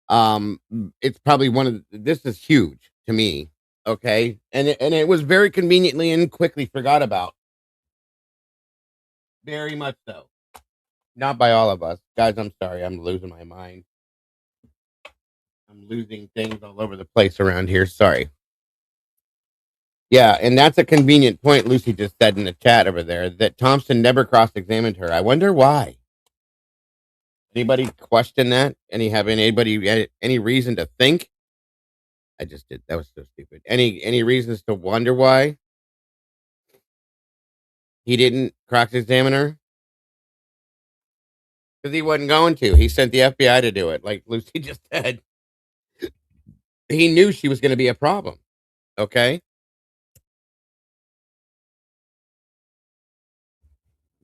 It's probably this is huge to me. Okay? And it was very conveniently and quickly forgot about. Very much so. Not by all of us. Guys, I'm sorry. I'm losing my mind. I'm losing things all over the place around here. Sorry. Yeah, and that's a convenient point Lucy just said in the chat over there, that Thompson never cross-examined her. I wonder why. Anybody question that? Any reason to think? I just did. That was so stupid. Any reasons to wonder why he didn't cross-examine her? Because he wasn't going to. He sent the FBI to do it, like Lucy just said. He knew she was going to be a problem. Okay?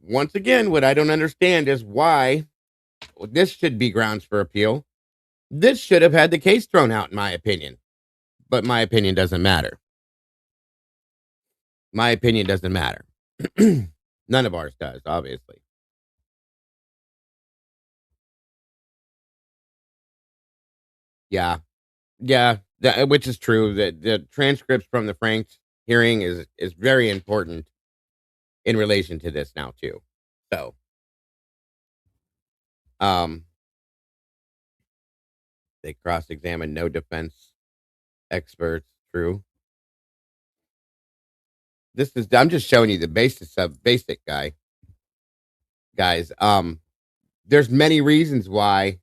Once again, what I don't understand is why this should be grounds for appeal. This should have had the case thrown out, in my opinion. But my opinion doesn't matter. My opinion doesn't matter. None of ours does, obviously. Yeah. Yeah, which is true. The transcripts from the Franks hearing is very important in relation to this now, too. So, they cross-examined no defense experts. True. I'm just showing you the basic guys. There's many reasons why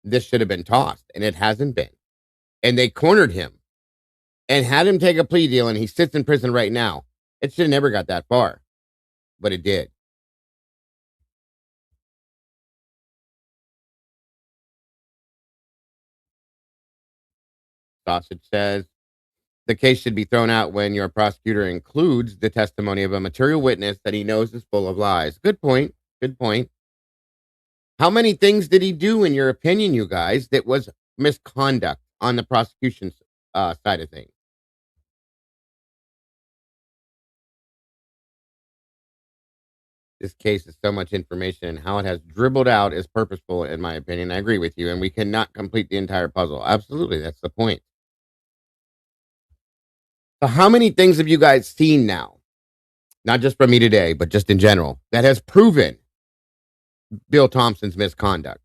this should have been tossed, and it hasn't been. And they cornered him and had him take a plea deal, and he sits in prison right now. It should have never got that far, but it did. Sausage says, the case should be thrown out when your prosecutor includes the testimony of a material witness that he knows is full of lies. Good point. Good point. How many things did he do, in your opinion, you guys, that was misconduct on the prosecution's side of things? This case is so much information, and how it has dribbled out is purposeful, in my opinion. I agree with you, and we cannot complete the entire puzzle. Absolutely, that's the point. So how many things have you guys seen now, not just from me today, but just in general, that has proven Bill Thompson's misconduct,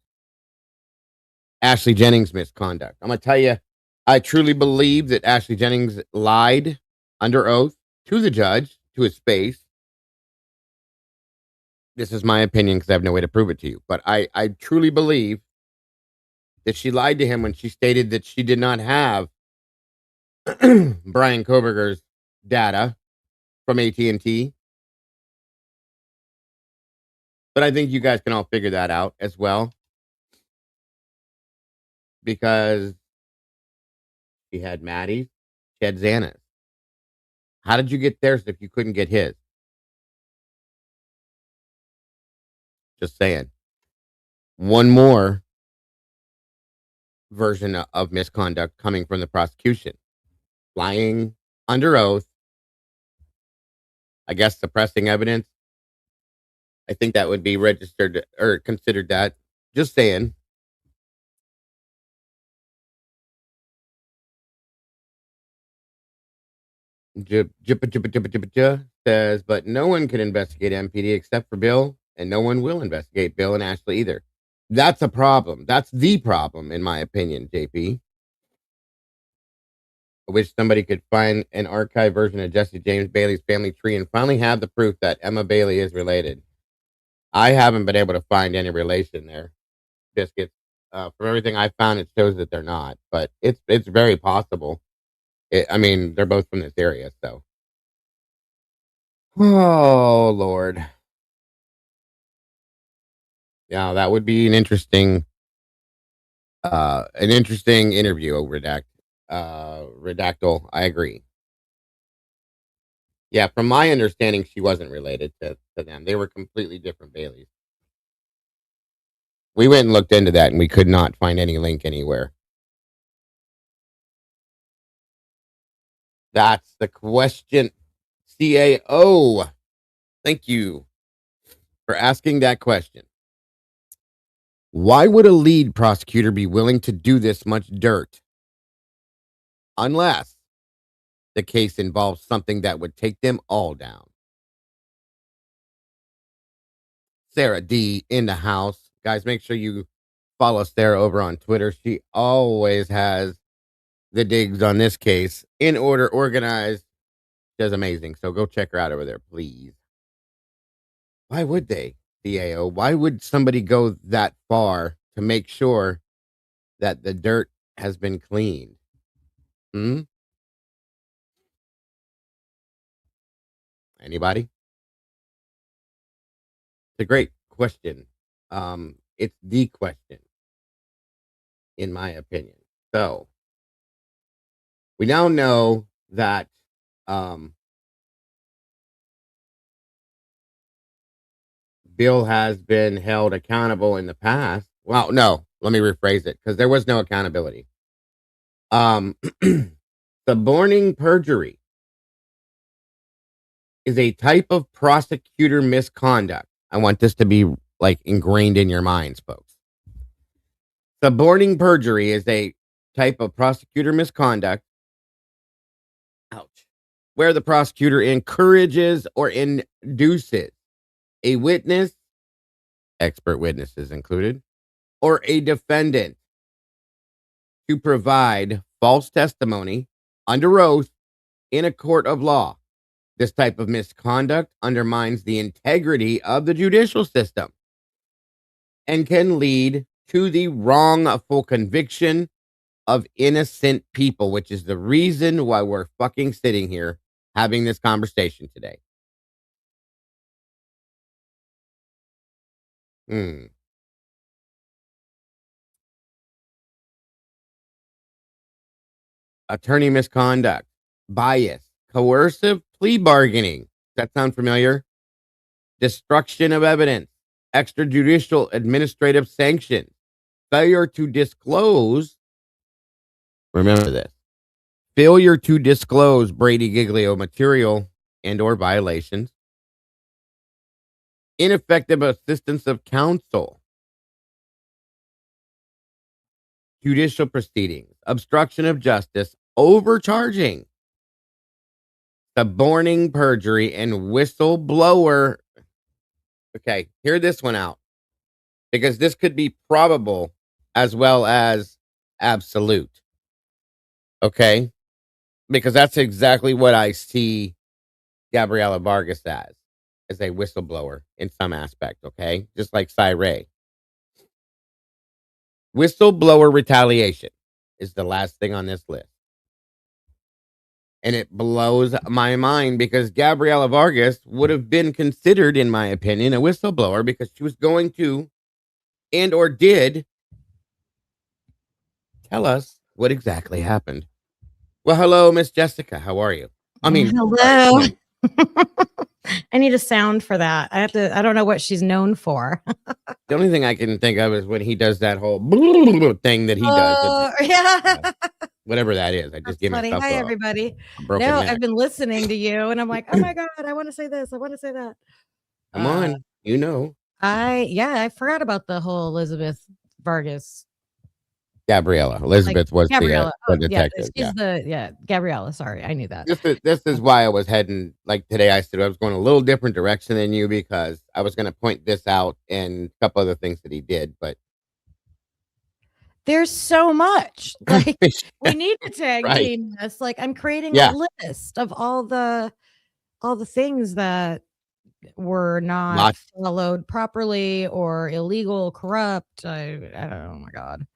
Ashley Jennings' misconduct? I'm going to tell you, I truly believe that Ashley Jennings lied under oath to the judge, to his face. This is my opinion because I have no way to prove it to you. But I truly believe that she lied to him when she stated that she did not have Brian Koberger's data from AT&T. But I think you guys can all figure that out as well. Because she had Maddie's, she had Xana's. How did you get theirs if you couldn't get his? Just saying. One more version of misconduct coming from the prosecution. Lying under oath. I guess suppressing evidence. I think that would be registered or considered that. Just saying. Says, but no one can investigate MPD except for Bill, and no one will investigate Bill and Ashley either. That's a problem. That's the problem, in my opinion, JP. I wish somebody could find an archived version of Jesse James Bailey's family tree and finally have the proof that Emma Bailey is related. I haven't been able to find any relation there. Biscuits. From everything I found, it shows that they're not, but it's very possible. I mean, they're both from this area, so. Oh Lord. Yeah, that would be an interesting interview, Redactyl. I agree. Yeah, from my understanding, she wasn't related to them. They were completely different Baileys. We went and looked into that, and we could not find any link anywhere. That's the question. CAO. Thank you for asking that question. Why would a lead prosecutor be willing to do this much dirt? Unless the case involves something that would take them all down. Sarah D in the house. Guys, make sure you follow Sarah over on Twitter. She always has the digs on this case in order, organized. Does amazing. So go check her out over there, please. Why would they, DAO? Why would somebody go that far to make sure that the dirt has been cleaned? Anybody? It's a great question. It's the question, in my opinion. So we now know that Bill has been held accountable in the past. Well, no, let me rephrase it, because there was no accountability. Suborning perjury is a type of prosecutor misconduct. I want this to be like ingrained in your minds, folks. Suborning perjury is a type of prosecutor misconduct. Ouch. Where the prosecutor encourages or induces a witness, expert witnesses included, or a defendant to provide false testimony under oath in a court of law. This type of misconduct undermines the integrity of the judicial system and can lead to the wrongful conviction of innocent people, which is the reason why we're fucking sitting here having this conversation today. Attorney misconduct, bias, coercive plea bargaining. Does that sound familiar? Destruction of evidence, extrajudicial administrative sanctions, failure to disclose. Remember this. Failure to disclose Brady Giglio material and or violations. Ineffective assistance of counsel. Judicial proceedings. Obstruction of justice. Overcharging. Suborning perjury and whistleblower. Okay, hear this one out. Because this could be probable as well as absolute. Okay? Because that's exactly what I see Gabriela Vargas as a whistleblower in some aspect, okay? Just like Cy Ray. Whistleblower retaliation is the last thing on this list. And it blows my mind because Gabriela Vargas would have been considered, in my opinion, a whistleblower because she was going to and or did tell us what exactly happened. Well, hello, Miss Jessica. How are you? I mean, hello. I need a sound for that. I don't know what she's known for. The only thing I can think of is when he does that whole thing that he does. Yeah. Whatever that is. I just give myself Hi, everybody. broken neck. I've been listening to you and I'm like, oh my God, I want to say this. I want to say that. Come on. You know. I forgot about the whole Elizabeth Vargas Gabriella. Elizabeth was Gabriella. the Yeah, detective. she's Gabriella. Sorry, I knew that. This is why I was heading, like today. I said I was going a little different direction than you because I was going to point this out and a couple other things that he did, but There's so much. Like we need to tag Right. team this. Like I'm creating Yeah. a list of all the things that were not Lots. followed properly or illegal, corrupt. Oh my God.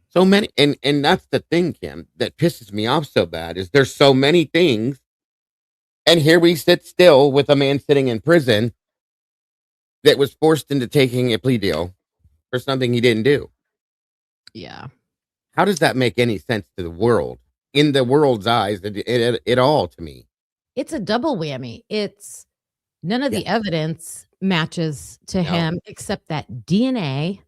So many, and that's the thing, Kim, that pisses me off so bad is there's so many things, and here we sit still with a man sitting in prison that was forced into taking a plea deal for something he didn't do. Yeah. How does that make any sense to the world? In the world's eyes, it all to me. It's a double whammy. It's none of the evidence matches to him except that DNA,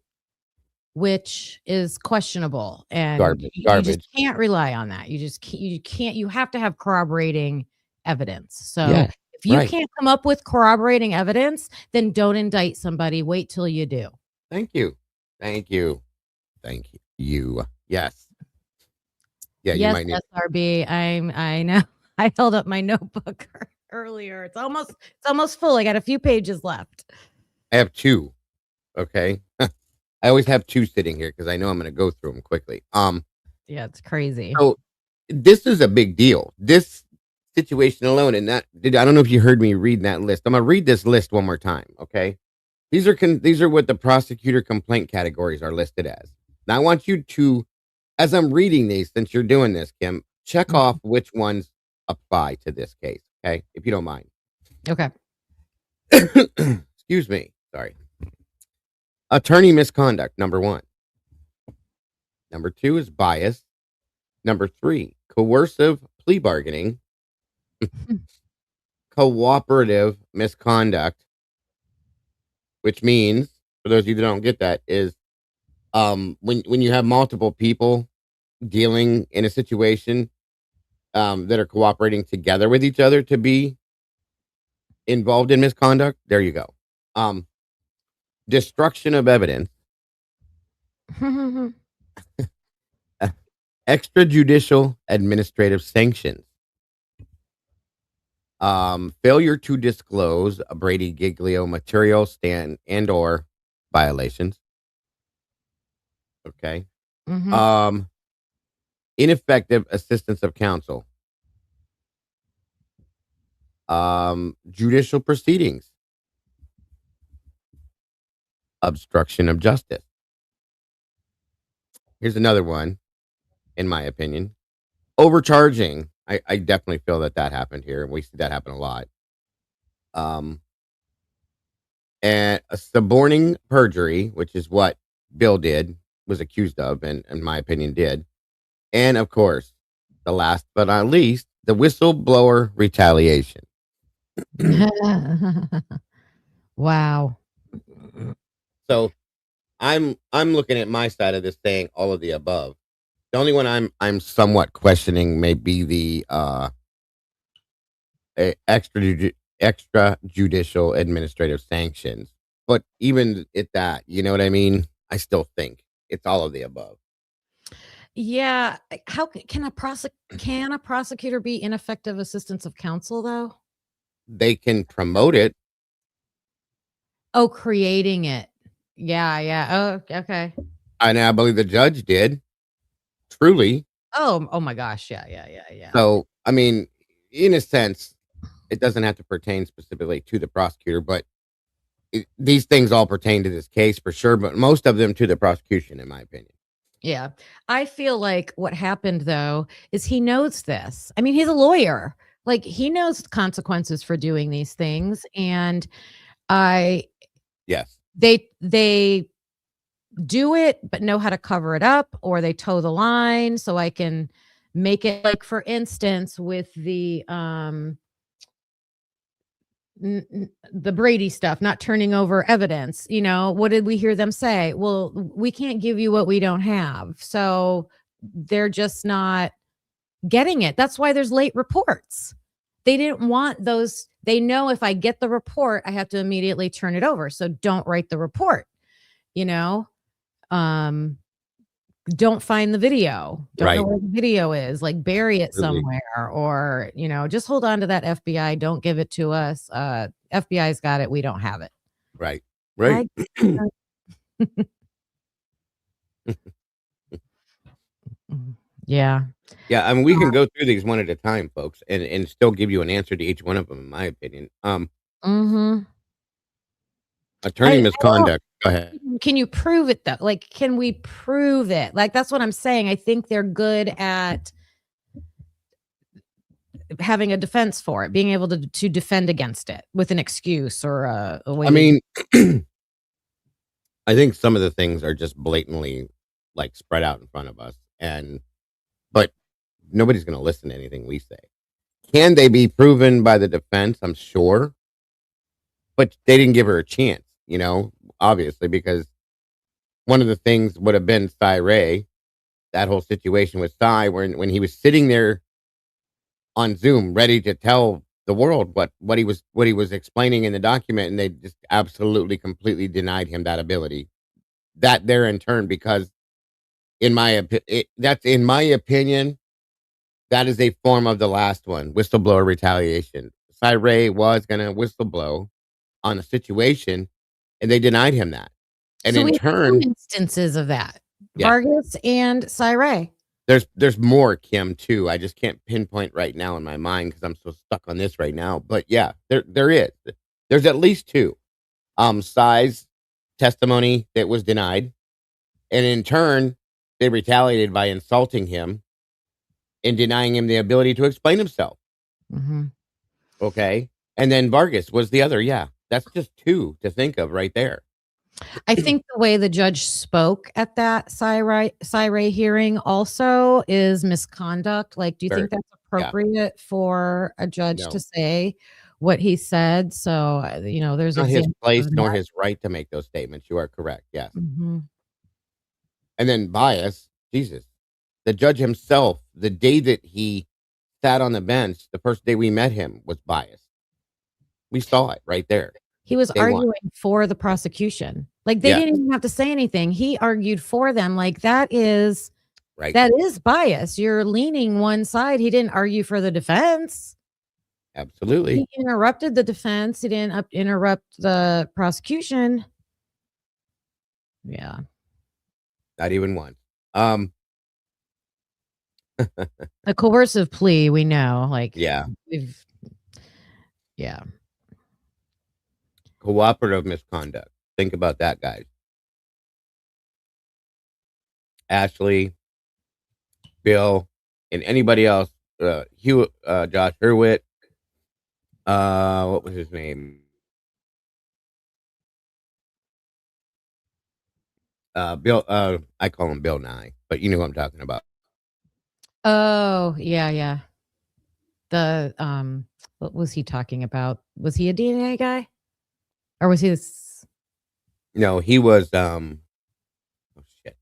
which is questionable, and Garbage. you just can't rely on that. You have to have corroborating evidence. So if you can't come up with corroborating evidence, then don't indict somebody. Wait till you do. Thank you. Yes. Yeah, yes, you might need SRB. I know. I held up my notebook earlier. It's almost full. I got a few pages left. I have 2. Okay. I always have 2 sitting here because I know I'm going to go through them quickly. Yeah, it's crazy. So this is a big deal. This situation alone, and I don't know if you heard me read that list. I'm going to read this list one more time. Okay. These are what the prosecutor complaint categories are listed as. Now I want you to, as I'm reading these, since you're doing this, Kim, check off which ones apply to this case. Okay. If you don't mind. Okay. Excuse me. Sorry. Attorney misconduct, number 1. Number 2 is bias. Number 3, coercive plea bargaining. Cooperative misconduct, which means, for those of you that don't get that, is when you have multiple people dealing in a situation that are cooperating together with each other to be involved in misconduct. There you go. Destruction of evidence. Extrajudicial administrative sanctions. Failure to disclose a Brady Giglio material stand and or violations. Okay. Ineffective assistance of counsel. Judicial proceedings. Obstruction of justice. Here's another one, in my opinion. Overcharging. I definitely feel that happened here, and we see that happen a lot. And a suborning perjury, which is what Bill was accused of, and in my opinion did. And of course, the last but not least, the whistleblower retaliation. Wow. So I'm looking at my side of this saying all of the above. The only one I'm somewhat questioning may be the extrajudicial administrative sanctions. But even at that, you know what I mean? I still think it's all of the above. Yeah. How can a prosecutor be ineffective assistance of counsel though? They can promote it. Oh, creating it. Yeah. Oh, okay. And I believe the judge did. Truly. Oh my gosh. Yeah. So, I mean, in a sense, it doesn't have to pertain specifically to the prosecutor, but these things all pertain to this case for sure, but most of them to the prosecution, in my opinion. Yeah. I feel like what happened though is he knows this. I mean, he's a lawyer. Like he knows the consequences for doing these things. And yes, they do it, but know how to cover it up, or they toe the line. So I can make it like, for instance, with the Brady stuff, not turning over evidence. You know, what did we hear them say? Well, we can't give you what we don't have. So they're just not getting it. That's why there's late reports. They didn't want those. They know if I get the report, I have to immediately turn it over. So don't write the report, you know? don't find the video, don't know Right. where the video is, like bury it Absolutely. somewhere, or just hold on to that FBI, don't give it to us. FBI's got it, we don't have it. Right. Right. Yeah. Yeah, I mean, we can go through these one at a time, folks, and still give you an answer to each one of them, in my opinion. Mhm. Attorney I don't misconduct. Go ahead. Can you prove it though? Like, can we prove it? Like, that's what I'm saying. I think they're good at having a defense for it, being able to defend against it with an excuse or a way. I mean, I think some of the things are just blatantly like spread out in front of us, but nobody's going to listen to anything we say. Can they be proven by the defense? I'm sure, but they didn't give her a chance, obviously, because one of the things would have been Cy Ray, that whole situation with Cy, when he was sitting there on Zoom, ready to tell the world what he was explaining in the document, and they just absolutely, completely denied him that ability. That there in turn, because that's in my opinion, that is a form of the last one, whistleblower retaliation. Cy Ray was going to whistleblow on a situation, and they denied him that. And so in we have turn, 2 instances of that. Yeah. Vargas and Cy Ray. there's more, Kim, too. I just can't pinpoint right now in my mind because I'm so stuck on this right now. But yeah, there is. There's at least 2. Cy's testimony that was denied, and in turn, they retaliated by insulting him and denying him the ability to explain himself. Mhm. Okay. And then Vargas was the other. Yeah. That's just 2 to think of right there. I think the way the judge spoke at that Cy Ray hearing also is misconduct. Like, do you think Very. that's appropriate for a judge No. to say what he said? So, there's Not his examples place of nor that. his right to make those statements. You are correct. Yes. Mhm. And then bias. Jesus. The judge himself, the day that he sat on the bench, the first day we met him, was biased. We saw it right there. He was Day one. arguing for the prosecution. Like, they Yeah. didn't even have to say anything. He argued for them. Like, that is Right. bias. You're leaning one side. He didn't argue for the defense. Absolutely. He interrupted the defense. He didn't interrupt the prosecution. Yeah. Not even once. A coercive plea, we know. Like, Yeah. Yeah. Cooperative misconduct. Think about that, guys. Ashley, Bill, and anybody else, Josh Hurwitz, what was his name? Bill, I call him Bill Nye, but you know who I'm talking about. Oh, yeah. The what was he talking about? Was he a DNA guy? Or was he this? No, he was, oh shit.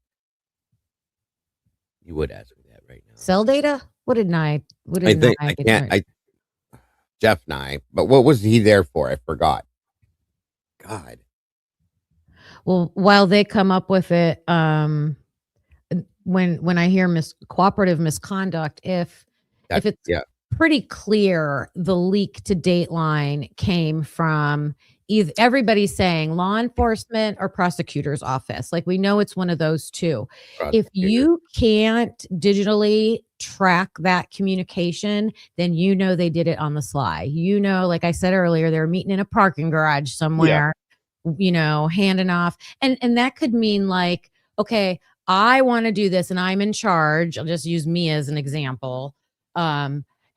You would ask me that right now. Cell data? What did I Jeff Nye, but what was he there for? I forgot. God. Well, while they come up with it, when I hear cooperative misconduct, if it's pretty clear the leak to Dateline came from either everybody's saying law enforcement or prosecutor's office. Like, we know it's one of those 2. If you can't digitally track that communication, then they did it on the sly. Like I said earlier, they're meeting in a parking garage somewhere, handing off. And that could mean like, okay, I want to do this and I'm in charge. I'll just use me as an example.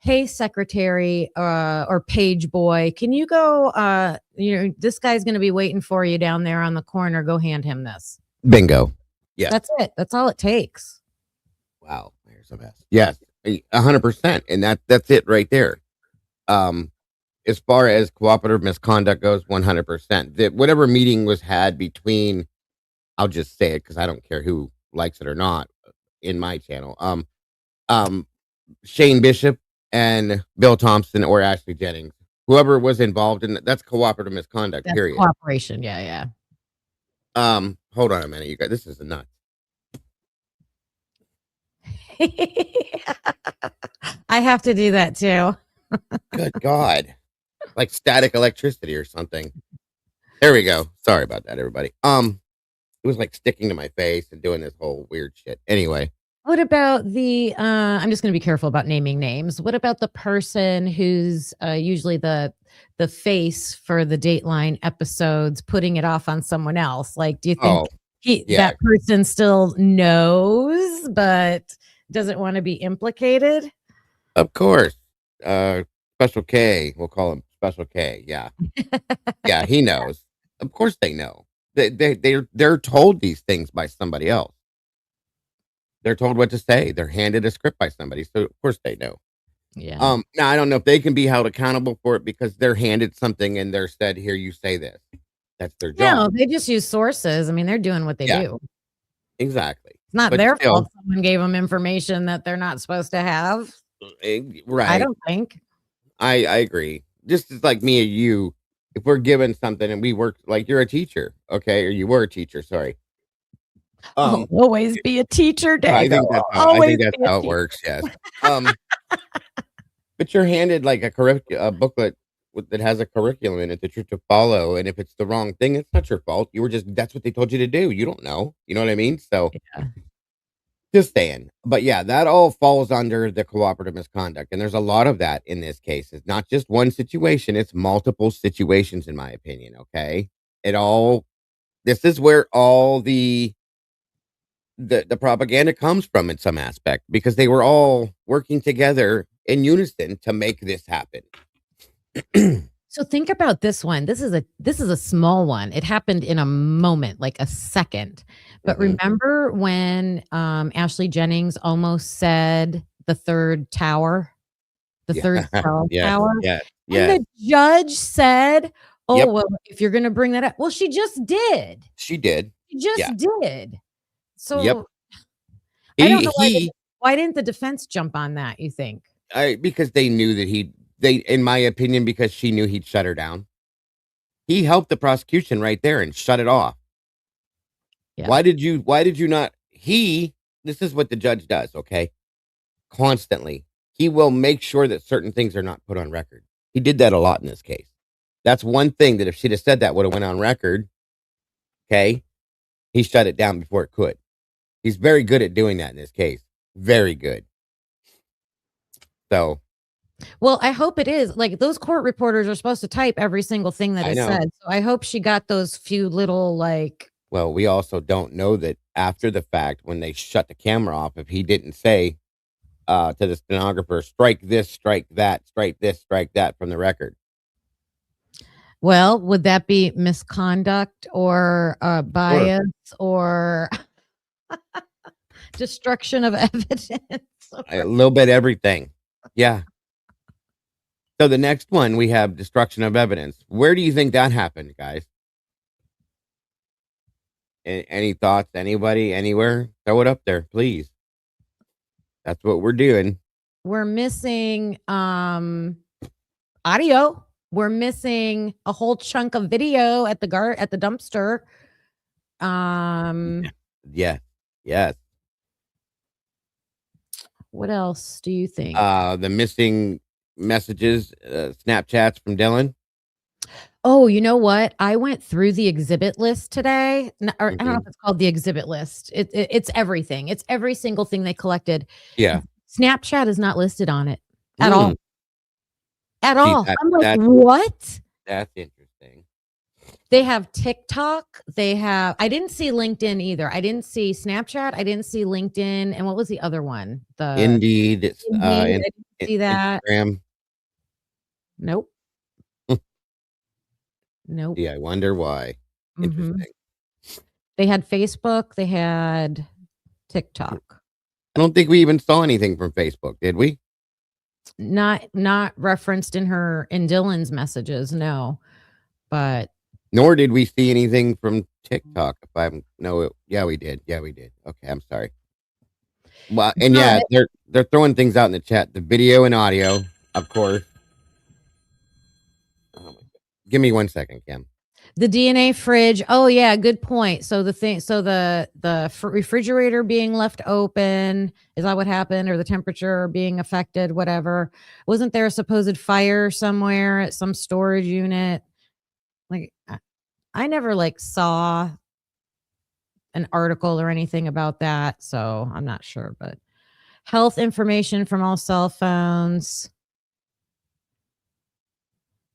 Hey, secretary or page boy, can you go, this guy's going to be waiting for you down there on the corner. Go hand him this. Bingo. Yeah. That's it. That's all it takes. Wow. There's a mess. Yes. 100%. And that's it right there. As far as cooperative misconduct goes, 100%. That whatever meeting was had between, I'll just say it because I don't care who likes it or not in my channel. Shane Bishop and Bill Thompson or Ashley Jennings, whoever was involved in that's cooperative misconduct. That's period. Cooperation. Yeah. Hold on a minute, you guys. This is nuts. I have to do that too. Good God. Like static electricity or something. There we go. Sorry about that, everybody. It was like sticking to my face and doing this whole weird shit. Anyway. What about the I'm just going to be careful about naming names. What about the person who's usually the face for the Dateline episodes, putting it off on someone else? Like, do you think that person still knows but doesn't want to be implicated? Of course. Special K. We'll call him Special K. Yeah. Yeah, he knows. Of course they know. They're told these things by somebody else. They're told what to say. They're handed a script by somebody, so of course they know. Yeah. Now I don't know if they can be held accountable for it because they're handed something and they're said, "Here, you say this." That's their job. No, they just use sources. I mean, they're doing what they do. Exactly. It's not their fault someone gave them information that they're not supposed to have. Right. I don't think. I agree. Just as like me or you, if we're given something and we work, like you're a teacher, okay, or you were a teacher, sorry. I'll always be a teacher, Dago. I think that's how it works. Yes. But you're handed like a booklet that has a curriculum in it that you're to follow, and if it's the wrong thing, it's not your fault. That's what they told you to do. You don't know. You know what I mean? So, just saying. But yeah, that all falls under the cooperative misconduct, and there's a lot of that in this case. It's not just one situation; it's multiple situations, in my opinion. Okay, this is where all the propaganda comes from in some aspect, because they were all working together in unison to make this happen. So think about this one. This is a small one. It happened in a moment, like a second. But remember when Ashley Jennings almost said the third tower, the third cell tower? Yeah. And the judge said, "Oh, well, if you're going to bring that up." Well, she just did. She did. She just did. So I don't know why didn't the defense jump on that, you think? Because they knew that in my opinion, because she knew he'd shut her down. He helped the prosecution right there and shut it off. Yeah. Why did you not? This is what the judge does, okay? Constantly. He will make sure that certain things are not put on record. He did that a lot in this case. That's one thing that if she'd have said that would have went on record, okay? He shut it down before it could. He's very good at doing that in this case. Very good. So. Well, I hope it is. Like, those court reporters are supposed to type every single thing that is said. So I hope she got those few little, like. Well, we also don't know that after the fact, when they shut the camera off, if he didn't say to the stenographer, strike this, strike that, strike this, strike that from the record. Well, would that be misconduct or bias or destruction of evidence? A little bit everything. Yeah. So the next one, we have destruction of evidence. Where do you think that happened, guys? Any thoughts? Anybody? Anywhere? Throw it up there, please. That's what we're doing. We're missing audio. We're missing a whole chunk of video at the dumpster. Yeah. Yes. What else do you think? The missing messages, Snapchats from Dylan. Oh, you know what? I went through the exhibit list today. I don't know if it's called the exhibit list. It's everything. It's every single thing they collected. Yeah. Snapchat is not listed on it at all. At all. I'm like, what? That's interesting. They have TikTok. I didn't see LinkedIn either. I didn't see Snapchat. I didn't see LinkedIn. And what was the other one? Indeed. I didn't see that. Instagram. Nope. Nope. Yeah, I wonder why. Interesting. They had Facebook. They had TikTok. I don't think we even saw anything from Facebook, did we? Not referenced in Dylan's messages, no. But nor did we see anything from TikTok. Yeah, we did. Okay, I'm sorry. Well, and yeah, they're throwing things out in the chat. The video and audio, of course. Give me 1 second, Kim. The DNA fridge. Oh yeah, good point. So the refrigerator being left open, is that what happened? Or the temperature being affected, whatever. Wasn't there a supposed fire somewhere at some storage unit? Like I never like saw an article or anything about that, so I'm not sure, but health information from all cell phones.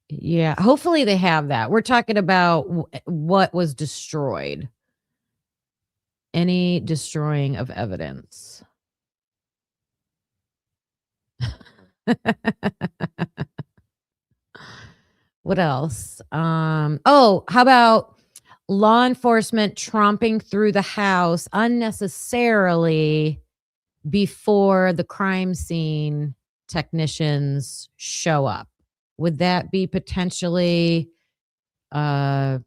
Yeah, hopefully they have that. We're talking about what was destroyed. Any destroying of evidence. What else? Oh, how about law enforcement tromping through the house unnecessarily before the crime scene technicians show up? Would that be potentially like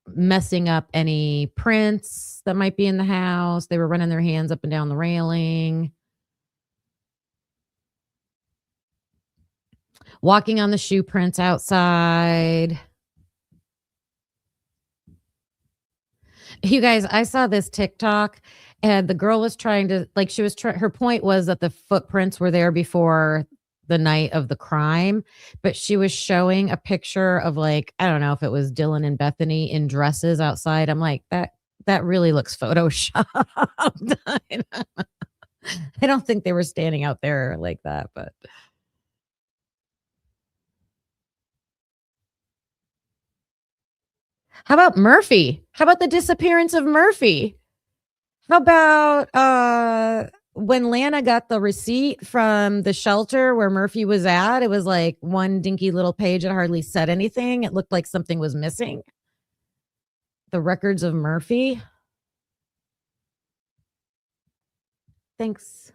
messing up any prints that might be in the house? They were running their hands up and down the railing. Walking on the shoe prints outside. You guys, I saw this TikTok and the girl was trying to, like, she was her point was that the footprints were there before the night of the crime, but she was showing a picture of, like, I don't know if it was Dylan and Bethany in dresses outside. I'm like, that really looks photoshopped. I don't think they were standing out there like that, but how about Murphy? How about the disappearance of Murphy? How about when Lana got the receipt from the shelter where Murphy was at? It was like one dinky little page that hardly said anything. It looked like something was missing. The records of Murphy. Thanks.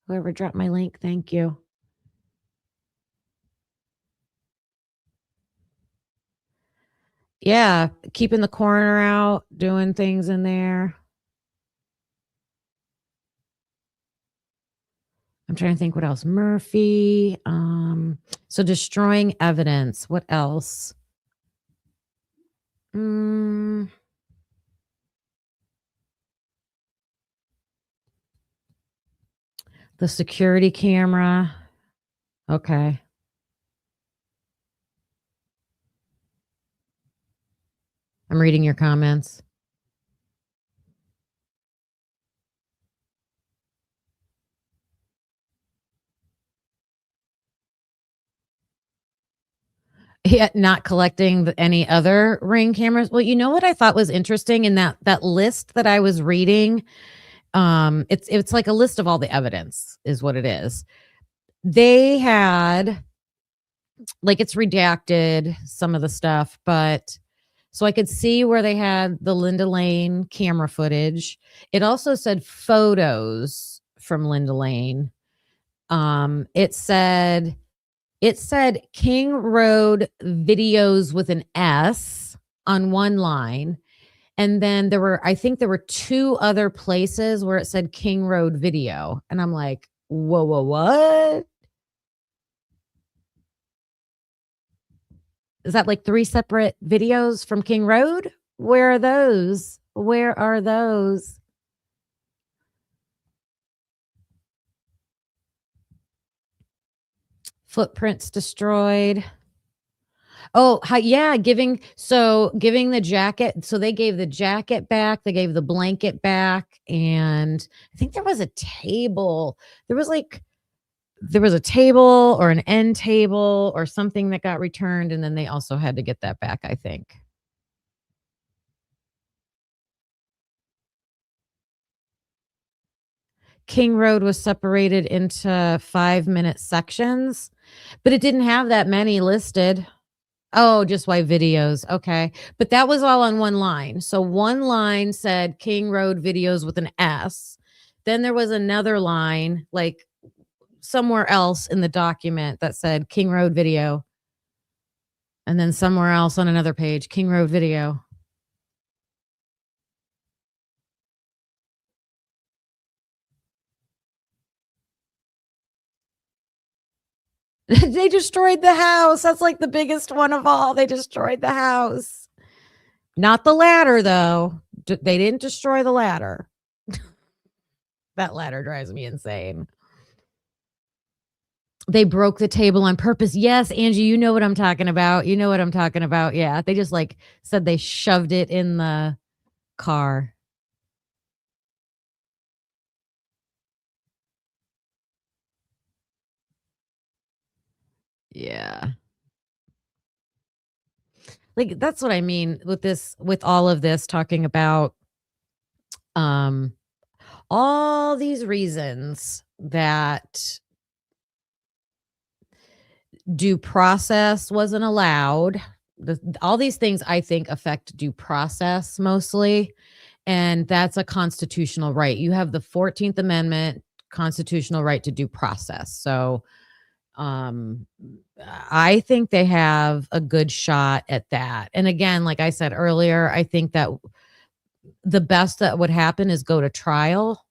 Whoever dropped my link, thank you. Yeah, keeping the coroner out, doing things in there. I'm trying to think what else. Murphy. So destroying evidence. What else? The security camera. Okay. I'm reading your comments. Yeah, not collecting any other Ring cameras. Well, you know what I thought was interesting in that list that I was reading. It's like a list of all the evidence is what it is. They had, like, it's redacted some of the stuff, but so I could see where they had the Linda Lane camera footage. It also said photos from Linda Lane. It said King Road videos with an S on one line. And then I think there were two other places where it said King Road video. And I'm like, whoa, what? Is that like three separate videos from King Road? Where are those? Where are those? Footprints destroyed. Oh, yeah, giving the jacket. So they gave the jacket back, they gave the blanket back, and I think there was a table. There was a table or an end table or something that got returned, and then they also had to get that back, I think. King Road was separated into 5-minute sections, but it didn't have that many listed. Oh, just why videos. Okay. But that was all on one line. So one line said King Road videos with an S. Then there was another line, like somewhere else in the document, that said King Road video. And then somewhere else on another page, King Road video. They destroyed the house. That's like the biggest one of all. They destroyed the house. Not the ladder, though. They didn't destroy the ladder. That ladder drives me insane. They broke the table on purpose. Yes, Angie, you know what I'm talking about. You know what I'm talking about. Yeah, they just like said they shoved it in the car. Yeah. Like that's what I mean with this, with all of this talking about all these reasons that due process wasn't allowed. All these things I think affect due process mostly, and that's a constitutional right. You have the 14th Amendment constitutional right to due process. So I think they have a good shot at that. And again, like I said earlier, I think that the best that would happen is go to trial.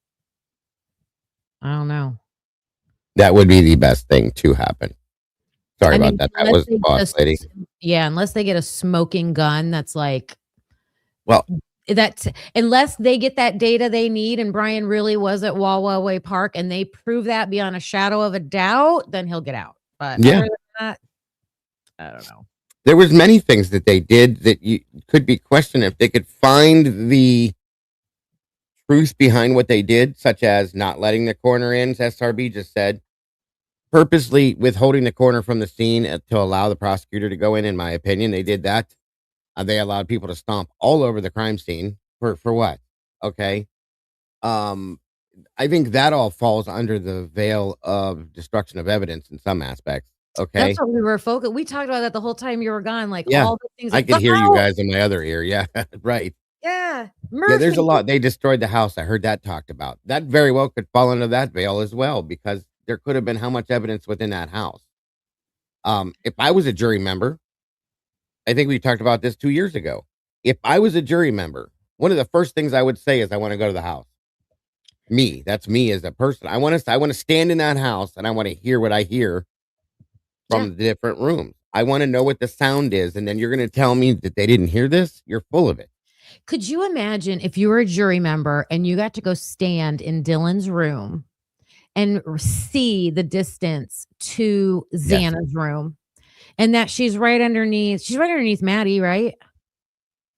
I don't know. That would be the best thing to happen. Sorry about that. That was unless they boss lady. Yeah, unless they get a smoking gun that's like, Well, that's unless they get that data they need and Brian really was at Wawa Way Park and they prove that beyond a shadow of a doubt, then he'll get out. But yeah, other than that, I don't know. there was many things that they did that you could be questioned if they could find the truth behind what they did, such as not letting the coroner in, as SRB just said, purposely withholding the coroner from the scene to allow the prosecutor to go in my opinion. They did that. They allowed people to stomp all over the crime scene for what? Okay. I think that all falls under the veil of destruction of evidence in some aspects. Okay. That's what we were focused. We talked about that the whole time you were gone. Like Yeah. all the things I like, could hear you "Oh, guys in my other ear. Yeah. Right. yeah, Yeah, there's a Murphy." lot. They destroyed the house. I heard that talked about. That very well could fall under that veil as well, because there could have been how much evidence within that house. If I was a jury member, I think we talked about this 2 years ago. If I was a jury member, one of the first things I would say is I want to go to the house. That's me as a person. I want to stand in that house and I want to hear what I hear from the different rooms. I want to know what the sound is, and then you're going to tell me that they didn't hear this? You're full of it. Could you imagine if you were a jury member and you got to go stand in Dylan's room and see the distance to Xana's room, and that she's right underneath Maddie, right?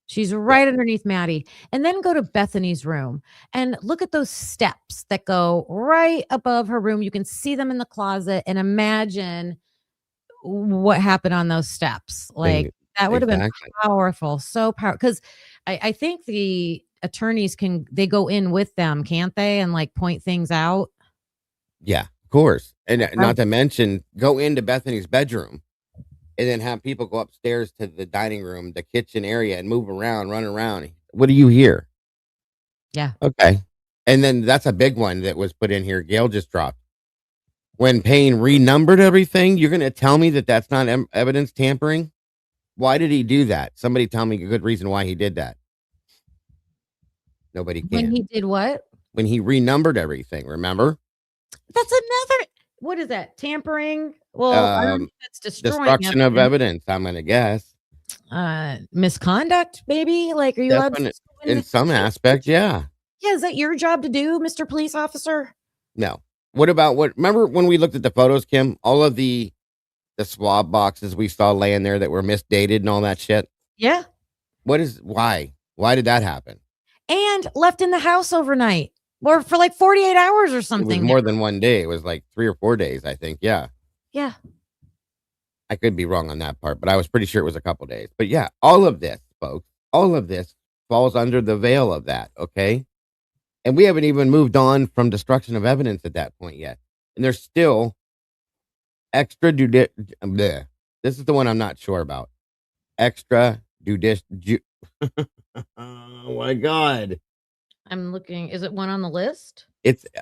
She's right underneath Maddie. And then go to Bethany's room and look at those steps that go right above her room. You can see them in the closet, and imagine what happened on those steps. Like that would have been powerful. So powerful. Because I think the attorneys they go in with them, can't they? And like point things out. Yeah, of course. And not to mention, go into Bethany's bedroom and then have people go upstairs to the dining room, the kitchen area, and move around, run around. What do you hear? Yeah. Okay. And then that's a big one that was put in here. Gail just dropped. When Payne renumbered everything, you're going to tell me that that's not evidence tampering? Why did he do that? Somebody tell me a good reason why he did that. Nobody can. When he did what? When he renumbered everything, remember? That's another. What is that? Tampering? Well, I don't know if that's destruction of evidence, I'm going to guess. Misconduct, maybe? Like, are you allowed to in some aspect, yeah. Yeah, is that your job to do, Mr. Police Officer? No. What about remember when we looked at the photos, Kim? All of the swab boxes we saw laying there that were misdated and all that shit? Yeah. Why? Why did that happen? And left in the house overnight. Or for like 48 hours or something. It was more than one day. It was like 3 or 4 days, I think. Yeah. Yeah. I could be wrong on that part, but I was pretty sure it was a couple days. But yeah, all of this, folks, all of this falls under the veil of that, okay? And we haven't even moved on from destruction of evidence at that point yet. And there's still this is the one I'm not sure about. Oh my God. I'm looking. Is it one on the list?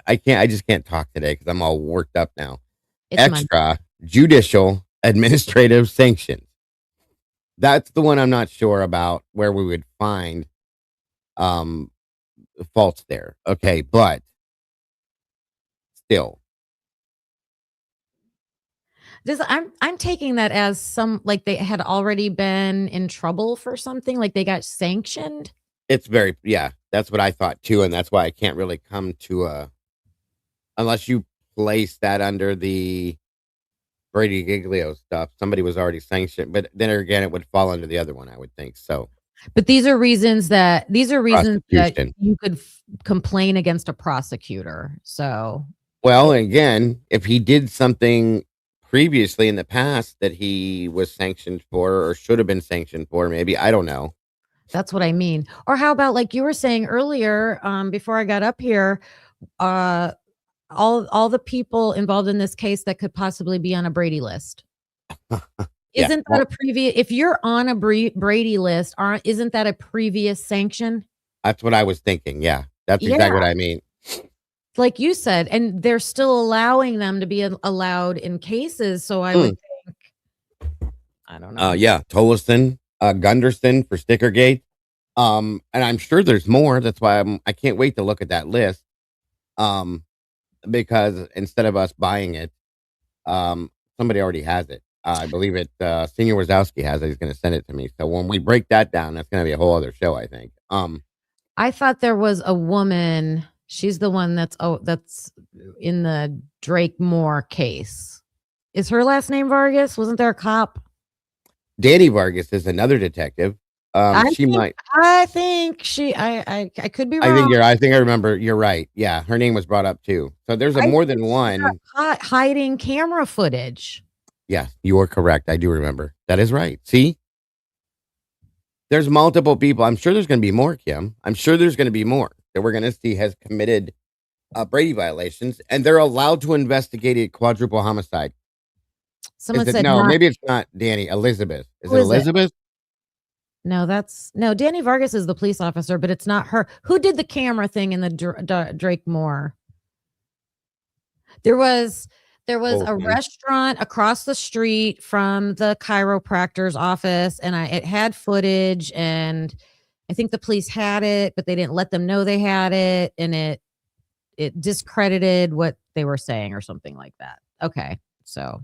I just can't talk today because I'm all worked up now. Extrajudicial administrative sanctions. That's the one I'm not sure about where we would find faults there. Okay, but still. I'm taking that as some like they had already been in trouble for something, like they got sanctioned. It's very, yeah, that's what I thought too. And that's why I can't really come to unless you place that under the Brady Giglio stuff. Somebody was already sanctioned, but then again, it would fall under the other one, I would think. So But these are reasons that prosecution. you could complain against a prosecutor. So, Well, again, if he did something previously in the past that he was sanctioned for or should have been sanctioned for, maybe, I don't know. that's what I mean. Or how about like you were saying earlier, before I got up here, all the people involved in this case that could possibly be on a Brady list. Yeah, Isn't that a previous? If you're on a Brady list, isn't that a previous sanction? that's what I was thinking. Yeah, that's exactly what I mean. Like you said, and they're still allowing them to be allowed in cases. So I would think, I don't know. Yeah, Tolleson, Gunderson for Stickergate. And I'm sure there's more. That's why I can't wait to look at that list. Because instead of us buying it, somebody already has it. I believe it. Senior Wazowski has it. He's going to send it to me. So when we break that down, that's going to be a whole other show, I think. I thought there was a woman. She's the one that's in the Drake Moore case. Is her last name Vargas? Wasn't there a cop? Danny Vargas is another detective. I think I could be wrong. I think I remember. You're right. Yeah, her name was brought up too. So there's more than one hiding camera footage. Yeah, you are correct. I do remember. That is right. See, there's multiple people. I'm sure there's going to be more, Kim. I'm sure there's going to be more that we're going to see has committed Brady violations, and they're allowed to investigate a quadruple homicide. Someone said no. Maybe it's not Danny. Elizabeth. Is it Elizabeth? No, Danny Vargas is the police officer, but it's not her. Who did the camera thing in the Drake Moore? There was a restaurant across the street from the chiropractor's office, and it had footage, and I think the police had it, but they didn't let them know they had it, and it discredited what they were saying or something like that. Okay, so.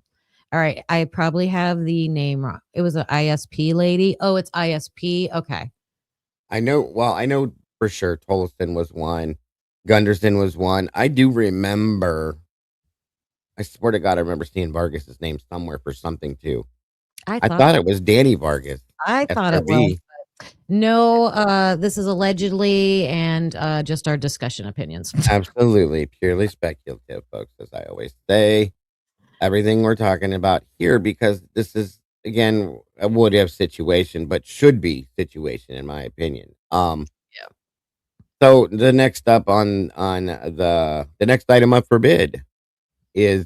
All right, I probably have the name wrong. It was an ISP lady. Oh, it's ISP. Okay. I know. Well, I know for sure Tolleson was one. Gunderson was one. I do remember. I swear to God, I remember seeing Vargas's name somewhere for something too. I thought it was Danny Vargas. I thought it was. No, this is allegedly and just our discussion opinions. Absolutely. Purely speculative, folks, as I always say. Everything we're talking about here, because this is, again, a would have situation, but should be situation, in my opinion. Yeah. So the next up on the next item up for bid is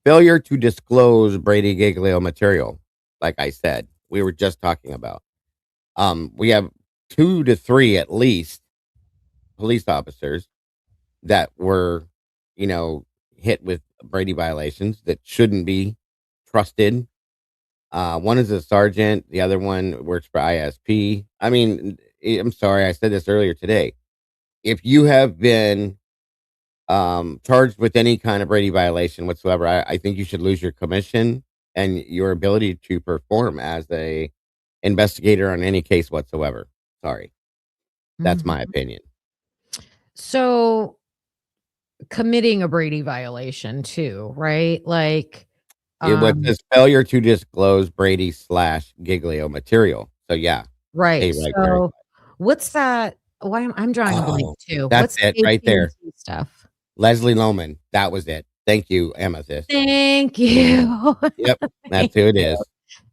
failure to disclose Brady Giglio material. Like I said, we were just talking about. We have 2 to 3 at least police officers that were, hit with Brady violations that shouldn't be trusted. One is a sergeant. The other one works for ISP. I mean, I'm sorry. I said this earlier today. If you have been charged with any kind of Brady violation whatsoever, I think you should lose your commission and your ability to perform as a investigator on any case whatsoever. Sorry. That's my opinion. So committing a Brady violation too, right? Like it was this failure to disclose Brady / Giglio material. So yeah. Right. So what's that? Why I'm drawing a blank too. That's what's it right there. Stuff. Leslie Lohman. That was it. Thank you, Amethyst. Thank you. Yep. That's who it is.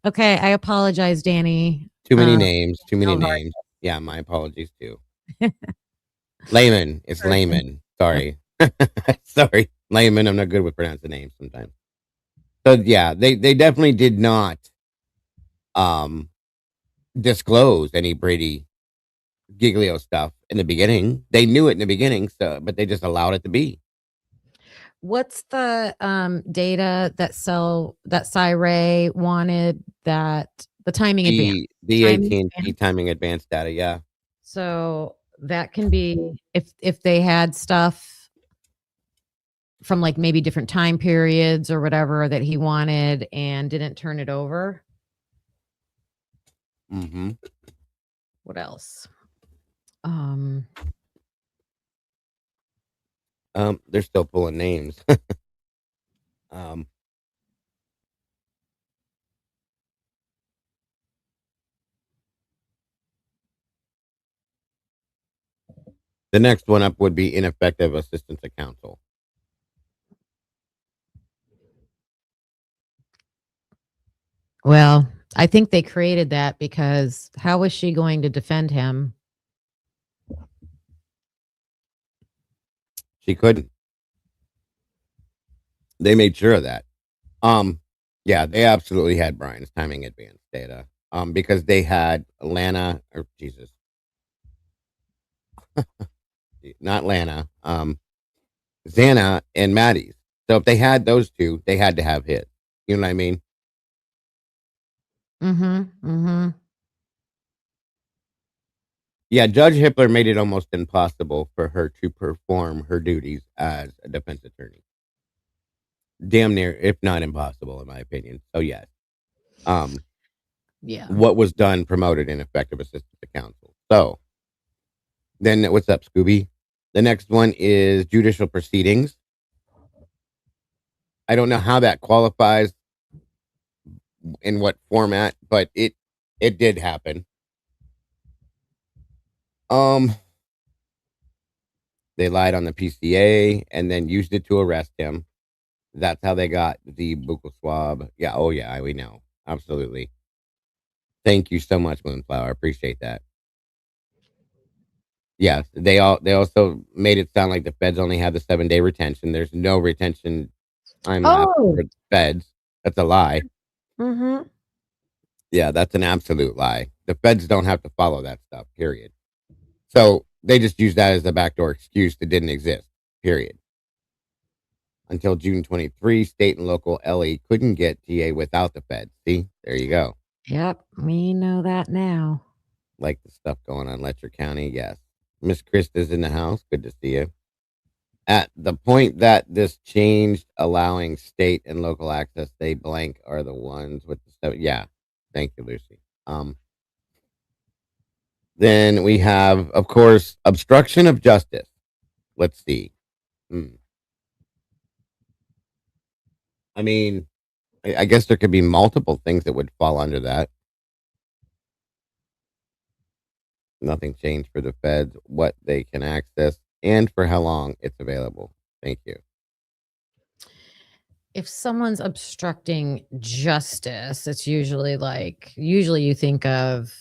Okay. I apologize, Danny. Too many names. Yeah, my apologies too. Layman. It's Layman. Sorry. Sorry. Layman. I'm not good with pronouncing names sometimes. So yeah, they definitely did not disclose any Brady Giglio stuff in the beginning. They knew it in the beginning, but they just allowed it to be. What's the data that Cyray wanted, that the timing advance? The AT&T timing advance data, yeah. So that can be if they had stuff from like maybe different time periods or whatever that he wanted and didn't turn it over. Mm-hmm. What else? They're still pulling names. um, the next one up would be ineffective assistance of counsel. Well, I think they created that because how was she going to defend him? She couldn't. They made sure of that. Yeah, they absolutely had Brian's timing advance data. Because they had Lana, or Jesus, not Lana, Xana and Maddie's. So if they had those two, they had to have his. You know what I mean? Yeah, Judge Hippler made it almost impossible for her to perform her duties as a defense attorney. Damn near, if not impossible, in my opinion. So yes. Yeah. What was done promoted ineffective assistance to counsel. So then what's up, Scooby? The next one is judicial proceedings. I don't know how that qualifies in what format, but it did happen. They lied on the PCA and then used it to arrest him. That's how they got the buccal swab. Yeah, oh yeah, we know. Absolutely. Thank you so much, Moonflower. I appreciate that. Yes, they also made it sound like the feds only have the 7-day retention. There's no retention time left for the feds. That's a lie. Yeah, that's an absolute lie. The feds don't have to follow that stuff, period. So they just use that as a backdoor excuse that didn't exist, period. Until June 23, state and local LE couldn't get TA without the feds. See, there you go. Yep, we know that now. Like the stuff going on Letcher County, yes. Miss Krista's in the house. Good to see you. At the point that this changed, allowing state and local access, they blank are the ones with the stuff. Yeah. Thank you, Lucy. Then we have, of course, obstruction of justice. Let's see. I mean, I guess there could be multiple things that would fall under that. Nothing changed for the feds, what they can access, and for how long it's available. Thank you. If someone's obstructing justice, it's usually you think of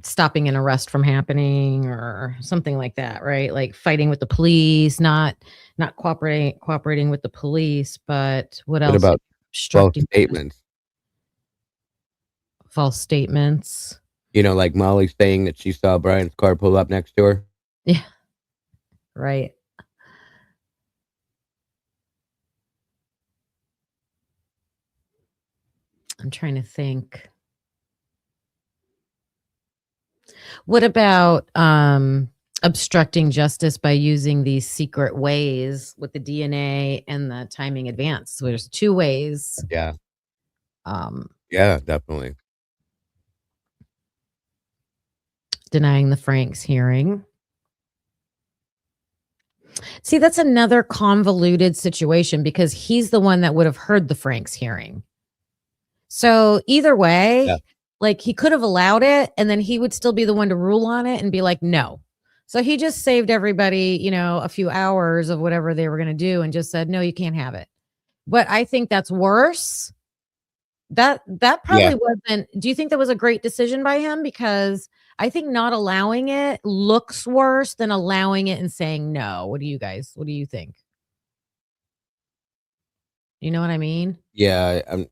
stopping an arrest from happening or something like that, right? Like fighting with the police, not cooperating with the police, but what else? What about false statements? False statements. You know, like Molly saying that she saw Brian's car pull up next to her. Yeah. Right. I'm trying to think. What about obstructing justice by using these secret ways with the DNA and the timing advance? So there's 2 ways. Yeah. Yeah, definitely. Denying the Franks hearing. See, that's another convoluted situation because he's the one that would have heard the Franks hearing. So either way, like he could have allowed it and then he would still be the one to rule on it and be like, no. So he just saved everybody, a few hours of whatever they were going to do and just said, no, you can't have it. But I think that's worse. That probably wasn't. Do you think that was a great decision by him? Because I think not allowing it looks worse than allowing it and saying no. What do you think? You know what I mean? Yeah.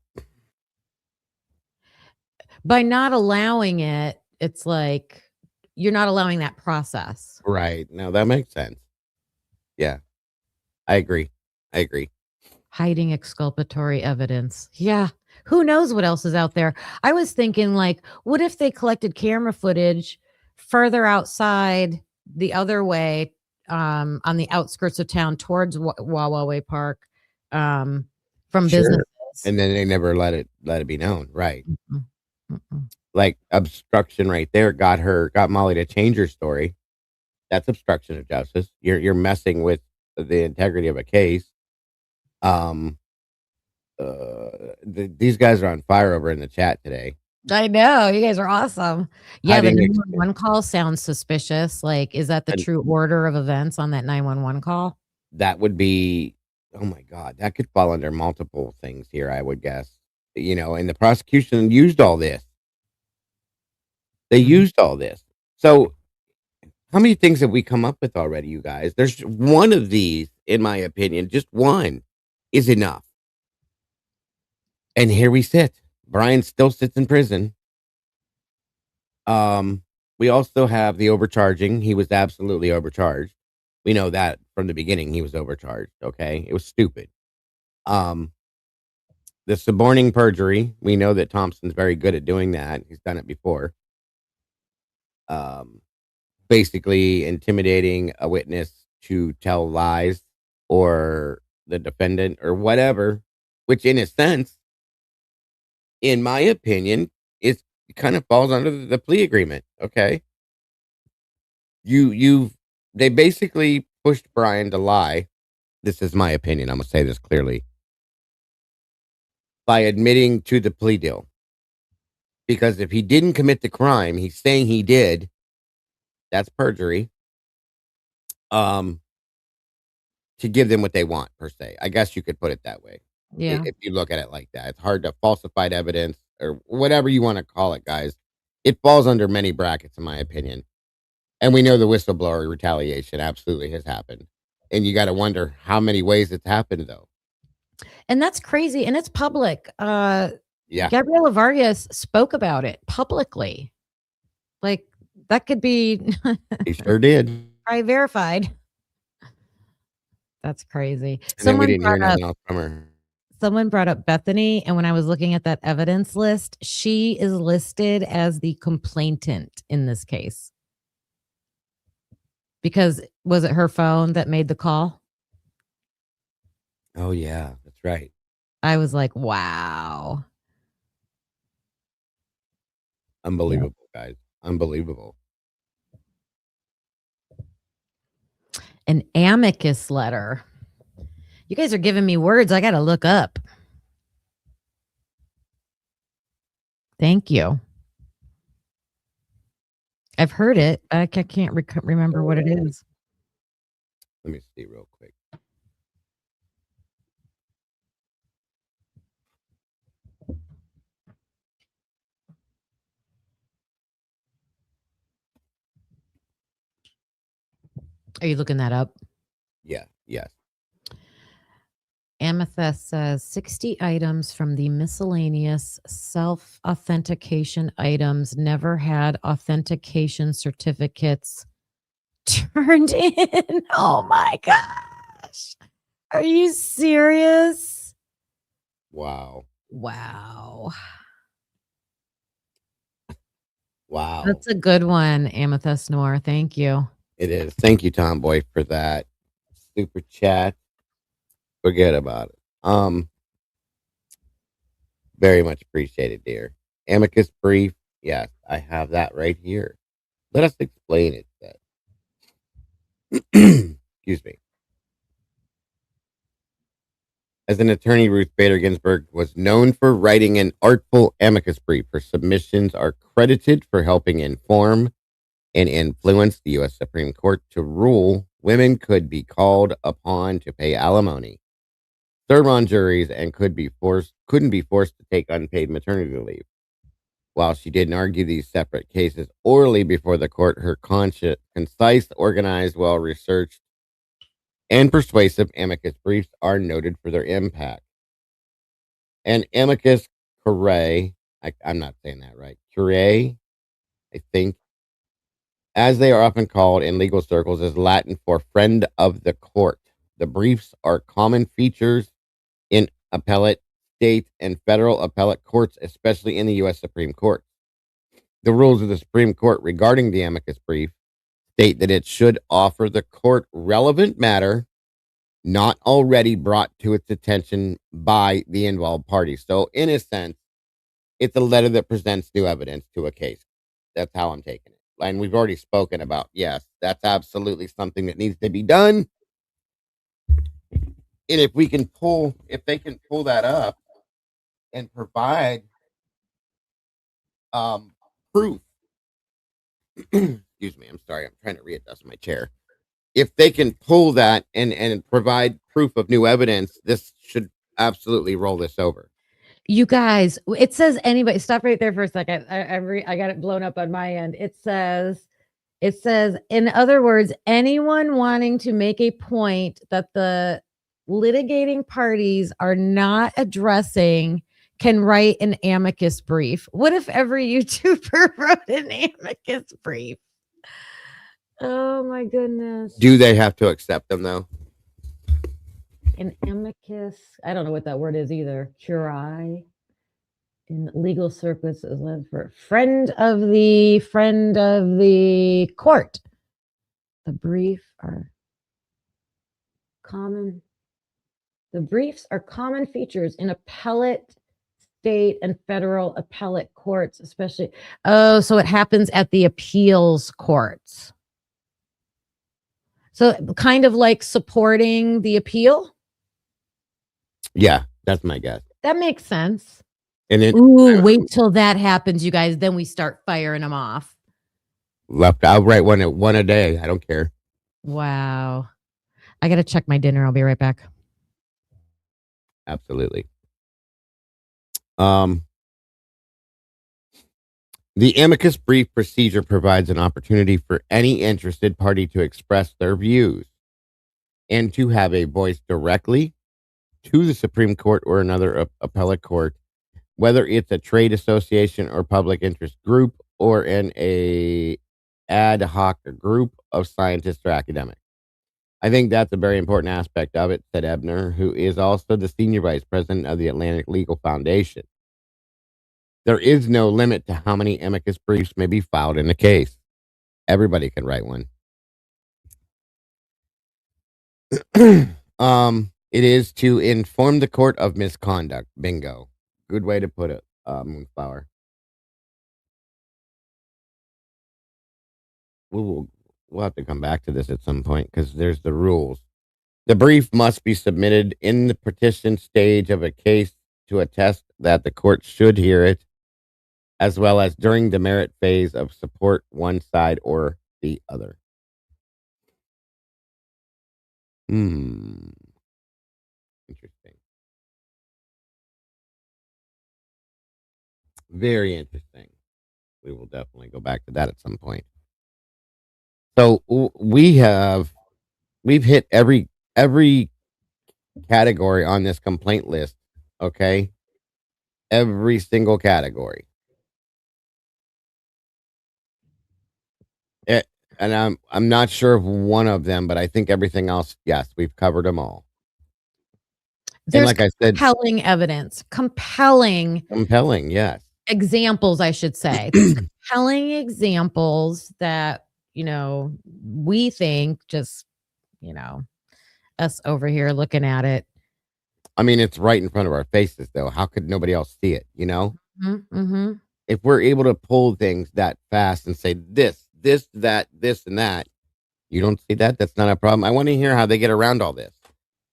By not allowing it, it's like you're not allowing that process. Right. No, that makes sense. Yeah. I agree. Hiding exculpatory evidence. Yeah. Who knows what else is out there? I was thinking, like, what if they collected camera footage further outside the other way on the outskirts of town towards Wawaway Park from Sure. businesses. And then they never let it be known, right? Mm-mm, mm-mm. Like obstruction right there got Molly to change her story. That's obstruction of justice. You're messing with the integrity of a case. These guys are on fire over in the chat today. I know, you guys are awesome. Yeah, the didn't ex- 911 call sounds suspicious. Like, is that the And- true order of events on that 911 call? That would be, oh my God, that could fall under multiple things here, I would guess. And the prosecution used all this. They Mhm. used all this. So how many things have we come up with already, you guys? There's one of these, in my opinion, just one is enough. And here we sit. Brian still sits in prison. We also have the overcharging. He was absolutely overcharged. We know that from the beginning he was overcharged. Okay. It was stupid. The suborning perjury. We know that Thompson's very good at doing that. He's done it before. Basically intimidating a witness to tell lies or the defendant or whatever, which in a sense, in my opinion, is kind of falls under the plea agreement. Okay. They basically pushed Brian to lie. This is my opinion. I'm gonna say this clearly. By admitting to the plea deal. Because if he didn't commit the crime, he's saying he did. That's perjury. To give them what they want, per se. I guess you could put it that way. Yeah. If you look at it like that. It's hard to falsified evidence or whatever you want to call it, guys. It falls under many brackets, in my opinion. And we know the whistleblower retaliation absolutely has happened. And you got to wonder how many ways it's happened, though. And that's crazy. And it's public. Yeah. Gabriela Vargas spoke about it publicly. Like, that could be He sure did. probably verified. That's crazy. And then we didn't hear nothing else from her. Someone brought up Bethany, and when I was looking at that evidence list, she is listed as the complainant in this case. Because was it her phone that made the call? Oh, yeah, that's right. I was like, wow. Unbelievable, guys. Unbelievable. An amicus letter. You guys are giving me words I got to look up. Thank you. I've heard it. I can't remember what it is. Let me see real quick. Are you looking that up? Yeah, yes. Amethyst says 60 items from the miscellaneous self-authentication items never had authentication certificates turned in. Oh my gosh. Are you serious? Wow. Wow. Wow. That's a good one, Amethyst Noir. Thank you. It is. Thank you, Tomboy, for that super chat. Forget about it. Very much appreciated, dear. Amicus brief. Yes, I have that right here. Let us explain it then. Excuse me. As an attorney, Ruth Bader Ginsburg was known for writing an artful amicus brief. Her submissions are credited for helping inform and influence the U.S. Supreme Court to rule women could be called upon to pay alimony, serve on juries, and couldn't be forced to take unpaid maternity leave. While she didn't argue these separate cases orally before the court, her concise, organized, well-researched, and persuasive amicus briefs are noted for their impact. And amicus curiae, I'm not saying that right, curiae, I think, as they are often called in legal circles, is Latin for friend of the court. The briefs are common features in appellate, state, and federal appellate courts, especially in the U.S. Supreme Court. The rules of the Supreme Court regarding the amicus brief state that it should offer the court relevant matter not already brought to its attention by the involved parties. So in a sense, it's a letter that presents new evidence to a case. That's how I'm taking it. And we've already spoken about, yes, that's absolutely something that needs to be done. And if they can pull that up and provide proof. Excuse me, I'm sorry, I'm trying to readjust my chair. If they can pull that and provide proof of new evidence, this should absolutely roll this over. You guys, it says anybody. Stop right there for a second. I got it blown up on my end. It says, in other words, anyone wanting to make a point that the litigating parties are not addressing can write an amicus brief. What if every YouTuber wrote an amicus brief? Oh my goodness. Do they have to accept them though? An amicus, I don't know what that word is either. Curiae in legal circles is led for friend of the court. The briefs are common features in appellate, state, and federal appellate courts, especially. Oh, so it happens at the appeals courts. So kind of like supporting the appeal. Yeah, that's my guess. That makes sense. And then wait till that happens, you guys. Then we start firing them off. I'll write one a day. I don't care. Wow. I got to check my dinner. I'll be right back. Absolutely. The amicus brief procedure provides an opportunity for any interested party to express their views and to have a voice directly to the Supreme Court or another appellate court, whether it's a trade association or public interest group or an ad hoc group of scientists or academics. I think that's a very important aspect of it, said Ebner, who is also the senior vice president of the Atlantic Legal Foundation. There is no limit to how many amicus briefs may be filed in a case. Everybody can write one. It is to inform the court of misconduct. Bingo. Good way to put it, Moonflower. We'll have to come back to this at some point because there's the rules. The brief must be submitted in the petition stage of a case to attest that the court should hear it, as well as during the merit phase of support one side or the other. Interesting. Very interesting. We will definitely go back to that at some point. So we've hit every category on this complaint list. Okay. Every single category. And I'm not sure of one of them, but I think everything else, yes, we've covered them all. There's, and like I said, compelling evidence, compelling, yes, examples, I should say. There's compelling examples that, we think just, us over here looking at it. I mean, it's right in front of our faces, though. How could nobody else see it, Mm-hmm. If we're able to pull things that fast and say this, that, this, and that, you don't see that? That's not a problem. I want to hear how they get around all this.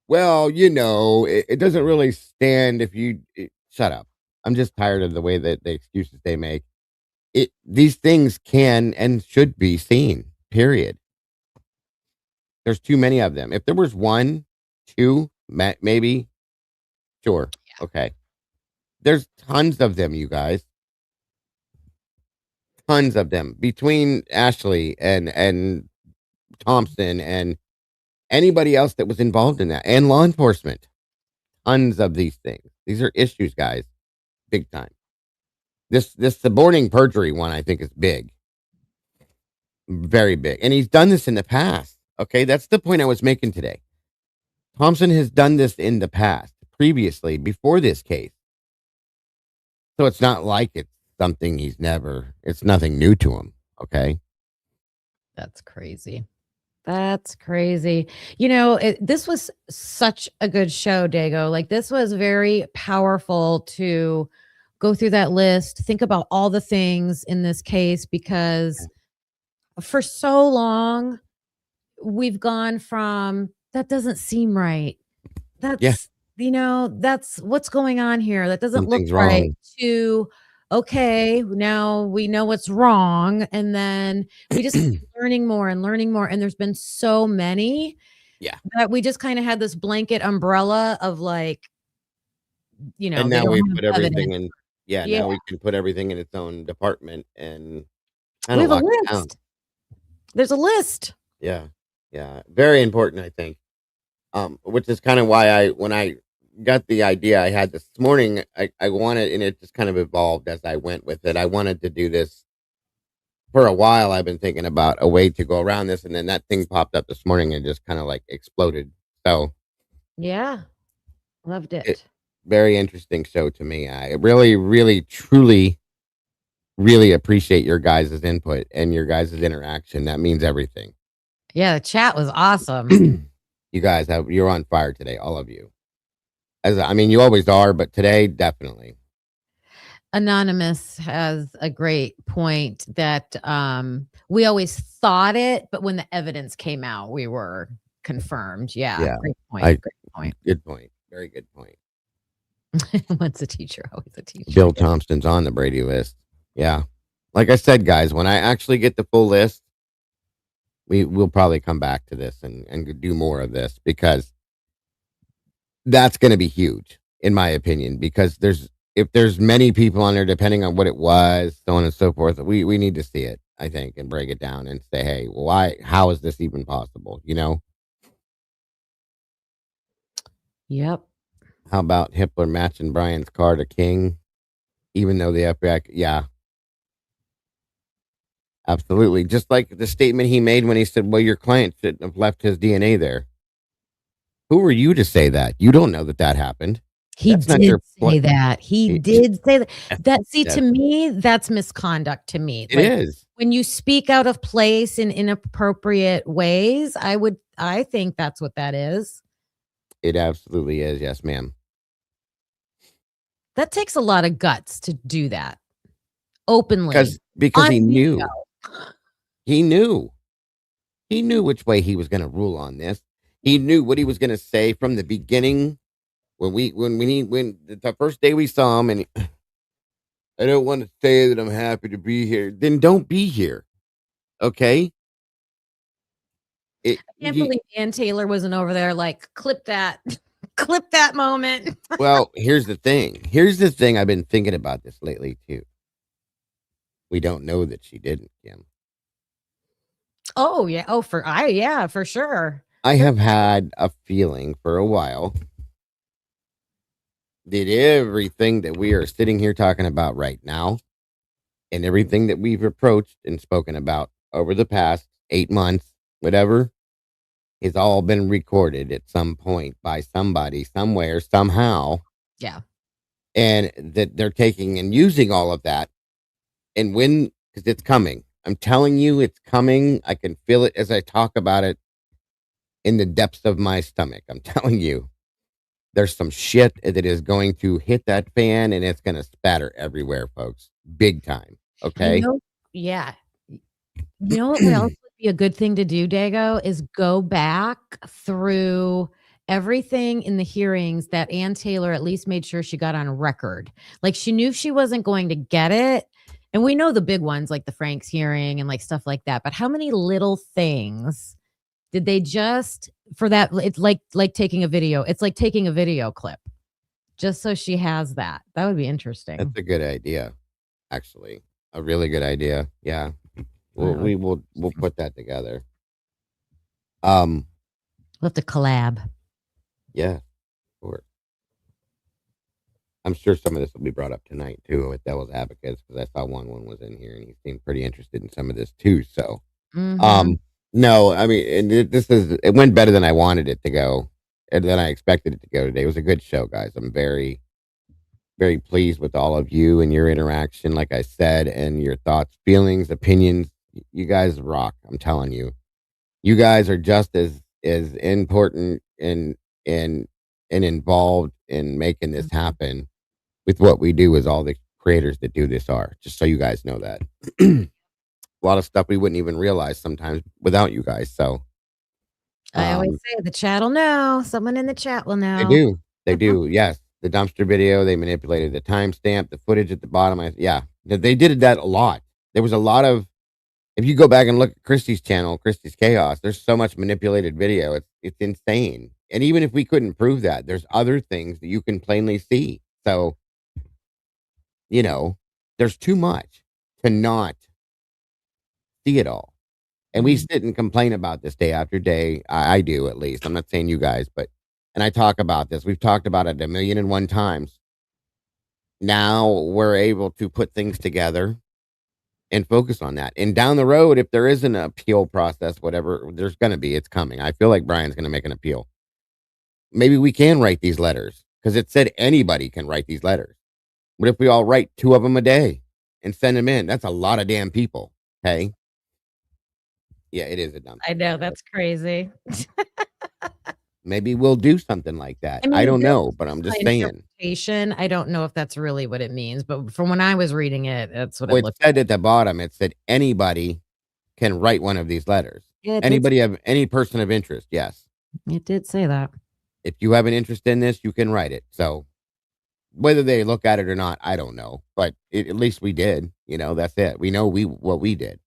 Well, it doesn't really stand if you... shut up. I'm just tired of the way that the excuses they make. These things can and should be seen, period. There's too many of them. If there was one, two, maybe, sure, yeah. Okay. There's tons of them, you guys. Tons of them. Between Ashley and Thompson and anybody else that was involved in that, and law enforcement. Tons of these things. These are issues, guys. Big time. This suborning perjury one, I think, is big. Very big. And he's done this in the past. Okay, that's the point I was making today. Thompson has done this in the past, previously, before this case. So it's not like it's something it's nothing new to him. Okay. That's crazy. That's crazy. This was such a good show, Dago. Like, this was very powerful to go through that list, think about all the things in this case, because for so long we've gone from that doesn't seem right. Yeah. That's what's going on here. That doesn't look Something's right wrong. to okay, now we know what's wrong. And then we just keep learning more and learning more. And there's been so many Yeah. that we just kind of had this blanket umbrella of like, And they now don't we have put everything evidence. in. Yeah. Yeah. Now we can put everything in its own department and kind We of have a lock it down. list. There's a list. Yeah. Yeah. Very important, I think. Which is kind of why when I got the idea I had this morning, I wanted, and it just kind of evolved as I went with it. I wanted to do this for a while. I've been thinking about a way to go around this, and then that thing popped up this morning and just kind of like exploded. So Yeah. Loved it it. very interesting show to me. I really, really, truly, really appreciate your guys' input and your guys' interaction. That means everything. Yeah, the chat was awesome. You guys you're on fire today, all of you. You always are, but today definitely. Anonymous has a great point that we always thought it, but when the evidence came out, we were confirmed. Yeah. Great point. Great point. Good point. Very good point. Once a teacher, always a teacher. Bill Thompson's on the Brady list. Yeah. Like I said, guys, when I actually get the full list, we'll probably come back to this and do more of this, because that's going to be huge, in my opinion, because if there's many people on there, depending on what it was, so on and so forth, we need to see it, I think, and break it down and say, hey, how is this even possible? Yep. How about Hitler matching Brian's car to King, even though the FBI, yeah. Absolutely. Just like the statement he made when he said, well, your client shouldn't have left his DNA there. Who are you to say that? You don't know that happened. He did say that. He did say that. To me, that's misconduct to me. It is. When you speak out of place in inappropriate ways, I think that's what that is. It absolutely is. Yes, ma'am. That takes a lot of guts to do that openly. Because he knew. He knew. He knew which way he was going to rule on this. He knew what he was going to say from the beginning. When the first day we saw him, and I don't want to say that I'm happy to be here. Then don't be here. Okay. I can't believe Ann Taylor wasn't over there. Like, clip that moment. Well, here's the thing. I've been thinking about this lately too. We don't know that she didn't, Kim. Oh yeah. Oh, for sure. I have had a feeling for a while that everything that we are sitting here talking about right now, and everything that we've approached and spoken about over the past 8 months, whatever, has all been recorded at some point by somebody, somewhere, somehow. Yeah. And that they're taking and using all of that. And because it's coming. I'm telling you, it's coming. I can feel it as I talk about it in the depths of my stomach. I'm telling you, there's some shit that is going to hit that fan, and it's going to spatter everywhere, folks. Big time. Okay. Yeah. You know what else would be a good thing to do, Dago, is go back through everything in the hearings that Ann Taylor at least made sure she got on record. Like, she knew she wasn't going to get it. And we know the big ones like the Frank's hearing and like stuff like that. But how many little things did they just for that? It's like taking a video. It's like taking a video clip just so she has that. That would be interesting. That's a good idea. Actually, a really good idea. Yeah. We'll put that together. We'll have to collab. Yeah, of course. I'm sure some of this will be brought up tonight too with Devil's Advocates, because I saw one was in here and he seemed pretty interested in some of this too. So, no, I mean, it went better than I wanted it to go, and than I expected it to go today. It was a good show, guys. I'm very, very pleased with all of you and your interaction, like I said, and your thoughts, feelings, opinions. You guys rock. I'm telling you. You guys are just as important and involved in making this happen with what we do as all the creators that do this are. Just so you guys know that. A lot of stuff we wouldn't even realize sometimes without you guys. So I always say the chat will know. Someone in the chat will know. they do. They do. Yes. The dumpster video, they manipulated the timestamp, the footage at the bottom. Yeah. They did that a lot. There was a lot of, if you go back and look at Christy's channel, Christy's Chaos, there's so much manipulated video. It's insane. And even if we couldn't prove that, there's other things that you can plainly see. So, there's too much to not see it all. And we sit and complain about this day after day. I do, at least. I'm not saying you guys, and I talk about this. We've talked about it 1,000,001 times. Now we're able to put things together and focus on that. And down the road, if there is an appeal process, whatever there's going to be, it's coming. I feel like Brian's going to make an appeal. Maybe we can write these letters because it said anybody can write these letters. What if we all write 2 of them a day and send them in? That's a lot of damn people. Hey. Yeah, it is a dump. I know, that's crazy. Maybe we'll do something like that. I mean, I don't know, but I'm just saying. Interpretation, I don't know if that's really what it means, but from when I was reading it, that's what Well, it it looked said at the bottom, it said anybody can write one of these letters. Yeah, Anybody have any person of interest? Yes. It did say that. If you have an interest in this, you can write it. So whether they look at it or not, I don't know. But at least we did. That's it. We know what we did.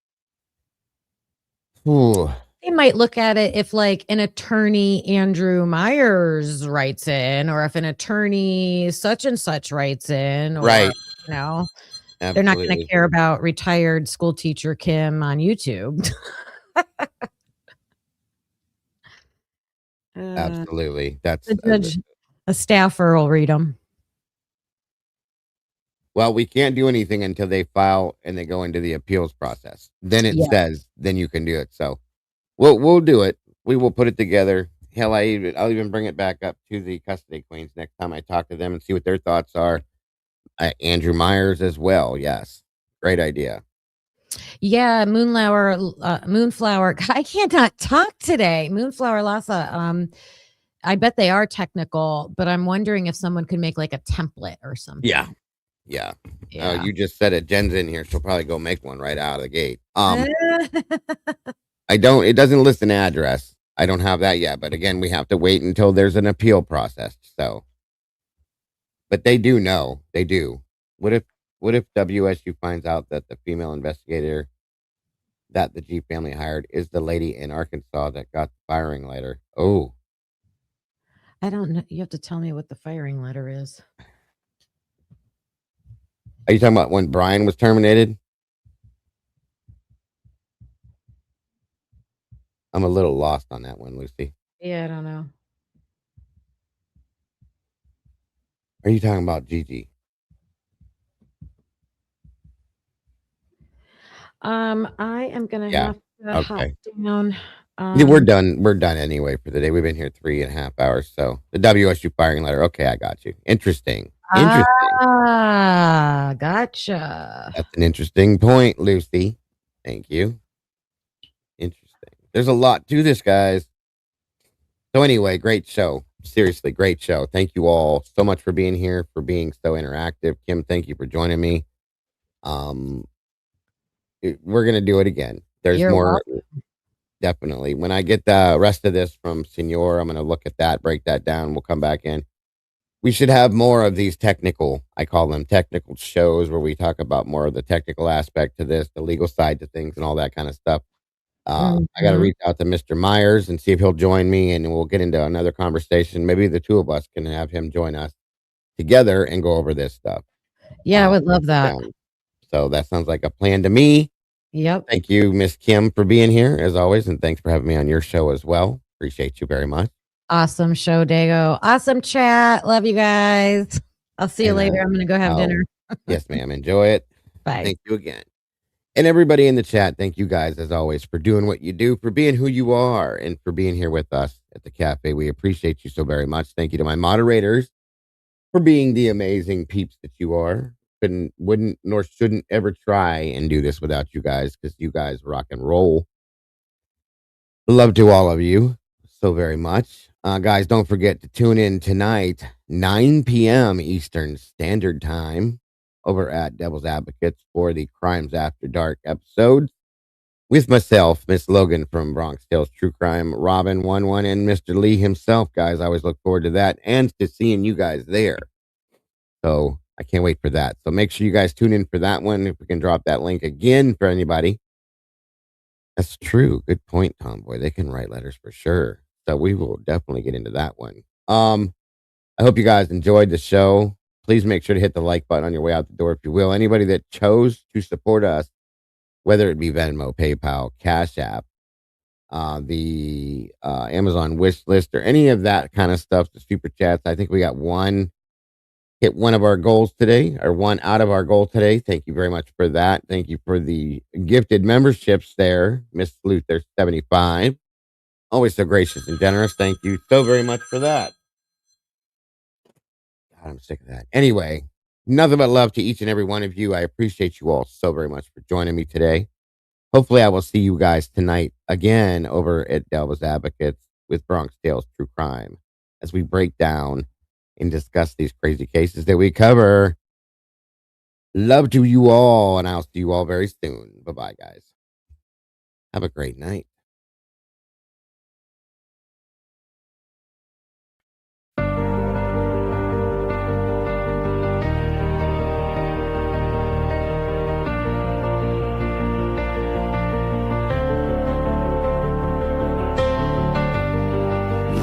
Ooh. They might look at it if like an attorney Andrew Myers writes in, or if an attorney such and such writes in, or, right. They're not going to care about retired school teacher Kim on YouTube. Absolutely. That's a staffer will read them. Well, we can't do anything until they file and they go into the appeals process. Then it says, then you can do it. So we'll do it. We will put it together. Hell, I'll even bring it back up to the custody queens next time I talk to them and see what their thoughts are. Andrew Myers as well. Yes. Great idea. Yeah. Moonflower. I cannot talk today. Moonflower Lassa. I bet they are technical, but I'm wondering if someone could make like a template or something. Yeah. You just said it. Jen's in here. She'll probably go make one right out of the gate. It doesn't list an address. I don't have that yet, but again, we have to wait until there's an appeal process. So, but they do know. They do. What if WSU finds out that the female investigator that the G family hired is the lady in Arkansas that got the firing letter? Oh, I don't know. You have to tell me what the firing letter is. Are you talking about when Brian was terminated? I'm a little lost on that one, Lucy. Yeah, I don't know. Are you talking about Gigi? I am gonna have to hop down. We're done. We're done anyway for the day. We've been here 3.5 hours. So the WSU firing letter. Okay, I got you. Interesting. Gotcha. That's an interesting point, Lucy. Thank you. Interesting. There's a lot to this, guys. So anyway, great show. Seriously, great show. Thank you all so much for being here, for being so interactive. Kim, thank you for joining me. We're gonna do it again. There's more. Welcome. Definitely. When I get the rest of this from Senor, I'm gonna look at that, break that down. We'll come back in. We should have more of these I call them technical shows, where we talk about more of the technical aspect to this, the legal side to things and all that kind of stuff. I got to reach out to Mr. Myers and see if he'll join me, and we'll get into another conversation. Maybe the two of us can have him join us together and go over this stuff. Yeah, I would love that. So that sounds like a plan to me. Yep. Thank you, Miss Kim, for being here as always. And thanks for having me on your show as well. Appreciate you very much. Awesome show, Dago. Awesome chat. Love you guys. I'll see you later. I'm going to go have dinner. Yes, ma'am. Enjoy it. Bye. Thank you again. And everybody in the chat, thank you guys as always for doing what you do, for being who you are, and for being here with us at the cafe. We appreciate you so very much. Thank you to my moderators for being the amazing peeps that you are. wouldn't nor shouldn't ever try and do this without you guys, because you guys rock and roll. Love to all of you so very much. Guys, don't forget to tune in tonight, 9 p.m. Eastern Standard Time, over at Devil's Advocates for the Crimes After Dark episodes with myself, Miss Logan from Bronx Tales True Crime, Robin 11, and Mr. Lee himself. Guys, I always look forward to that and to seeing you guys there. So I can't wait for that. So make sure you guys tune in for that one. If we can drop that link again for anybody. That's true. Good point, Tomboy. They can write letters for sure. So we will definitely get into that one. I hope you guys enjoyed the show. Please make sure to hit the like button on your way out the door, if you will. Anybody that chose to support us, whether it be Venmo, PayPal, Cash App, the Amazon wish list, or any of that kind of stuff, the super chats. I think we got hit one of our goals today, or one out of our goal today. Thank you very much for that. Thank you for the gifted memberships there, Miss Luther 75. Always so gracious and generous. Thank you so very much for that. God, I'm sick of that. Anyway, nothing but love to each and every one of you. I appreciate you all so very much for joining me today. Hopefully I will see you guys tonight again over at Devil's Advocates with Bronx Tales True Crime, as we break down and discuss these crazy cases that we cover. Love to you all, and I'll see you all very soon. Bye-bye, guys. Have a great night.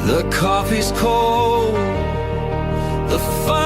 The coffee's cold, the fire